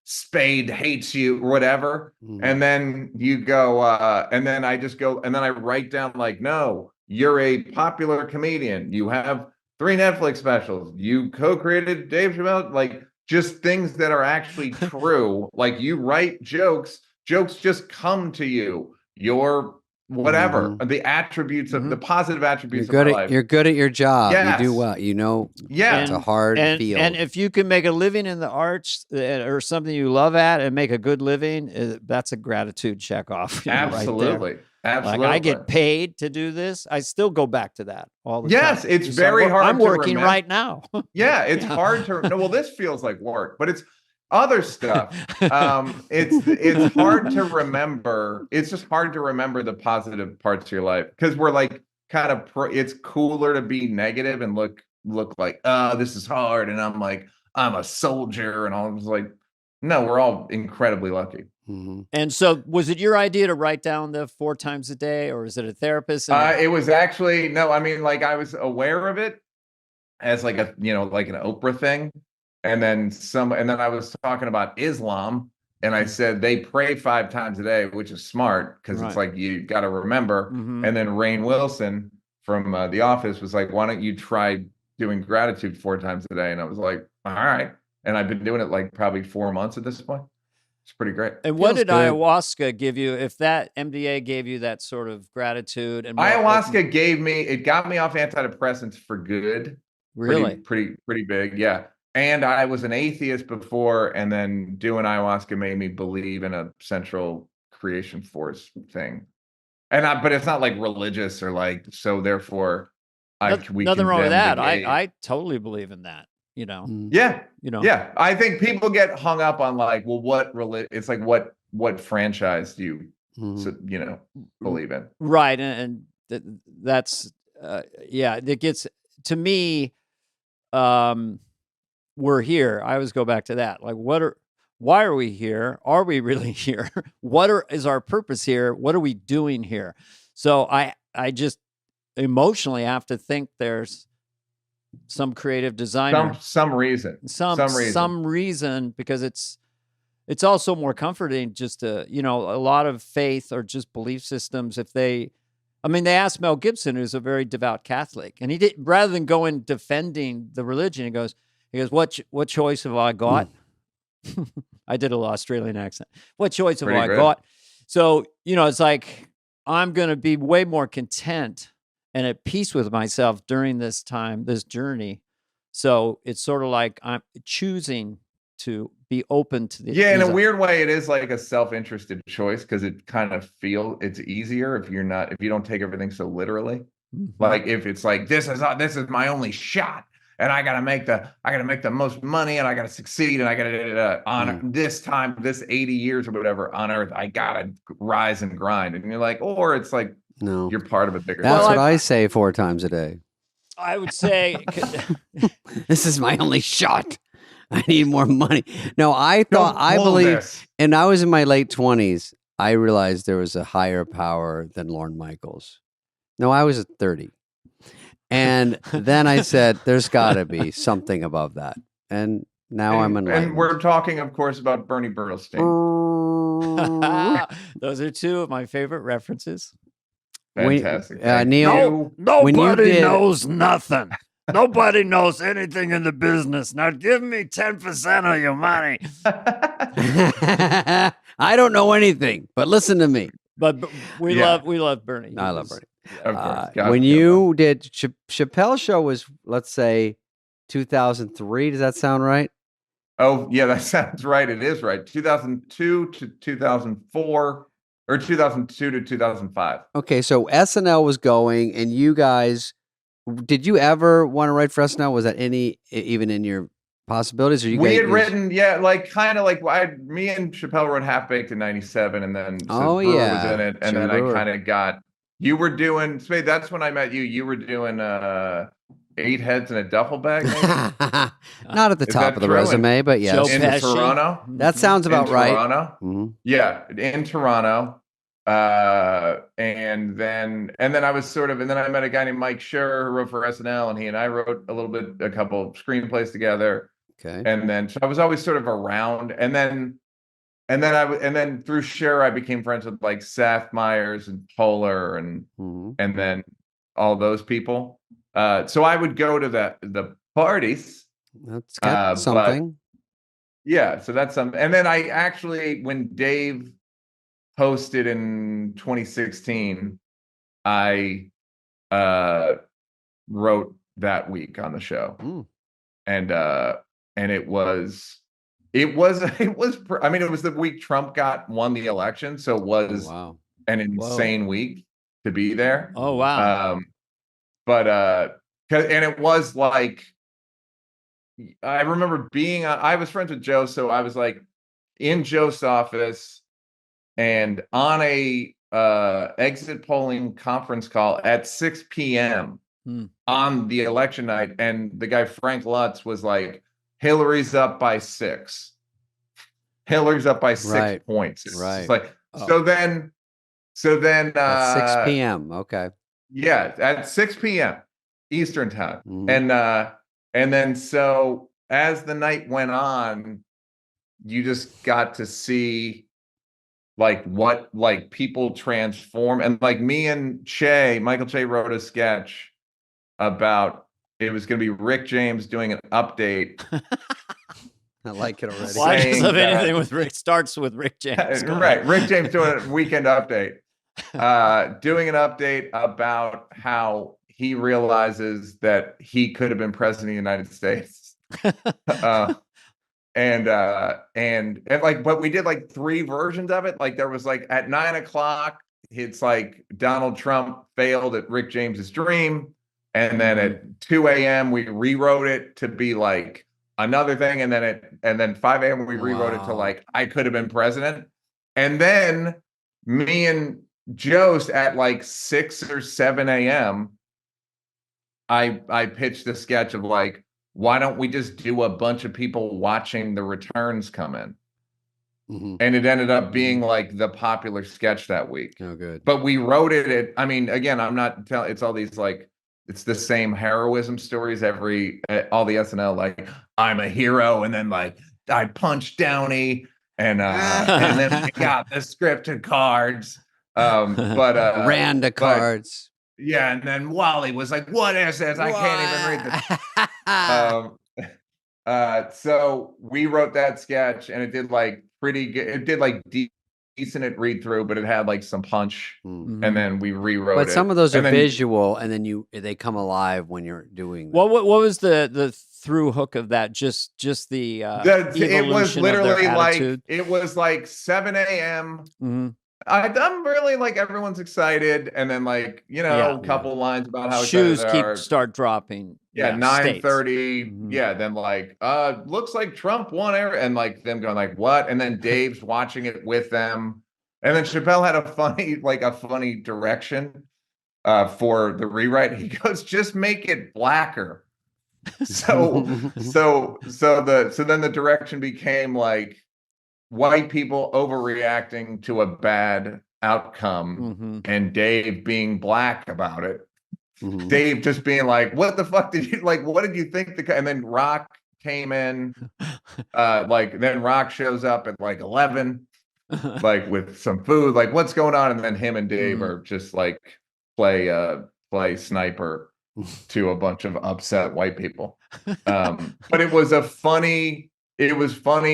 Speaker 5: Spade hates you or whatever. And then you go, and then I just go, and then I write down like, no, you're a popular comedian. You have 3 Netflix specials. You co-created Dave Chappelle, like just things that are actually true. Like you write jokes just come to you. You're whatever the attributes of the positive attributes of my life.
Speaker 1: You're good at your job.
Speaker 5: Yes.
Speaker 1: You do well. You know,
Speaker 5: Yeah.
Speaker 1: it's a hard field.
Speaker 2: And if you can make a living in the arts or something you love at and make a good living, that's a gratitude check off.
Speaker 5: Absolutely.
Speaker 2: Right,
Speaker 5: Absolutely.
Speaker 2: like I get paid to do this. I still go back to that all the time.
Speaker 5: Yes, it's very hard.
Speaker 2: I'm working right now.
Speaker 5: Yeah, it's hard to. No, well, this feels like work, but it's other stuff. It's hard to remember. It's just hard to remember the positive parts of your life because we're like kind of. It's cooler to be negative and look like, this is hard, and I'm like, I'm a soldier, and all. It's like, no, we're all incredibly lucky.
Speaker 2: And so, was it your idea to write down the 4 times a day, or is it a therapist?
Speaker 5: It was actually no. I mean, like I was aware of it as like a like an Oprah thing, and then I was talking about Islam, and I said they pray 5 times a day, which is smart because it's like you got to remember. And then Rainn Wilson from The Office was like, "Why don't you try doing gratitude 4 times a day?" And I was like, "All right." And I've been doing it like probably 4 months at this point. It's pretty great.
Speaker 2: And what did ayahuasca give you? If that MDA gave you that sort of gratitude, and
Speaker 5: ayahuasca got me off antidepressants for good.
Speaker 2: Really,
Speaker 5: pretty big, yeah. And I was an atheist before, and then doing ayahuasca made me believe in a central creation force thing. And but it's not like religious or like so. Therefore,
Speaker 2: nothing wrong with that. I totally believe in that.
Speaker 5: Yeah. I think people get hung up on like, well, it's like what franchise do you believe in?
Speaker 2: Right. And that's it gets to me. We're here. I always go back to that. Like, why are we here? Are we really here? Is our purpose here? What are we doing here? So I just emotionally have to think there's some creative designer, some reason, because it's also more comforting just to, a lot of faith or just belief systems. They asked Mel Gibson, who's a very devout Catholic, and he did, rather than go in defending the religion, he goes, what choice have I got? I did a little Australian accent. What choice have I got? So, it's like, I'm going to be way more content and at peace with myself during this time, this journey. So it's sort of like I'm choosing to be open to the.
Speaker 5: Yeah, in a weird way, it is like a self-interested choice because it kind of it's easier if you don't take everything so literally. Like if it's like this is my only shot, and I gotta make the most money, and I gotta succeed, and I gotta honor this time, this 80 years or whatever on Earth, I gotta rise and grind, and you're like, or it's like. No, you're part of a bigger.
Speaker 1: That's what I say 4 times a day.
Speaker 2: I would say
Speaker 1: this is my only shot. I need more money. No, I believe, and I was in my late 20s. I realized there was a higher power than Lorne Michaels. No, I was at 30, and then I said, "There's got to be something above that." And now I'm enlightened.
Speaker 5: And we're talking, of course, about Bernie Berlstein.
Speaker 2: Those are 2 of my favorite references.
Speaker 5: Fantastic.
Speaker 1: Neil,
Speaker 2: nobody knows nothing. Nobody knows anything in the business. Now give me 10% of your money.
Speaker 1: I don't know anything, but listen to me.
Speaker 2: But we love Bernie.
Speaker 1: I love Bernie.
Speaker 5: Of course.
Speaker 1: When you did Chappelle Show was, let's say, 2003. Does that sound right?
Speaker 5: Oh yeah, that sounds right. It is right. 2002 to 2004. Or 2002 to 2005.
Speaker 1: Okay, so SNL was going, and you guys, did you ever want to write for SNL? Was that even in your possibilities? Or
Speaker 5: we had written, like kind of like me and Chappelle wrote Half Baked in '97, and then Brewer was in it, and then I kind of got. You were doing Spade. That's when I met you. You were doing 8 heads in a duffel bag.
Speaker 1: Not at the top of the resume, but yes.
Speaker 5: In Toronto.
Speaker 1: That sounds about right.
Speaker 5: Toronto. Yeah, in Toronto. And then I was sort of, and then I met a guy named Mike Scherer who wrote for SNL, and he and I wrote a couple screenplays together.
Speaker 1: Okay.
Speaker 5: And then so I was always sort of around, and then through Scherer I became friends with like Seth Meyers and Poehler and then all those people. So I would go to the parties.
Speaker 1: That's got something.
Speaker 5: Yeah, so that's something. And then I actually, when Dave hosted in 2016, I wrote that week on the show. And it was I mean, it was the week Trump won the election, so it was an insane week to be there.
Speaker 2: Oh wow.
Speaker 5: But and it was like, I remember I was friends with Joe, so I was like in Joe's office and on a exit polling conference call at 6 p.m. on the election night, and the guy Frank Lutz was like, Hillary's up by 6. Hillary's up by 6 points. It's like, so then
Speaker 1: at 6 p.m. Okay.
Speaker 5: Yeah, at 6 p.m. Eastern time. And then so as the night went on, you just got to see like what like people transform. And like me and Michael Che wrote a sketch about, it was going to be Rick James doing an update.
Speaker 1: I like it already.
Speaker 2: Why does anything with Rick starts with Rick James?
Speaker 5: Right. Rick James doing a weekend update. Doing an update about how he realizes that he could have been president of the United States. And like, but we did like 3 versions of it. Like there was like at 9:00, it's like Donald Trump failed at Rick James's dream. And then at 2 a.m. we rewrote it to be like another thing. And then 5 a.m. we rewrote it to like, I could have been president. And then me and Joe's at like 6 or 7 a.m. I pitched a sketch of like, why don't we just do a bunch of people watching the returns come in? And it ended up being like the popular sketch that week.
Speaker 1: Oh, good.
Speaker 5: But we wrote it. I mean, again, I'm not telling. It's all these like, it's the same heroism stories all the SNL, like I'm a hero, and then like I punched Downey, and then we got the scripted cards.
Speaker 1: Ran the cards.
Speaker 5: Yeah, and then Wally was like, "What is this? I can't even read this." So we wrote that sketch, and it did like pretty good. It did like decent at read through, but it had like some punch, and then we rewrote it.
Speaker 1: But some of those are visual, and then they come alive when you're doing them.
Speaker 2: What was the through hook of that? Just the
Speaker 5: it was literally
Speaker 2: like
Speaker 5: it was like 7 a.m. I'm really like, everyone's excited, and then like, a couple lines about how
Speaker 2: shoes start dropping.
Speaker 5: Yeah, 9:30. Yeah, then like looks like Trump won, and like them going like, what? And then Dave's watching it with them, and then Chappelle had a funny direction for the rewrite. He goes, just make it blacker. So then the direction became like white people overreacting to a bad outcome, and Dave being black about it. Dave just being like, what the fuck did you like? What did you think? And then Rock came in, then Rock shows up at like 11, like with some food, like what's going on? And then him and Dave are just like play sniper to a bunch of upset white people. But it was funny,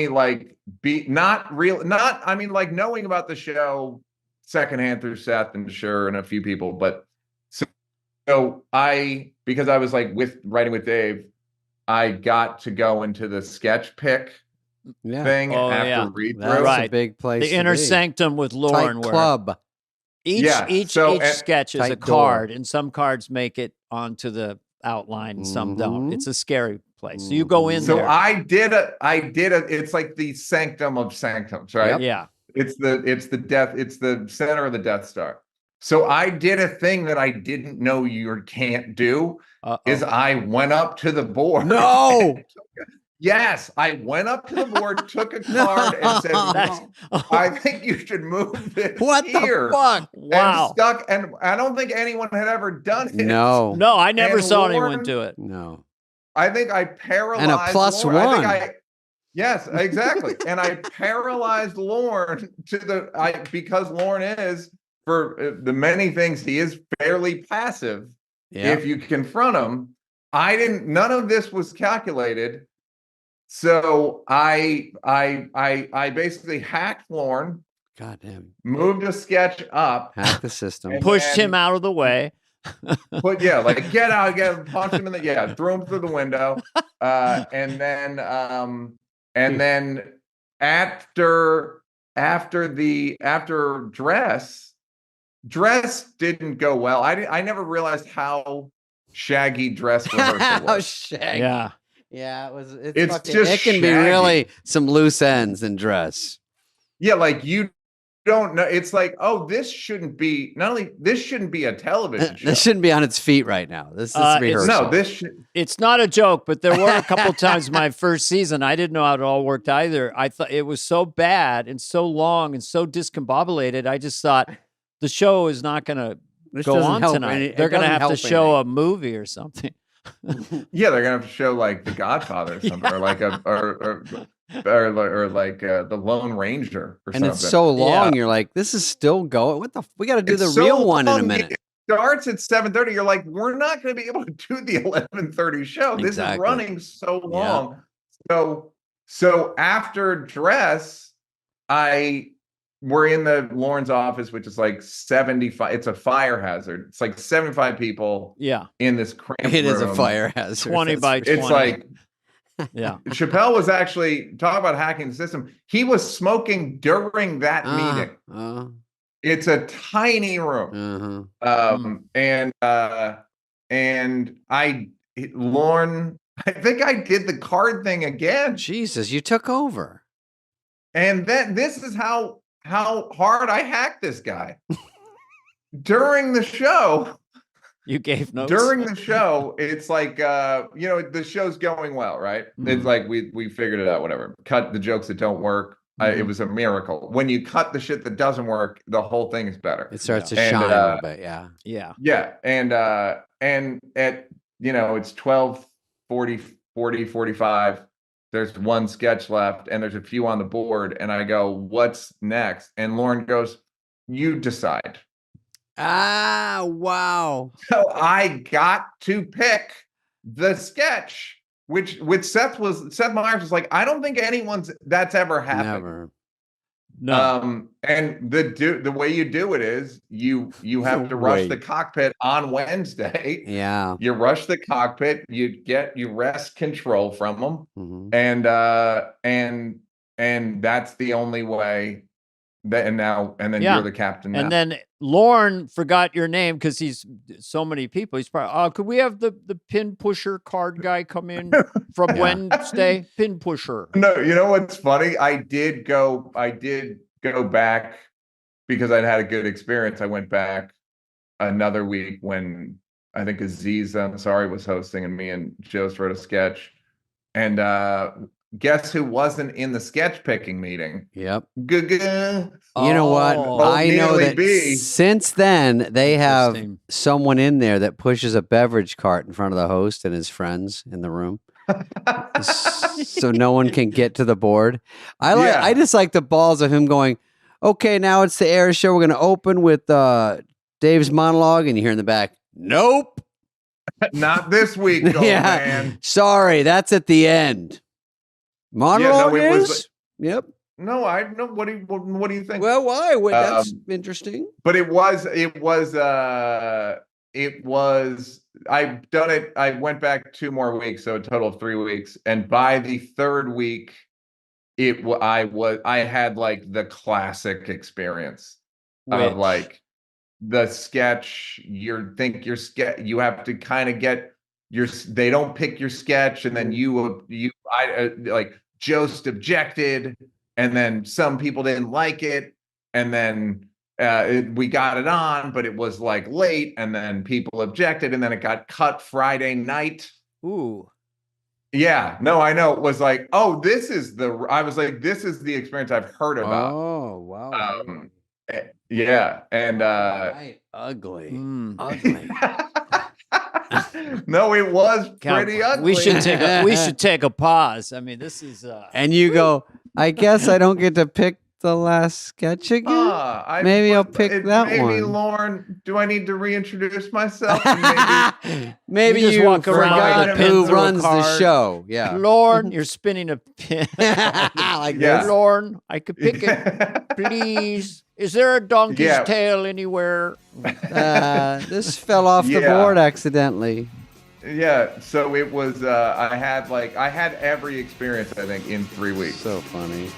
Speaker 5: like like knowing about the show secondhand through Seth and Schur and a few people, but so because I was like writing with Dave, I got to go into the sketch pick thing after read through.
Speaker 1: That's a big place.
Speaker 2: The inner sanctum with Lauren
Speaker 1: club.
Speaker 2: Each sketch is a card, and some cards make it onto the outline, and some don't. It's a scary place. So you go in there.
Speaker 5: So I did a. It's like the sanctum of sanctums, right?
Speaker 2: Yep. Yeah.
Speaker 5: It's the center of the Death Star. So I did a thing that I didn't know you can't do. Is I went up to the board.
Speaker 1: No.
Speaker 5: Yes, I went up to the board, took a card, and said, I think you should move this
Speaker 1: What
Speaker 5: here.
Speaker 1: the fuck?
Speaker 2: Wow.
Speaker 5: And stuck, and I don't think anyone had ever done it.
Speaker 1: No.
Speaker 2: No, I never
Speaker 5: And
Speaker 2: saw anyone
Speaker 5: Lauren-
Speaker 2: do it.
Speaker 1: No.
Speaker 5: I think I paralyzed
Speaker 1: And a plus
Speaker 5: Lauren.
Speaker 1: one.
Speaker 5: Yes, exactly. And I paralyzed Lauren because Lauren is, for the many things, he is fairly passive.
Speaker 1: Yeah.
Speaker 5: If you confront him, none of this was calculated. So I basically hacked Lauren,
Speaker 1: God damn.
Speaker 5: moved a sketch up,
Speaker 1: Hack the system.
Speaker 5: And
Speaker 2: Pushed
Speaker 5: then-
Speaker 2: him out of the way.
Speaker 5: like get out, punch him in the threw him through the window. And then after dress didn't go well. I never realized how shaggy dress rehearsal
Speaker 1: Oh,
Speaker 5: was.
Speaker 1: shag.
Speaker 2: Yeah.
Speaker 1: Yeah,
Speaker 5: It's
Speaker 1: fucking,
Speaker 5: just
Speaker 1: it can be
Speaker 5: shaggy.
Speaker 1: really some loose ends in dress.
Speaker 5: Yeah, like you don't know. It's like, oh, this shouldn't be a television show.
Speaker 1: This shouldn't be on its feet right now. This is rehearsal.
Speaker 5: No,
Speaker 2: It's not a joke, but there were a couple times my first season, I didn't know how it all worked either. I thought it was so bad and so long and so discombobulated. I just thought the show is not going to
Speaker 1: This
Speaker 2: go
Speaker 1: doesn't
Speaker 2: on
Speaker 1: help
Speaker 2: tonight.
Speaker 1: it
Speaker 2: They're going to
Speaker 1: doesn't
Speaker 2: have to
Speaker 1: help
Speaker 2: show
Speaker 1: anything.
Speaker 2: a movie or something.
Speaker 5: yeah, they're gonna have to show like The Godfather or something, or like the Lone Ranger or
Speaker 1: And
Speaker 5: something.
Speaker 1: it's so long.
Speaker 2: Yeah.
Speaker 1: You're like, this is still going. What the? We got to do
Speaker 5: It's
Speaker 1: the
Speaker 5: so
Speaker 1: real one in a
Speaker 5: long,
Speaker 1: minute.
Speaker 5: It starts at 7:30. You're like, we're not going to be able to do the 11:30 show. This
Speaker 1: Exactly.
Speaker 5: is running so long. So after dress, we're in the Lauren's office, which is like 75. It's a fire hazard. It's like 75 people
Speaker 2: Yeah.
Speaker 5: in this cramped
Speaker 1: It is a
Speaker 5: room.
Speaker 1: fire hazard.
Speaker 2: 20
Speaker 1: that's
Speaker 2: by
Speaker 1: for
Speaker 2: 20.
Speaker 5: It's like
Speaker 2: Yeah.
Speaker 5: Chappelle was actually talking about hacking the system. He was smoking during that meeting. It's a tiny room. And Lauren, I think I did the card thing again.
Speaker 1: Jesus, you took over.
Speaker 5: And then this is how hard I hacked this guy. During the show,
Speaker 2: You gave notes.
Speaker 5: during the show, it's like the show's going well, right? It's like we figured it out, whatever. Cut the jokes that don't work. It was a miracle. When you cut the shit that doesn't work, the whole thing is better.
Speaker 1: It starts to
Speaker 5: And,
Speaker 1: shine a little bit. Yeah.
Speaker 2: Yeah.
Speaker 5: Yeah, and at it's 12:45. There's one sketch left, and there's a few on the board, and I go, "What's next?" And Lauren goes, "You decide."
Speaker 1: Ah, wow.
Speaker 5: So I got to pick the sketch, which Seth Meyers was like, "I don't think that's ever happened."
Speaker 1: Never.
Speaker 2: No.
Speaker 5: And the way you do it is you have to rush the cockpit on Wednesday.
Speaker 1: Yeah.
Speaker 5: You rush the cockpit, you wrest control from them, and that's the only way. And then you're the captain.
Speaker 2: And
Speaker 5: now.
Speaker 2: then Lauren forgot your name because he's so many people. He's probably, could we have the pin pusher card guy come in from Wednesday? Pin pusher.
Speaker 5: No, you know what's funny? I did go back because I'd had a good experience. I went back another week when I think Aziz Ansari was hosting, and me and Jost wrote a sketch. And guess who wasn't in the sketch picking meeting?
Speaker 1: Yep.
Speaker 5: You
Speaker 1: You know what?
Speaker 2: Oh.
Speaker 1: I know
Speaker 5: Nearly
Speaker 1: that
Speaker 5: B.
Speaker 1: since then they have
Speaker 2: Interesting.
Speaker 1: someone in there that pushes a beverage cart in front of the host and his friends in the room. So no one can get to the board. I just like the balls of him going, okay, now it's the air show. We're going to open with Dave's monologue. And you hear in the back, nope.
Speaker 5: Not this week, old man.
Speaker 1: Sorry, that's at the end. Monologue
Speaker 5: it was
Speaker 1: is? Yep.
Speaker 5: No, I know. What do you think?
Speaker 1: Well, why? That's interesting.
Speaker 5: But it was I've done it. I went back 2 more weeks, so a total of 3 weeks. And by the 3rd week, I had like the classic experience of like the sketch. You have to kind of get they don't pick your sketch, and then like Jost objected, and then some people didn't like it, and then we got it on, but it was like late, and then people objected, and then it got cut Friday night.
Speaker 2: Ooh.
Speaker 5: Yeah, no, I know. It was like, oh, I was like, this is the experience I've heard about.
Speaker 1: Oh, wow.
Speaker 5: Um, yeah, and
Speaker 1: Right. Ugly. Ugly.
Speaker 5: no, it was pretty ugly.
Speaker 2: We should take a pause. I mean, this is
Speaker 1: And you go, I guess I don't get to pick the last sketch again. Maybe I'll pick that
Speaker 5: maybe,
Speaker 1: one.
Speaker 5: Lauren, do I need to reintroduce myself?
Speaker 1: Maybe
Speaker 2: You just
Speaker 1: you
Speaker 2: walk around
Speaker 1: forgot
Speaker 2: with a pen
Speaker 1: who
Speaker 2: through a
Speaker 1: runs the
Speaker 2: card.
Speaker 1: show. Yeah.
Speaker 2: Lorne, you're spinning a pin.
Speaker 1: Like
Speaker 5: Yeah.
Speaker 1: this.
Speaker 2: Lorne, I could pick it, please. Is there a donkey's
Speaker 5: Yeah.
Speaker 2: tail anywhere?
Speaker 1: This fell off the
Speaker 5: Yeah.
Speaker 1: board accidentally.
Speaker 5: Yeah, so it was. I had every experience, I think, in 3 weeks.
Speaker 1: So funny.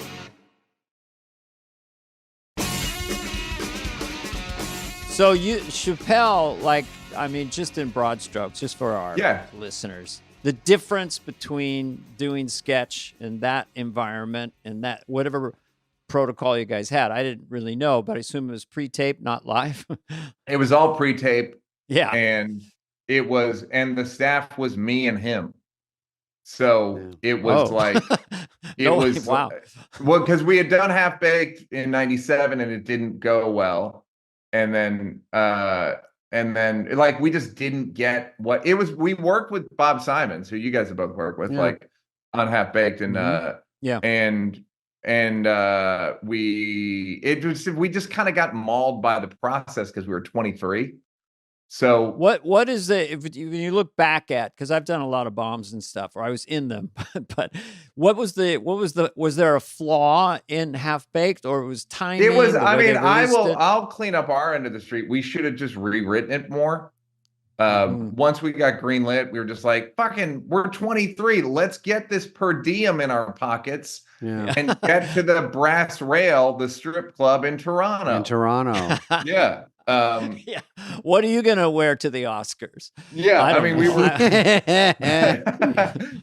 Speaker 2: So Chappelle, like, I mean, just in broad strokes, just for our listeners, the difference between doing sketch in that environment and that whatever protocol you guys had, I didn't really know, but I assume it was pre-taped, not live.
Speaker 5: It was all pre-taped.
Speaker 2: Yeah.
Speaker 5: And the staff was me and him. So it was
Speaker 2: wow.
Speaker 5: Well, because we had done Half Baked in '97 and it didn't go well. And then like we just didn't get what it was. We worked with Bob Simons, who you guys have both worked with, like on Half Baked, and we just kind of got mauled by the process because we were 23. So
Speaker 2: what is when you look back at, because I've done a lot of bombs and stuff, or I was in them, but was there a flaw in Half Baked, or it was timing?
Speaker 5: It was. I mean, I'll clean up our end of the street. We should have just rewritten it more. Once we got greenlit, we were just like, fucking, we're 23. Let's get this per diem in our pockets and get to the Brass Rail, the strip club in Toronto. Yeah.
Speaker 2: What are you gonna wear to the Oscars?
Speaker 5: Yeah, I mean, we were.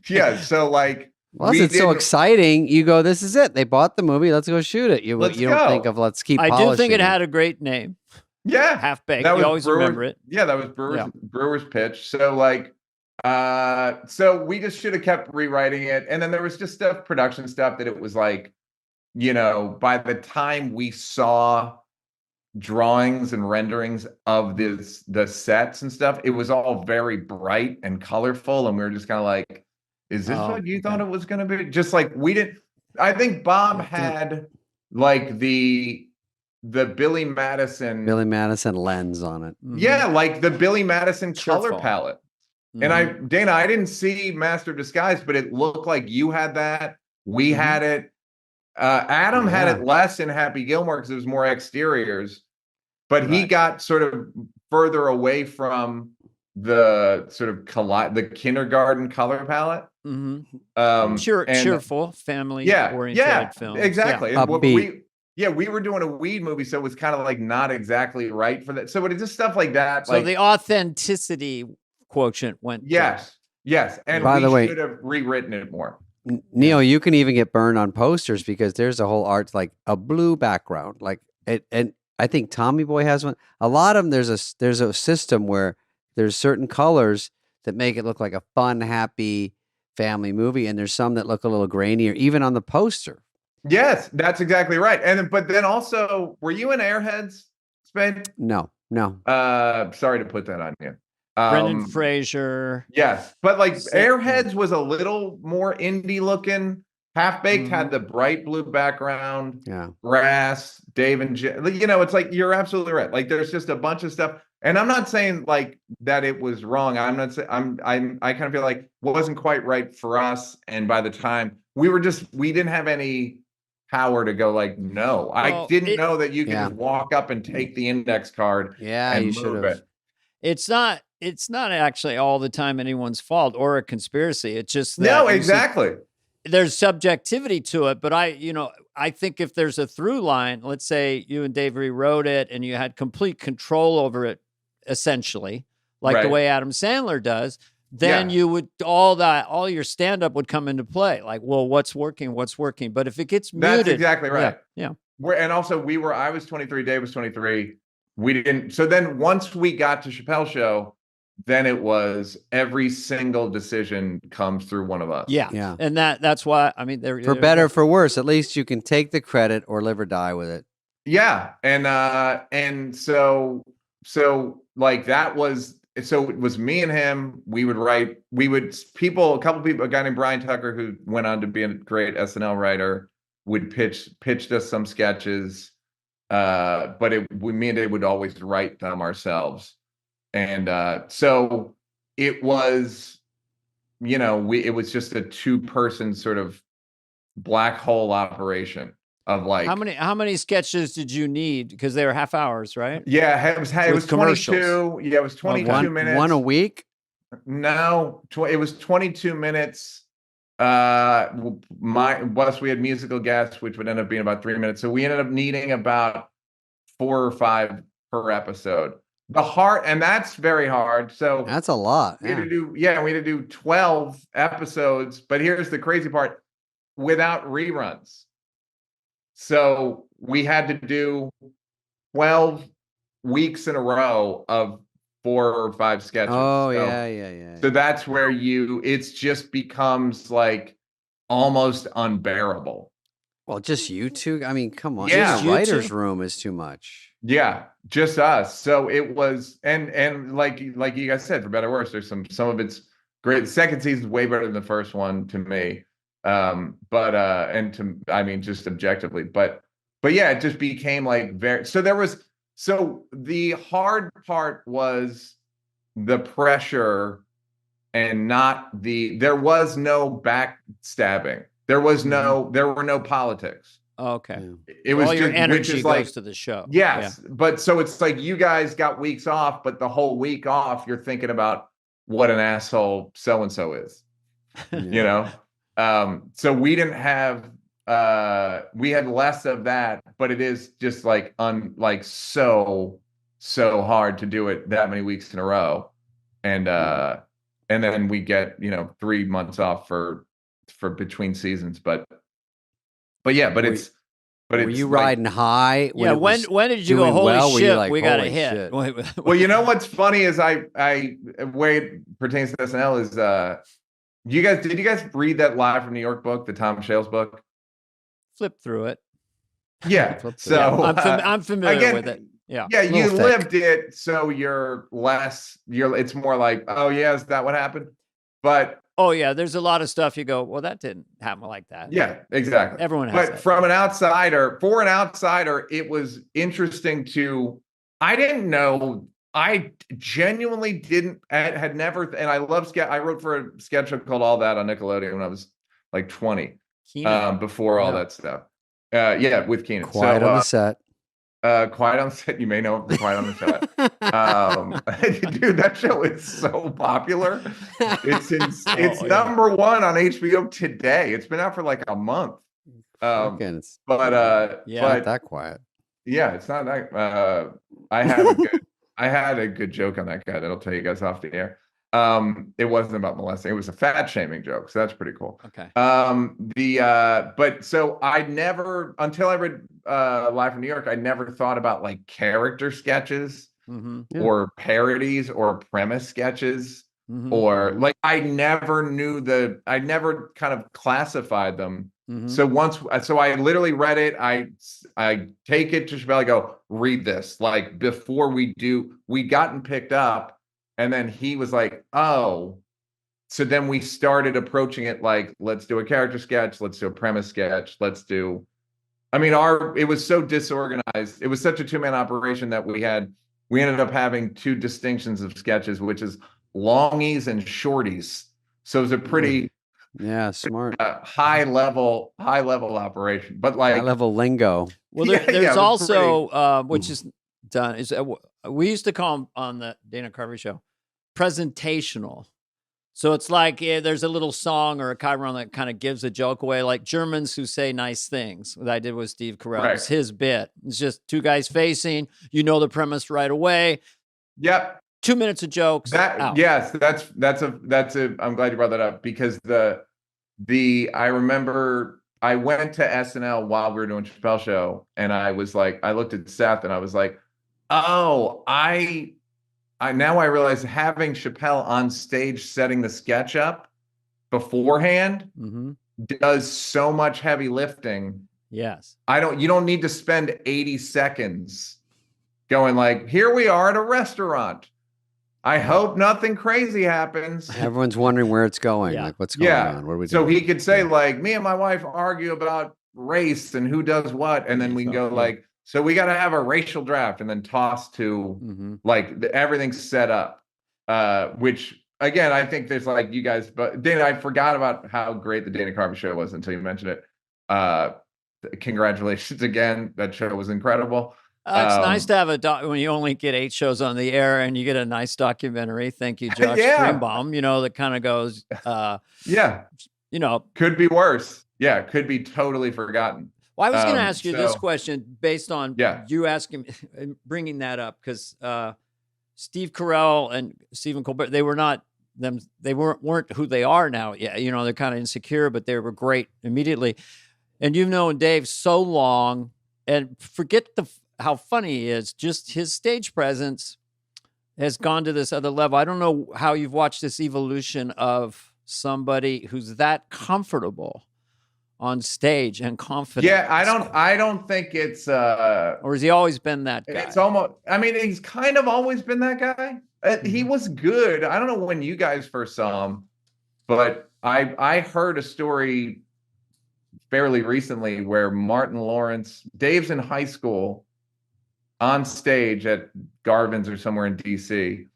Speaker 5: Yeah, so like,
Speaker 1: plus it's so exciting. You go, this is it. They bought the movie. Let's go shoot it. You don't think of let's keep.
Speaker 2: I
Speaker 1: polishing
Speaker 2: do think it had a great name.
Speaker 5: Yeah,
Speaker 2: Half Baked. You always remember it.
Speaker 5: Yeah, that was Brewer's pitch. So like, so we just should have kept rewriting it, and then there was just production stuff that it was like, by the time we saw drawings and renderings of the sets and stuff, it was all very bright and colorful, and we were just kind of like, is this what you thought it was going to be? Just like we didn't. I think Bob had like the Billy Madison
Speaker 1: lens on it.
Speaker 5: Yeah, like the Billy Madison color palette. And Dana, I didn't see Master of Disguise, but it looked like you had that. We had it. Adam had it less in Happy Gilmore because it was more exteriors, but he got sort of further away from the sort of the kindergarten color palette.
Speaker 2: Cheerful, family-oriented film.
Speaker 5: Exactly.
Speaker 1: Yeah.
Speaker 5: We were doing a weed movie, so it was kind of like not exactly right for that. So it is just stuff like that.
Speaker 2: So the authenticity quotient went.
Speaker 5: Yes. And
Speaker 1: by the way,
Speaker 5: should have rewritten it more.
Speaker 1: Neil, you can even get burned on posters because there's a whole art, like a blue background, like it, and I think Tommy Boy has one. A lot of them, there's a system where there's certain colors that make it look like a fun, happy family movie, and there's some that look a little grainier, even on the poster.
Speaker 5: Yes, that's exactly right. But then also, were you in Airheads, Spade?
Speaker 1: No.
Speaker 5: Sorry to put that on you.
Speaker 2: Brendan Fraser.
Speaker 5: Yes, but like Airheads was a little more indie looking. Half Baked had the bright blue background. Yeah, Grass, Dave and Jim. It's like you're absolutely right. Like there's just a bunch of stuff, and I'm not saying like that it was wrong. I'm not saying I kind of feel like it wasn't quite right for us. And by the time we didn't have any power to go like, no, I didn't know that you could just walk up and take the index card.
Speaker 1: Yeah,
Speaker 5: and
Speaker 1: you should have.
Speaker 2: It's not actually all the time anyone's fault or a conspiracy. It's just that
Speaker 5: no, exactly.
Speaker 2: There's subjectivity to it, but I think if there's a through line, let's say you and Dave rewrote it and you had complete control over it, essentially, like the way Adam Sandler does, then you would all your stand-up would come into play. Like, well, what's working? But if it gets muted,
Speaker 5: that's exactly right.
Speaker 2: Yeah.
Speaker 5: And also I was 23, Dave was 23. We didn't. So then once we got to Chappelle's show, then it was every single decision comes through one of us.
Speaker 1: Yeah.
Speaker 2: And that's why, I mean,
Speaker 1: For better, for worse, at least you can take the credit or live or die with it.
Speaker 5: Yeah. And so like that was, so it was me and him. We would write, a couple people, a guy named Brian Tucker, who went on to be a great SNL writer, would pitched us some sketches. But me and Dave would always write them ourselves. And so it was, it was just a 2-person sort of black hole operation of like,
Speaker 2: how many sketches did you need? Because they were half hours, right?
Speaker 5: Yeah, it was 22.
Speaker 2: commercials.
Speaker 5: Yeah, it was 22 minutes.
Speaker 1: One a week?
Speaker 5: No, it was 22 minutes. Plus we had musical guests, which would end up being about 3 minutes. So we ended up needing about 4 or 5 per episode. And that's very hard. So
Speaker 1: that's a lot.
Speaker 5: We had to do 12 episodes. But here's the crazy part: without reruns. So we had to do 12 weeks in a row of 4 or 5 sketches.
Speaker 1: Oh, yeah.
Speaker 5: So that's where it just becomes like almost unbearable.
Speaker 1: Well, just you two. I mean, come on.
Speaker 5: Yeah.
Speaker 1: Just writer's room is too much.
Speaker 5: Yeah, just us. So it was, and like you guys said, for better or worse, there's some of it's great. The second season's way better than the first one to me. Just objectively, but yeah, it just became like so the hard part was the pressure and there was no backstabbing. There were no politics.
Speaker 2: Okay.
Speaker 5: It was
Speaker 2: all your
Speaker 5: just,
Speaker 2: energy
Speaker 5: goes
Speaker 2: to the show.
Speaker 5: Yes. Yeah. But so it's like you guys got weeks off, but the whole week off, you're thinking about what an asshole so-and-so is, So we didn't have, we had less of that, but it is just like, so hard to do it that many weeks in a row. And then we get, 3 months off for between seasons, but were you
Speaker 1: riding high?
Speaker 2: When did you go, holy shit, we got a hit?
Speaker 5: Well, you know what's funny is way it pertains to SNL is did you guys read that Live from New York book, the Tom Shales book?
Speaker 2: Flip through it.
Speaker 5: Yeah. So
Speaker 2: I'm familiar with it. Yeah.
Speaker 5: Yeah, you lived it, so it's more like, oh yeah, is that what happened? But
Speaker 2: oh yeah, there's a lot of stuff you go, well, that didn't happen like that.
Speaker 5: Yeah, exactly.
Speaker 2: Everyone has
Speaker 5: that. For an outsider, it was interesting I didn't know. I genuinely had never, and I love I wrote for a sketch show called All That on Nickelodeon when I was like 20, before all that stuff. With Keenan.
Speaker 1: Quiet on the set.
Speaker 5: Quiet on the Set. You may know it for Quiet on the Set. Dude, that show is so popular. It's number 1 on HBO today. It's been out for like a month.
Speaker 1: Not that quiet.
Speaker 5: Yeah, it's not that. I had a good joke on that guy that'll tell you guys off the air. It wasn't about molesting. It was a fat shaming joke. So that's pretty cool.
Speaker 2: Okay.
Speaker 5: But so I never, until I read Live from New York, I never thought about like character sketches or parodies or premise sketches or like I never kind of classified them. So I literally read it. I take it to Chappelle. I go, read this. Like before we'd gotten picked up. And then he was like, oh, so then we started approaching it like, let's do a character sketch. Let's do a premise sketch. It was so disorganized. It was such a 2-man operation that we ended up having 2 distinctions of sketches, which is longies and shorties. So it was a pretty
Speaker 1: smart
Speaker 5: high level operation, but like
Speaker 1: high level lingo.
Speaker 2: Well, there's also which is done is we used to call them on the Dana Carvey show presentational. So it's like there's a little song or a chiron that kind of gives a joke away, like Germans who say nice things. What I did with Steve Carell. Right. It's his bit. It's just 2 guys facing. You know the premise right away.
Speaker 5: Yep.
Speaker 2: 2 minutes of jokes.
Speaker 5: Yes, that's a. I'm glad you brought that up because I remember I went to SNL while we were doing Chappelle Show, and I was like, I looked at Seth and I was like, oh, now I realize having Chappelle on stage setting the sketch up beforehand does so much heavy lifting.
Speaker 2: Yes.
Speaker 5: You don't need to spend 80 seconds going like, here we are at a restaurant. I hope nothing crazy happens.
Speaker 1: Everyone's wondering where it's going.
Speaker 2: Yeah.
Speaker 1: Like, what's going on? What are we
Speaker 5: So
Speaker 1: doing?
Speaker 5: he could say like, me and my wife argue about race and who does what. And then we can go like, so we got to have a racial draft and then toss to like everything's set up. Which again, I think there's like you guys, but Dana, I forgot about how great the Dana Carvey show was until you mentioned it. Congratulations again. That show was incredible.
Speaker 2: It's nice to have when you only get 8 shows on the air and you get a nice documentary. Thank you, Josh Greenbaum. You know, that kind of goes, you know,
Speaker 5: could be worse. Yeah, could be totally forgotten.
Speaker 2: Well, I was going to ask you this question based on you asking, bringing that up, because Steve Carell and Stephen Colbert, they were not them. They weren't who they are now. Yeah, you know, they're kind of insecure, but they were great immediately. And you've known Dave so long, and forget how funny he is. Just his stage presence has gone to this other level. I don't know how you've watched this evolution of somebody who's that comfortable on stage and confident.
Speaker 5: Yeah, I don't think it's
Speaker 2: or has he always been that guy?
Speaker 5: It's almost, I mean, he's kind of always been that guy. He was good. I don't know when you guys first saw him, but I heard a story fairly recently where Martin Lawrence, Dave's in high school on stage at Garvin's or somewhere in DC.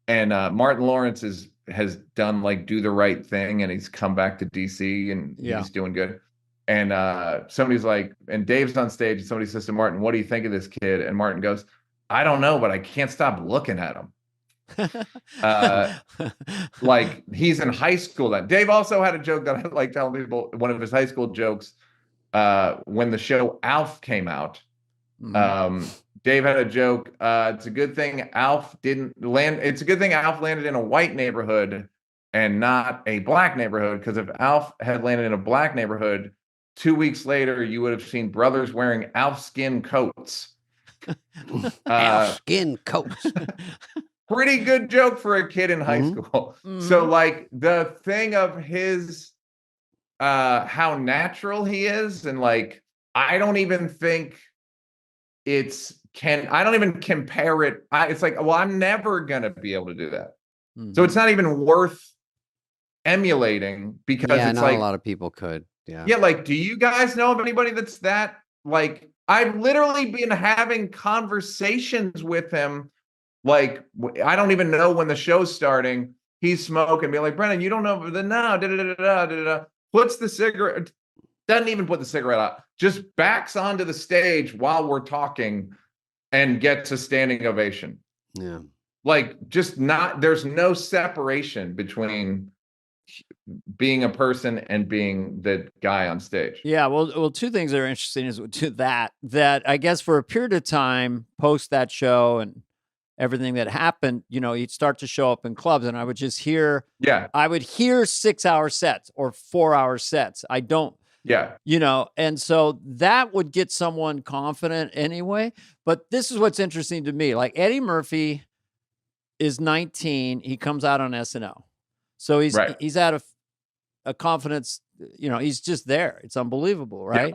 Speaker 5: And Martin Lawrence has done like Do the Right Thing, and he's come back to DC and he's doing good. And somebody's like, and Dave's on stage, and somebody says to Martin, what do you think of this kid? And Martin goes, I don't know, but I can't stop looking at him. Like he's in high school. That Dave also had a joke that I like telling people, one of his high school jokes, when the show Alf came out. Dave had a joke. It's a good thing Alf didn't land. It's a good thing Alf landed in a white neighborhood and not a black neighborhood, because if Alf had landed in a black neighborhood, 2 weeks later, you would have seen brothers wearing Alf skin coats.
Speaker 1: Alf skin coats.
Speaker 5: Pretty good joke for a kid in high school. So like the thing of his, how natural he is. And like, I don't even think I don't even compare it. It's like, well, I'm never going to be able to do that. So it's not even worth emulating, because it's
Speaker 1: not
Speaker 5: like
Speaker 1: a lot of people could.
Speaker 5: Yeah. Like, do you guys know of anybody that's that, like, I've literally been having conversations with him. Like, I don't even know when the show's starting. He's smoking, be like, Brennan, you don't know the no, puts the cigarette, doesn't even put the cigarette out, just backs onto the stage while we're talking and gets a standing ovation.
Speaker 1: Yeah.
Speaker 5: Like, just not, there's no separation between being a person and being the guy on stage.
Speaker 2: Yeah, well, two things that are interesting is to that I guess for a period of time post that show and everything that happened, you know, he'd start to show up in clubs, and I would just hear, I would hear 6-hour sets or 4-hour sets. I don't, you know, and so that would get someone confident anyway. But this is what's interesting to me. Like Eddie Murphy is 19, he comes out on SNL. So he's at a confidence, you know, he's just there. It's unbelievable, right?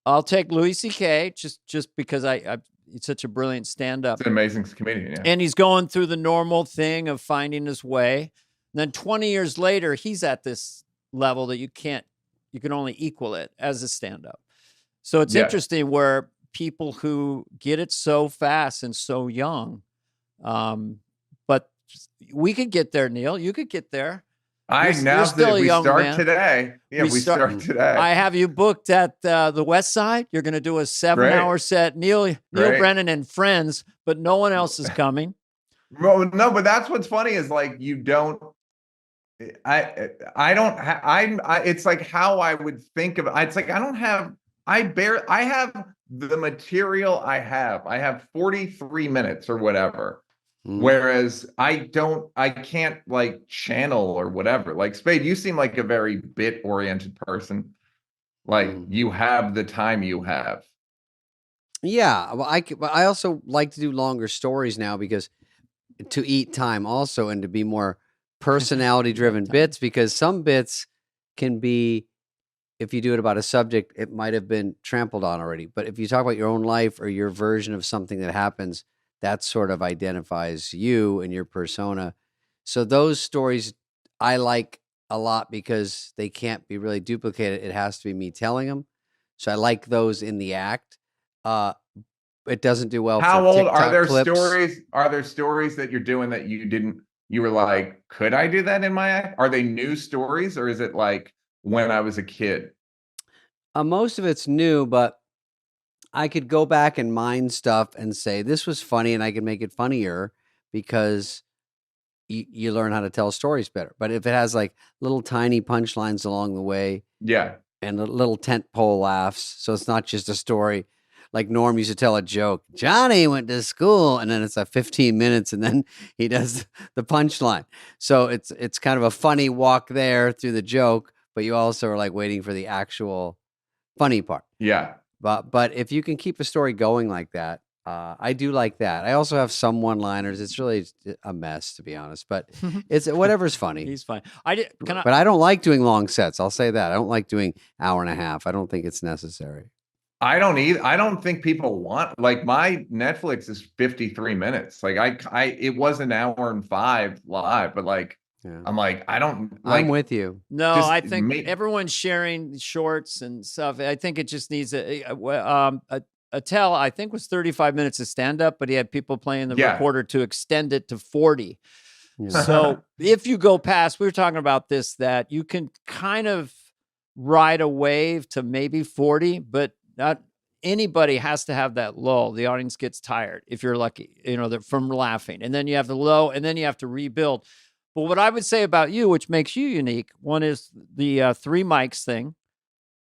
Speaker 2: I'll take Louis C.K. just because he's such a brilliant stand-up.
Speaker 5: It's an amazing comedian,
Speaker 2: And he's going through the normal thing of finding his way. And then 20 years later, he's at this level that you can only equal it as a stand-up. So it's interesting where people who get it so fast and so young, but we could get there, Neil. You could get there.
Speaker 5: We start today. Yeah, we start today.
Speaker 2: I have you booked at the West Side. You're going to do a 7-hour set. Neil Brennan and friends, but no one else is coming.
Speaker 5: Well, no, but that's what's funny is like you don't. It's like how I would think of it. It's like I have the material I have. I have 43 minutes or whatever. Whereas I can't like channel or whatever. Like Spade, you seem like a very bit oriented person. Like you have the time you have.
Speaker 1: Yeah. Well, I also like to do longer stories now because to eat time also, and to be more personality driven bits, because some bits can be, if you do it about a subject, it might have been trampled on already. But if you talk about your own life or your version of something that happens, that sort of identifies you and your persona. So those stories I like a lot because they can't be really duplicated. It has to be me telling them. So I like those in the act. It doesn't do well
Speaker 5: How
Speaker 1: for
Speaker 5: old
Speaker 1: TikTok
Speaker 5: are there
Speaker 1: clips.
Speaker 5: stories? Are there stories that you're doing that you were like, could I do that in my act? Are they new stories, or is it like when I was a kid?
Speaker 1: Most of it's new, but I could go back and mine stuff and say this was funny, and I can make it funnier because you learn how to tell stories better. But if it has like little tiny punchlines along the way,
Speaker 5: Yeah.
Speaker 1: and little tent pole laughs, so it's not just a story. Like Norm used to tell a joke. Johnny went to school, and then it's 15 minutes, and then he does the punchline. So it's kind of a funny walk there through the joke, but you also are like waiting for the actual funny part.
Speaker 5: Yeah.
Speaker 1: But if you can keep a story going like that, I do like that. I also have some one-liners. It's really a mess, to be honest, but it's whatever's funny.
Speaker 2: He's fine.
Speaker 1: But I don't like doing long sets. I'll say that. I don't like doing hour and a half. I don't think it's necessary.
Speaker 5: I don't either. I don't think people want, like, my Netflix is 53 minutes. Like it was an hour and 5 live, but like,
Speaker 1: Yeah.
Speaker 5: I'm like, I don't like.
Speaker 1: I'm with you.
Speaker 2: No,
Speaker 5: Just
Speaker 2: I think
Speaker 5: make-
Speaker 2: everyone's sharing shorts and stuff. I think it just needs Attell, I think, was 35 minutes of stand up, but he had people playing the
Speaker 5: Yeah.
Speaker 2: recorder to extend it to 40.
Speaker 1: Yeah.
Speaker 2: So if you go past, we were talking about this, that you can kind of ride a wave to maybe 40, but not anybody has to have that lull. The audience gets tired if you're lucky, from laughing. And then you have the low, and then you have to rebuild. But what I would say about you, which makes you unique, one is the 3 mics thing.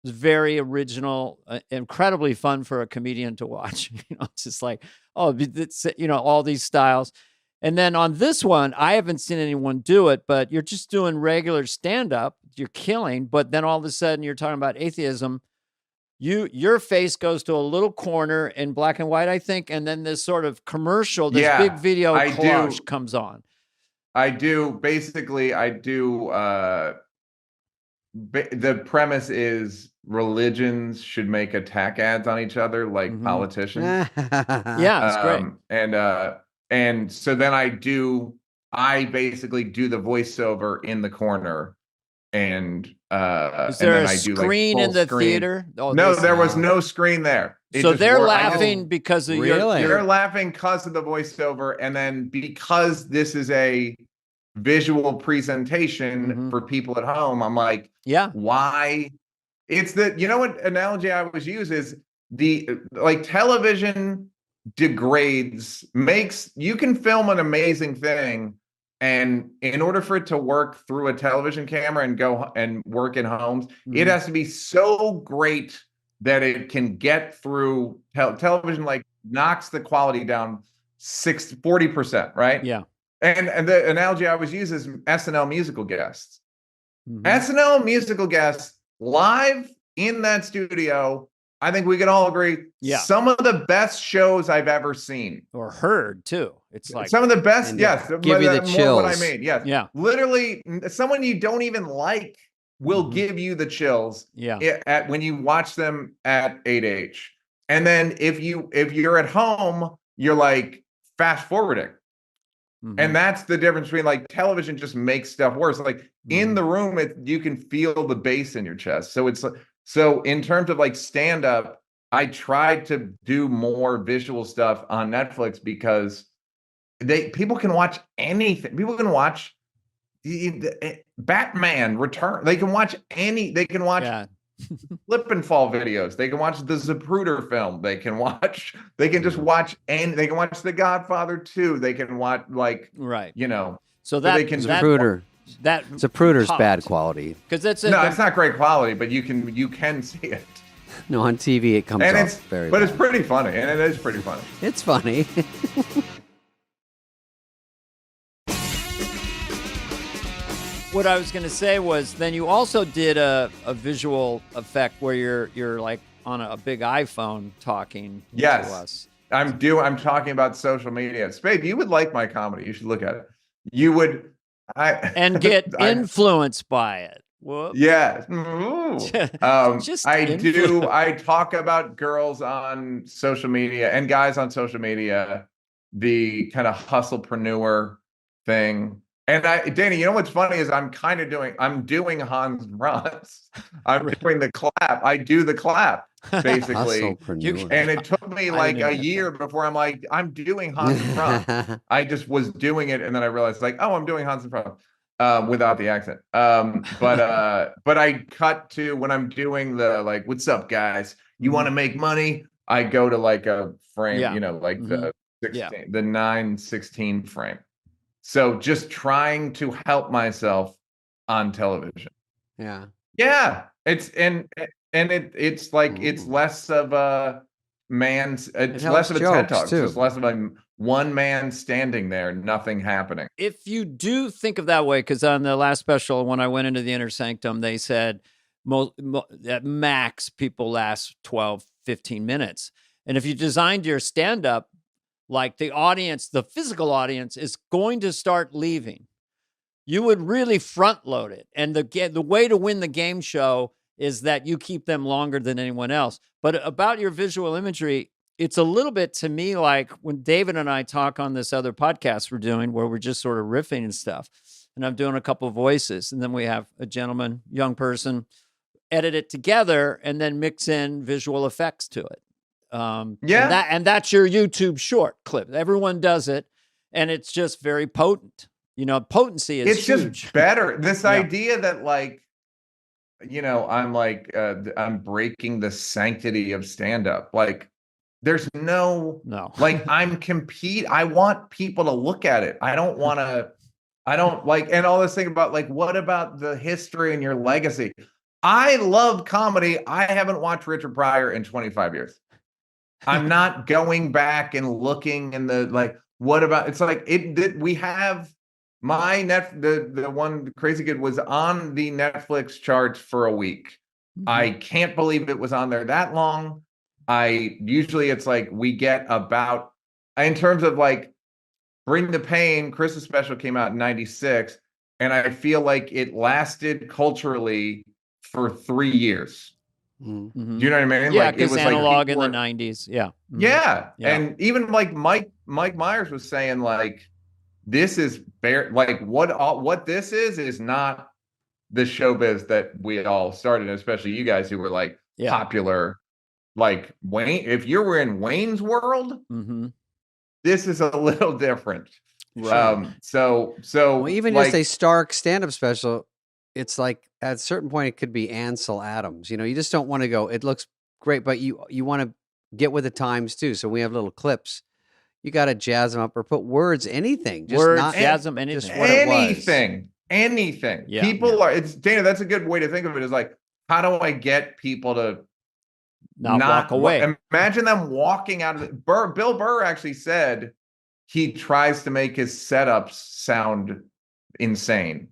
Speaker 2: It's very original, incredibly fun for a comedian to watch. It's just like, it's, all these styles. And then on this one, I haven't seen anyone do it, but you're just doing regular stand-up. You're killing. But then all of a sudden you're talking about atheism. Your face goes to a little corner in black and white, I think. And then this sort of commercial, this big video collage comes on.
Speaker 5: I do. Basically, I do. The premise is religions should make attack ads on each other like politicians.
Speaker 2: Yeah, it's great.
Speaker 5: And so then I basically do the voiceover in the corner. And
Speaker 2: is there
Speaker 5: and then
Speaker 2: a
Speaker 5: I do
Speaker 2: screen
Speaker 5: like
Speaker 2: in the
Speaker 5: screen.
Speaker 2: theater? Oh,
Speaker 5: No, there was no screen there.
Speaker 2: So they're laughing because of
Speaker 5: They're laughing because of the voiceover, and then because this is a visual presentation for people at home, I'm like, why? It's what analogy I always use is television degrades, you can film an amazing thing, and in order for it to work through a television camera and go and work in homes, it has to be so great that it can get through television, like knocks the quality down 40%, right?
Speaker 2: Yeah.
Speaker 5: And the analogy I always use is SNL musical guests. SNL musical guests live in that studio, I think we can all agree, some of the best shows I've ever seen.
Speaker 2: Or heard, too. It's like
Speaker 5: some of the best, yes.
Speaker 1: Give you the chills.
Speaker 5: What I mean, yes.
Speaker 2: Yeah.
Speaker 5: Literally, someone you don't even like will give you the chills when you watch them at 8H. And then if you're at home, you're like fast forwarding. And that's the difference between, like, television just makes stuff worse. Like in the room, you can feel the bass in your chest. So in terms of like stand up, I tried to do more visual stuff on Netflix because people can watch anything. People can watch Batman Return. They can watch Flip and Fall videos. They can watch the Zapruder film. They can just watch, and they can watch The Godfather 2. They can watch
Speaker 2: So that
Speaker 1: Zapruder. Zapruder's bad quality.
Speaker 2: Because it's
Speaker 5: not great quality, but you can see it.
Speaker 1: No, on TV it comes off very bad.
Speaker 5: It's pretty funny, and it is pretty funny.
Speaker 1: It's funny.
Speaker 2: What I was going to say was, then you also did a visual effect where you're like on a big iPhone talking to us.
Speaker 5: I'm talking about social media. Spade, you would like my comedy. You should look at it. You would
Speaker 2: and get influenced by it. Whoops.
Speaker 5: Yeah.
Speaker 2: Just
Speaker 5: I talk about girls on social media and guys on social media, the kind of hustlepreneur thing. And Dana, you know what's funny is I'm doing Hans and Franz. I'm doing the clap. I do the clap basically. And it took me like a year before I'm like, I'm doing Hans and Franz. I just was doing it. And then I realized like, oh, I'm doing Hans and Franz. Without the accent. But I cut to when I'm doing the like, what's up, guys? You want to make money? I go to like a frame, like the 16, the 9:16 frame. So just trying to help myself on television.
Speaker 1: Yeah.
Speaker 5: Yeah. It's like it's less of a man's, it's less of a TED Talk. It's just less of a one man standing there, nothing happening.
Speaker 2: If you do think of that way, because on the last special, when I went into the inner sanctum, they said at max people last 12, 15 minutes. And if you designed your stand-up, like the audience, the physical audience is going to start leaving, you would really front load it. And the way to win the game show is that you keep them longer than anyone else. But about your visual imagery, it's a little bit to me like when David and I talk on this other podcast we're doing where we're just sort of riffing and stuff. And I'm doing a couple of voices. And then we have a gentleman, young person, edit it together and then mix in visual effects to it. And that's your YouTube short clip. Everyone does it. And it's just very potent. Potency is huge.
Speaker 5: It's just better. This idea that like, I'm like, I'm breaking the sanctity of stand-up. Like, there's no, like, I want people to look at it. I don't like, and all this thing about like, what about the history and your legacy? I love comedy. I haven't watched Richard Pryor in 25 years. I'm not going back and looking in the, like, what about, it's like, we have the one Crazy Good was on the Netflix charts for a week. Mm-hmm. I can't believe it was on there that long. Usually it's like we get about, in terms of like Bring the Pain, Chris's special came out in 96, and I feel like it lasted culturally for 3 years. Mm-hmm. Do you know what I mean?
Speaker 2: Yeah, because like, analog in the 90s. Yeah.
Speaker 5: Mm-hmm. Yeah. And even like Mike Myers was saying like, this is like what this is not the showbiz that we all started, especially you guys who were like popular. Like Wayne, if you were in Wayne's World, this is a little different. Right. So
Speaker 1: even like, just a Stark stand-up special, it's like at a certain point it could be Ansel Adams. You just don't want to go, it looks great, but you want to get with the times too. So we have little clips. You got to jazz them up or put words, anything. Just
Speaker 2: jazz them, anything.
Speaker 1: Just what
Speaker 5: anything.
Speaker 1: Yeah.
Speaker 5: People are, it's Dana, that's a good way to think of it, is like, how do I get people to
Speaker 2: not walk away?
Speaker 5: Imagine them walking out of it. Bill Burr actually said he tries to make his setups sound insane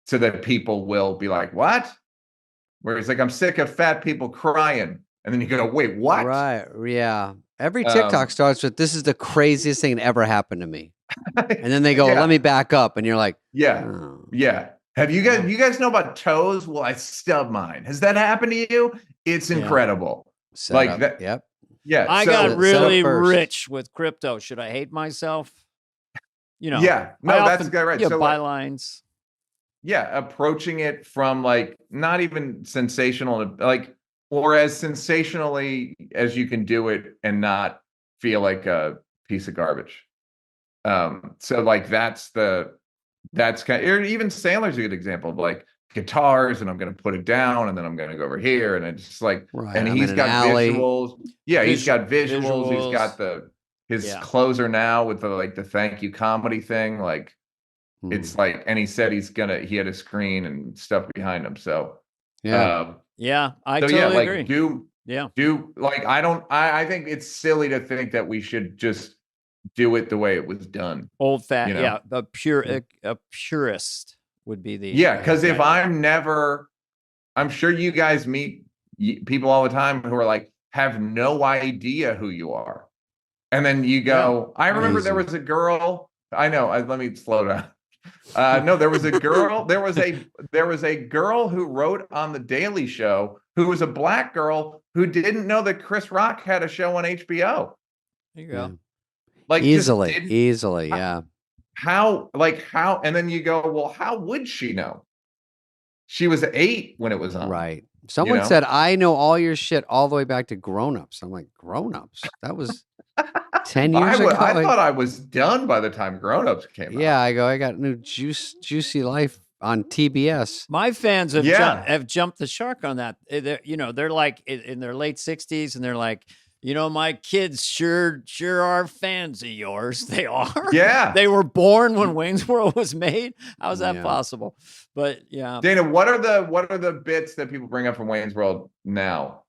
Speaker 5: so that people will be like, what? Where he's like, I'm sick of fat people crying. And then you go, wait, what?
Speaker 1: Right. Yeah. Every TikTok starts with, this is the craziest thing that ever happened to me. And then they go, let me back up. And you're like,
Speaker 5: oh. Yeah. Have you guys know about toes? Well, I stub mine. Has that happened to you? It's incredible. Like that.
Speaker 1: Yep.
Speaker 5: Yeah.
Speaker 2: I got really rich with crypto. Should I hate myself?
Speaker 5: Yeah. No, that's right.
Speaker 2: So bylines.
Speaker 5: Approaching it from like not even sensational, like, or as sensationally as you can do it and not feel like a piece of garbage. So like that's kind of, or even Sandler's a good example of like guitars, and I'm going to put it down, and then I'm going to go over here, and it's just like, and he's got visuals. Yeah, he's got visuals. He's got his closer now with the thank you comedy thing. Like it's like, and he said he had a screen and stuff behind him. So
Speaker 2: I totally agree.
Speaker 5: Do like, I think it's silly to think that we should just do it the way it was done.
Speaker 2: Old fashioned. Yeah. A purist would be the.
Speaker 5: Yeah. Cause if I'm sure you guys meet people all the time who are like, have no idea who you are. And then you go, I remember there
Speaker 1: Easy.
Speaker 5: was a girl. I know. Let me slow down. No, there was a girl. There was a girl who wrote on the Daily Show who was a black girl who didn't know that Chris Rock had a show on HBO.
Speaker 2: There you go.
Speaker 5: Like
Speaker 1: easily,
Speaker 5: just didn't,
Speaker 1: easily, yeah.
Speaker 5: how, and then you go, well, how would she know? She was 8 when it was on.
Speaker 1: Right. Someone
Speaker 5: know?
Speaker 1: said, I know all your shit all the way back to Grown Ups. I'm like, Grown Ups? That was 10 years ago?
Speaker 5: I thought I was done by the time Grown Ups came out.
Speaker 1: Yeah, I go, I got new Juicy Life on TBS.
Speaker 2: My fans have jumped the shark on that. They're like in their late 60s, and they're like, my kids sure are fans of yours. They are.
Speaker 5: Yeah.
Speaker 2: They were born when Wayne's World was made. How is that possible? But yeah.
Speaker 5: Dana, what are the bits that people bring up from Wayne's World now?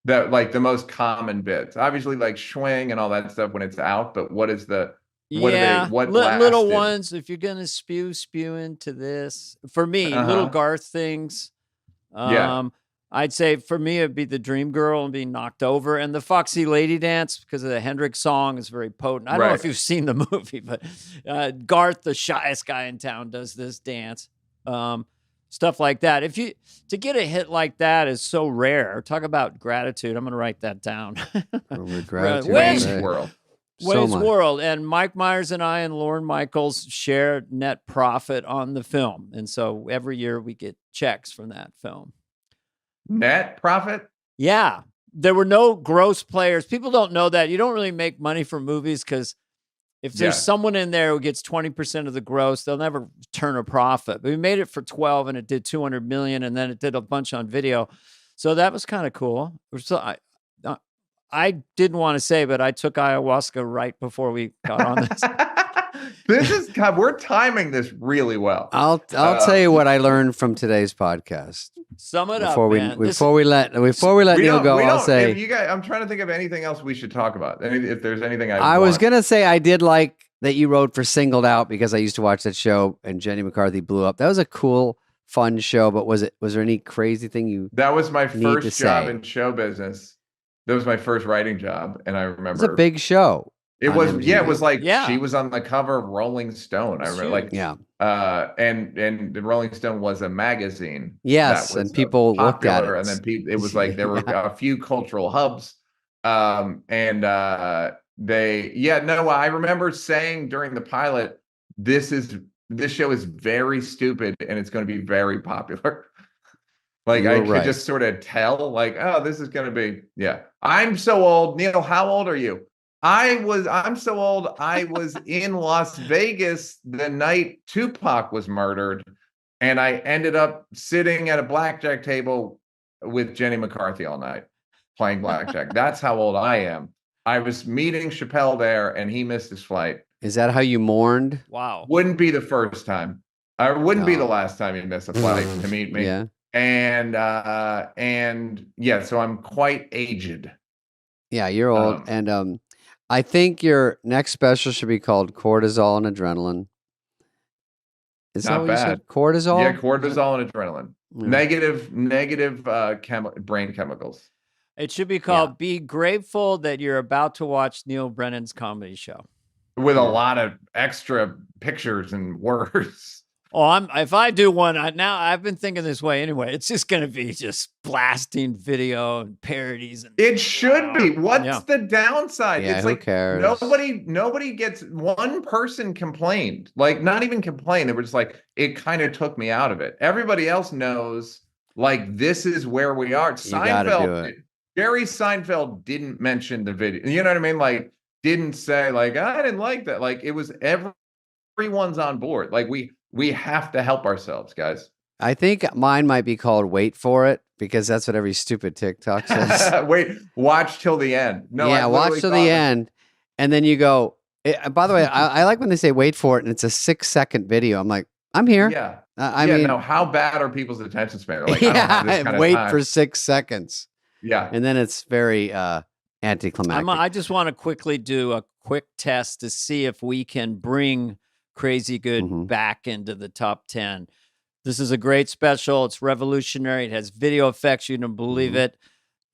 Speaker 5: That like the most common bits? Obviously like Schwing and all that stuff when it's out, but what is the
Speaker 2: little ones? If you're gonna spew into this, for me, little Garth things. I'd say for me it'd be the Dream Girl and being knocked over, and the Foxy Lady Dance because of the Hendrix song is very potent. I don't know if you've seen the movie, but Garth, the shyest guy in town, does this dance. Stuff like that. To get a hit like that is so rare. Talk about gratitude. I'm gonna write that down.
Speaker 5: Wayne's World.
Speaker 2: Wayne's World, and Mike Myers and I and Lorne Michaels share net profit on the film, and so every year we get checks from that film.
Speaker 5: Net profit?
Speaker 2: Yeah, there were no gross players. People don't know that. You don't really make money from movies because if there's someone in there who gets 20% of the gross, they'll never turn a profit. But we made it for 12, and it did 200 million, and then it did a bunch on video, so that was kind of cool. So I didn't want to say, but I took ayahuasca right before we got on this.
Speaker 5: We're timing this really well.
Speaker 1: I'll tell you what I learned from today's podcast.
Speaker 2: Sum it
Speaker 1: before
Speaker 2: up,
Speaker 1: before we let Neil go, I'll say,
Speaker 5: you guys, I'm trying to think of anything else we should talk about. If there's anything
Speaker 1: I was gonna say, I did like that you wrote for Singled Out because I used to watch that show and Jenny McCarthy blew up. That was a cool, fun show. But was there any crazy thing you?
Speaker 5: That was my first job in show business. That was my first writing job, and I remember
Speaker 1: it was a big show.
Speaker 5: It was, MTV. It was like she was on the cover of Rolling Stone. I remember, and the Rolling Stone was a magazine.
Speaker 1: Yes, and people looked at it,
Speaker 5: and then it was like there were a few cultural hubs, I remember saying during the pilot, this show is very stupid and it's going to be very popular. Like I could just sort of tell, like, oh, this is going to be, I'm so old. Neil, how old are you? I'm so old. I was in Las Vegas the night Tupac was murdered, and I ended up sitting at a blackjack table with Jenny McCarthy all night playing blackjack. That's how old I am. I was meeting Chappelle there, and he missed his flight.
Speaker 1: Is that how you mourned?
Speaker 2: Wow.
Speaker 5: Wouldn't be the first time. I wouldn't be the last time he missed a flight to meet me.
Speaker 1: Yeah.
Speaker 5: And so I'm quite aged.
Speaker 1: Yeah, you're old. And I think your next special should be called Cortisol and Adrenaline. Is that what you said? Cortisol?
Speaker 5: Yeah, cortisol and adrenaline. Negative brain chemicals.
Speaker 2: It should be called Be Grateful That You're About to Watch Neil Brennan's comedy show.
Speaker 5: With a lot of extra pictures and words.
Speaker 2: Oh, if I do one, I've been thinking this way anyway. It's just going to be just blasting video and parodies.
Speaker 5: It should be. What's the downside?
Speaker 1: Yeah,
Speaker 5: it's
Speaker 1: who
Speaker 5: like
Speaker 1: cares?
Speaker 5: Nobody gets. One person complained, like not even complained. They were just like, it kind of took me out of it. Everybody else knows, like, this is where we are. Seinfeld, Jerry Seinfeld didn't mention the video. You know what I mean? Like, didn't say like, I didn't like that. Like, it was everyone's on board. Like we have to help ourselves, guys.
Speaker 1: I think mine might be called Wait For It because that's what every stupid TikTok says.
Speaker 5: Watch till the end. No,
Speaker 1: watch till the end. And then you go, by the way, I like when they say wait for it and it's a 6-second video. I'm like, I'm here.
Speaker 5: Yeah.
Speaker 1: I mean,
Speaker 5: how bad are people's attention span? They're like, I don't have this kind of
Speaker 1: wait
Speaker 5: time.
Speaker 1: for 6 seconds.
Speaker 5: Yeah.
Speaker 1: And then it's very anticlimactic.
Speaker 2: I just want to quickly do a quick test to see if we can bring Crazy Good back into the top 10. This is a great special. It's revolutionary. It has video effects. You don't believe it.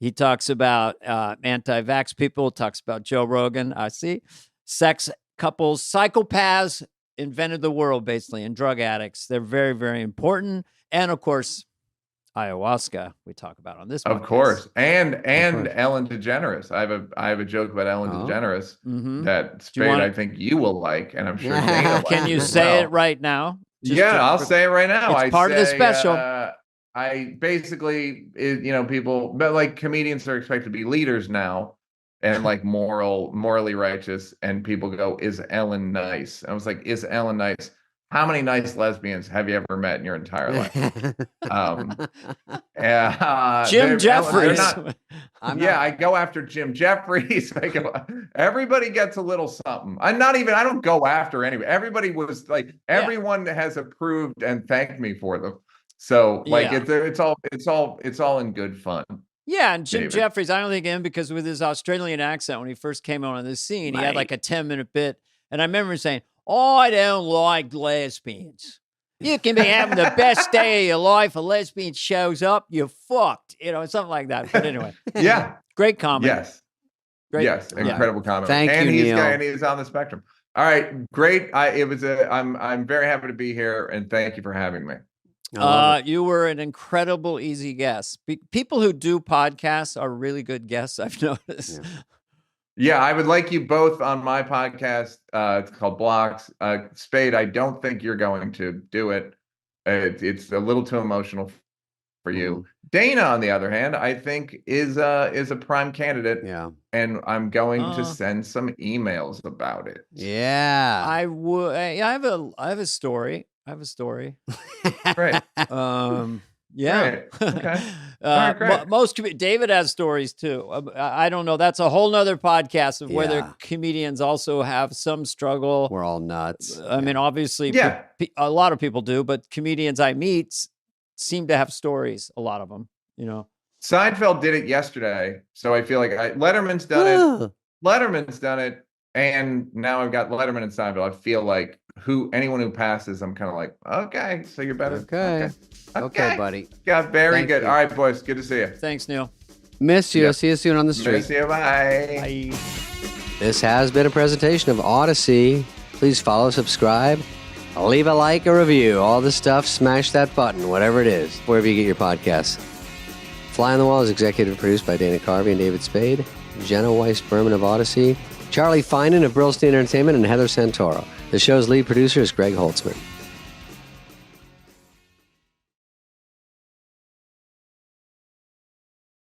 Speaker 2: He talks about anti-vax people, talks about Joe Rogan. I see. Sex couples, psychopaths invented the world, basically, and drug addicts. They're very, very important. And of course, ayahuasca we talk about on this podcast.
Speaker 5: Of course. And Ellen DeGeneres. I have a joke about Ellen DeGeneres that Spade I think you will like, and I'm sure Dana
Speaker 2: Can you say it right now?
Speaker 5: I'll say it right now.
Speaker 2: It's part of the special.
Speaker 5: I basically, people, but like comedians are expected to be leaders now and like morally righteous. And people go, is Ellen nice? I was like, is Ellen nice? How many nice lesbians have you ever met in your entire life?
Speaker 2: Jim Jeffries.
Speaker 5: I go after Jim Jeffries. Everybody gets a little something. I don't go after anybody. Everybody was like, everyone has approved and thanked me for them. So it's all in good fun.
Speaker 2: Yeah, and Jim Jeffries, I don't think him because with his Australian accent when he first came on the scene, he had like a 10-minute bit, and I remember him saying, I don't like lesbians. You can be having the best day of your life. A lesbian shows up, you're fucked. Something like that. But anyway.
Speaker 5: Yeah.
Speaker 2: Great comedy.
Speaker 5: Yes.
Speaker 2: Great.
Speaker 5: Yes. Incredible comedy.
Speaker 1: Thank you, Neil.
Speaker 5: And he's on the spectrum. All right. Great. I'm very happy to be here, and thank you for having me.
Speaker 2: You were an incredible, easy guest. People who do podcasts are really good guests, I've noticed.
Speaker 5: Yeah, I would like you both on my podcast. It's called Blocks. Spade, I don't think you're going to do it. It's a little too emotional for you. Dana, on the other hand, I think is a prime candidate.
Speaker 1: Yeah.
Speaker 5: And I'm going to send some emails about it.
Speaker 1: Yeah.
Speaker 2: I would. I have a story.
Speaker 5: Great.
Speaker 2: Yeah.
Speaker 5: Great. Okay. All right, great.
Speaker 2: David has stories too. I don't know. That's a whole nother podcast of whether comedians also have some struggle.
Speaker 1: We're all nuts.
Speaker 2: I mean, obviously, a lot of people do, but comedians I meet seem to have stories. A lot of them,
Speaker 5: Seinfeld did it yesterday, so I feel like Letterman's done it. Letterman's done it, and now I've got Letterman and Seinfeld. I feel like anyone who passes, I'm kind of like, okay, so you're better.
Speaker 1: Okay, buddy.
Speaker 5: Yeah, very
Speaker 1: Thank
Speaker 5: good.
Speaker 1: you.
Speaker 5: All right, boys, good to see you.
Speaker 2: Thanks, Neil.
Speaker 1: Miss you. See you soon on the street.
Speaker 5: Miss you. Bye.
Speaker 2: Bye.
Speaker 1: This has been a presentation of Odyssey. Please follow, subscribe, leave a like, a review, all the stuff. Smash that button, whatever it is, wherever you get your podcasts. Fly on the Wall is executive produced by Dana Carvey and David Spade, Jenna Weiss-Berman of Odyssey, Charlie Finan of Brillstein Entertainment, and Heather Santoro. The show's lead producer is Greg Holtzman.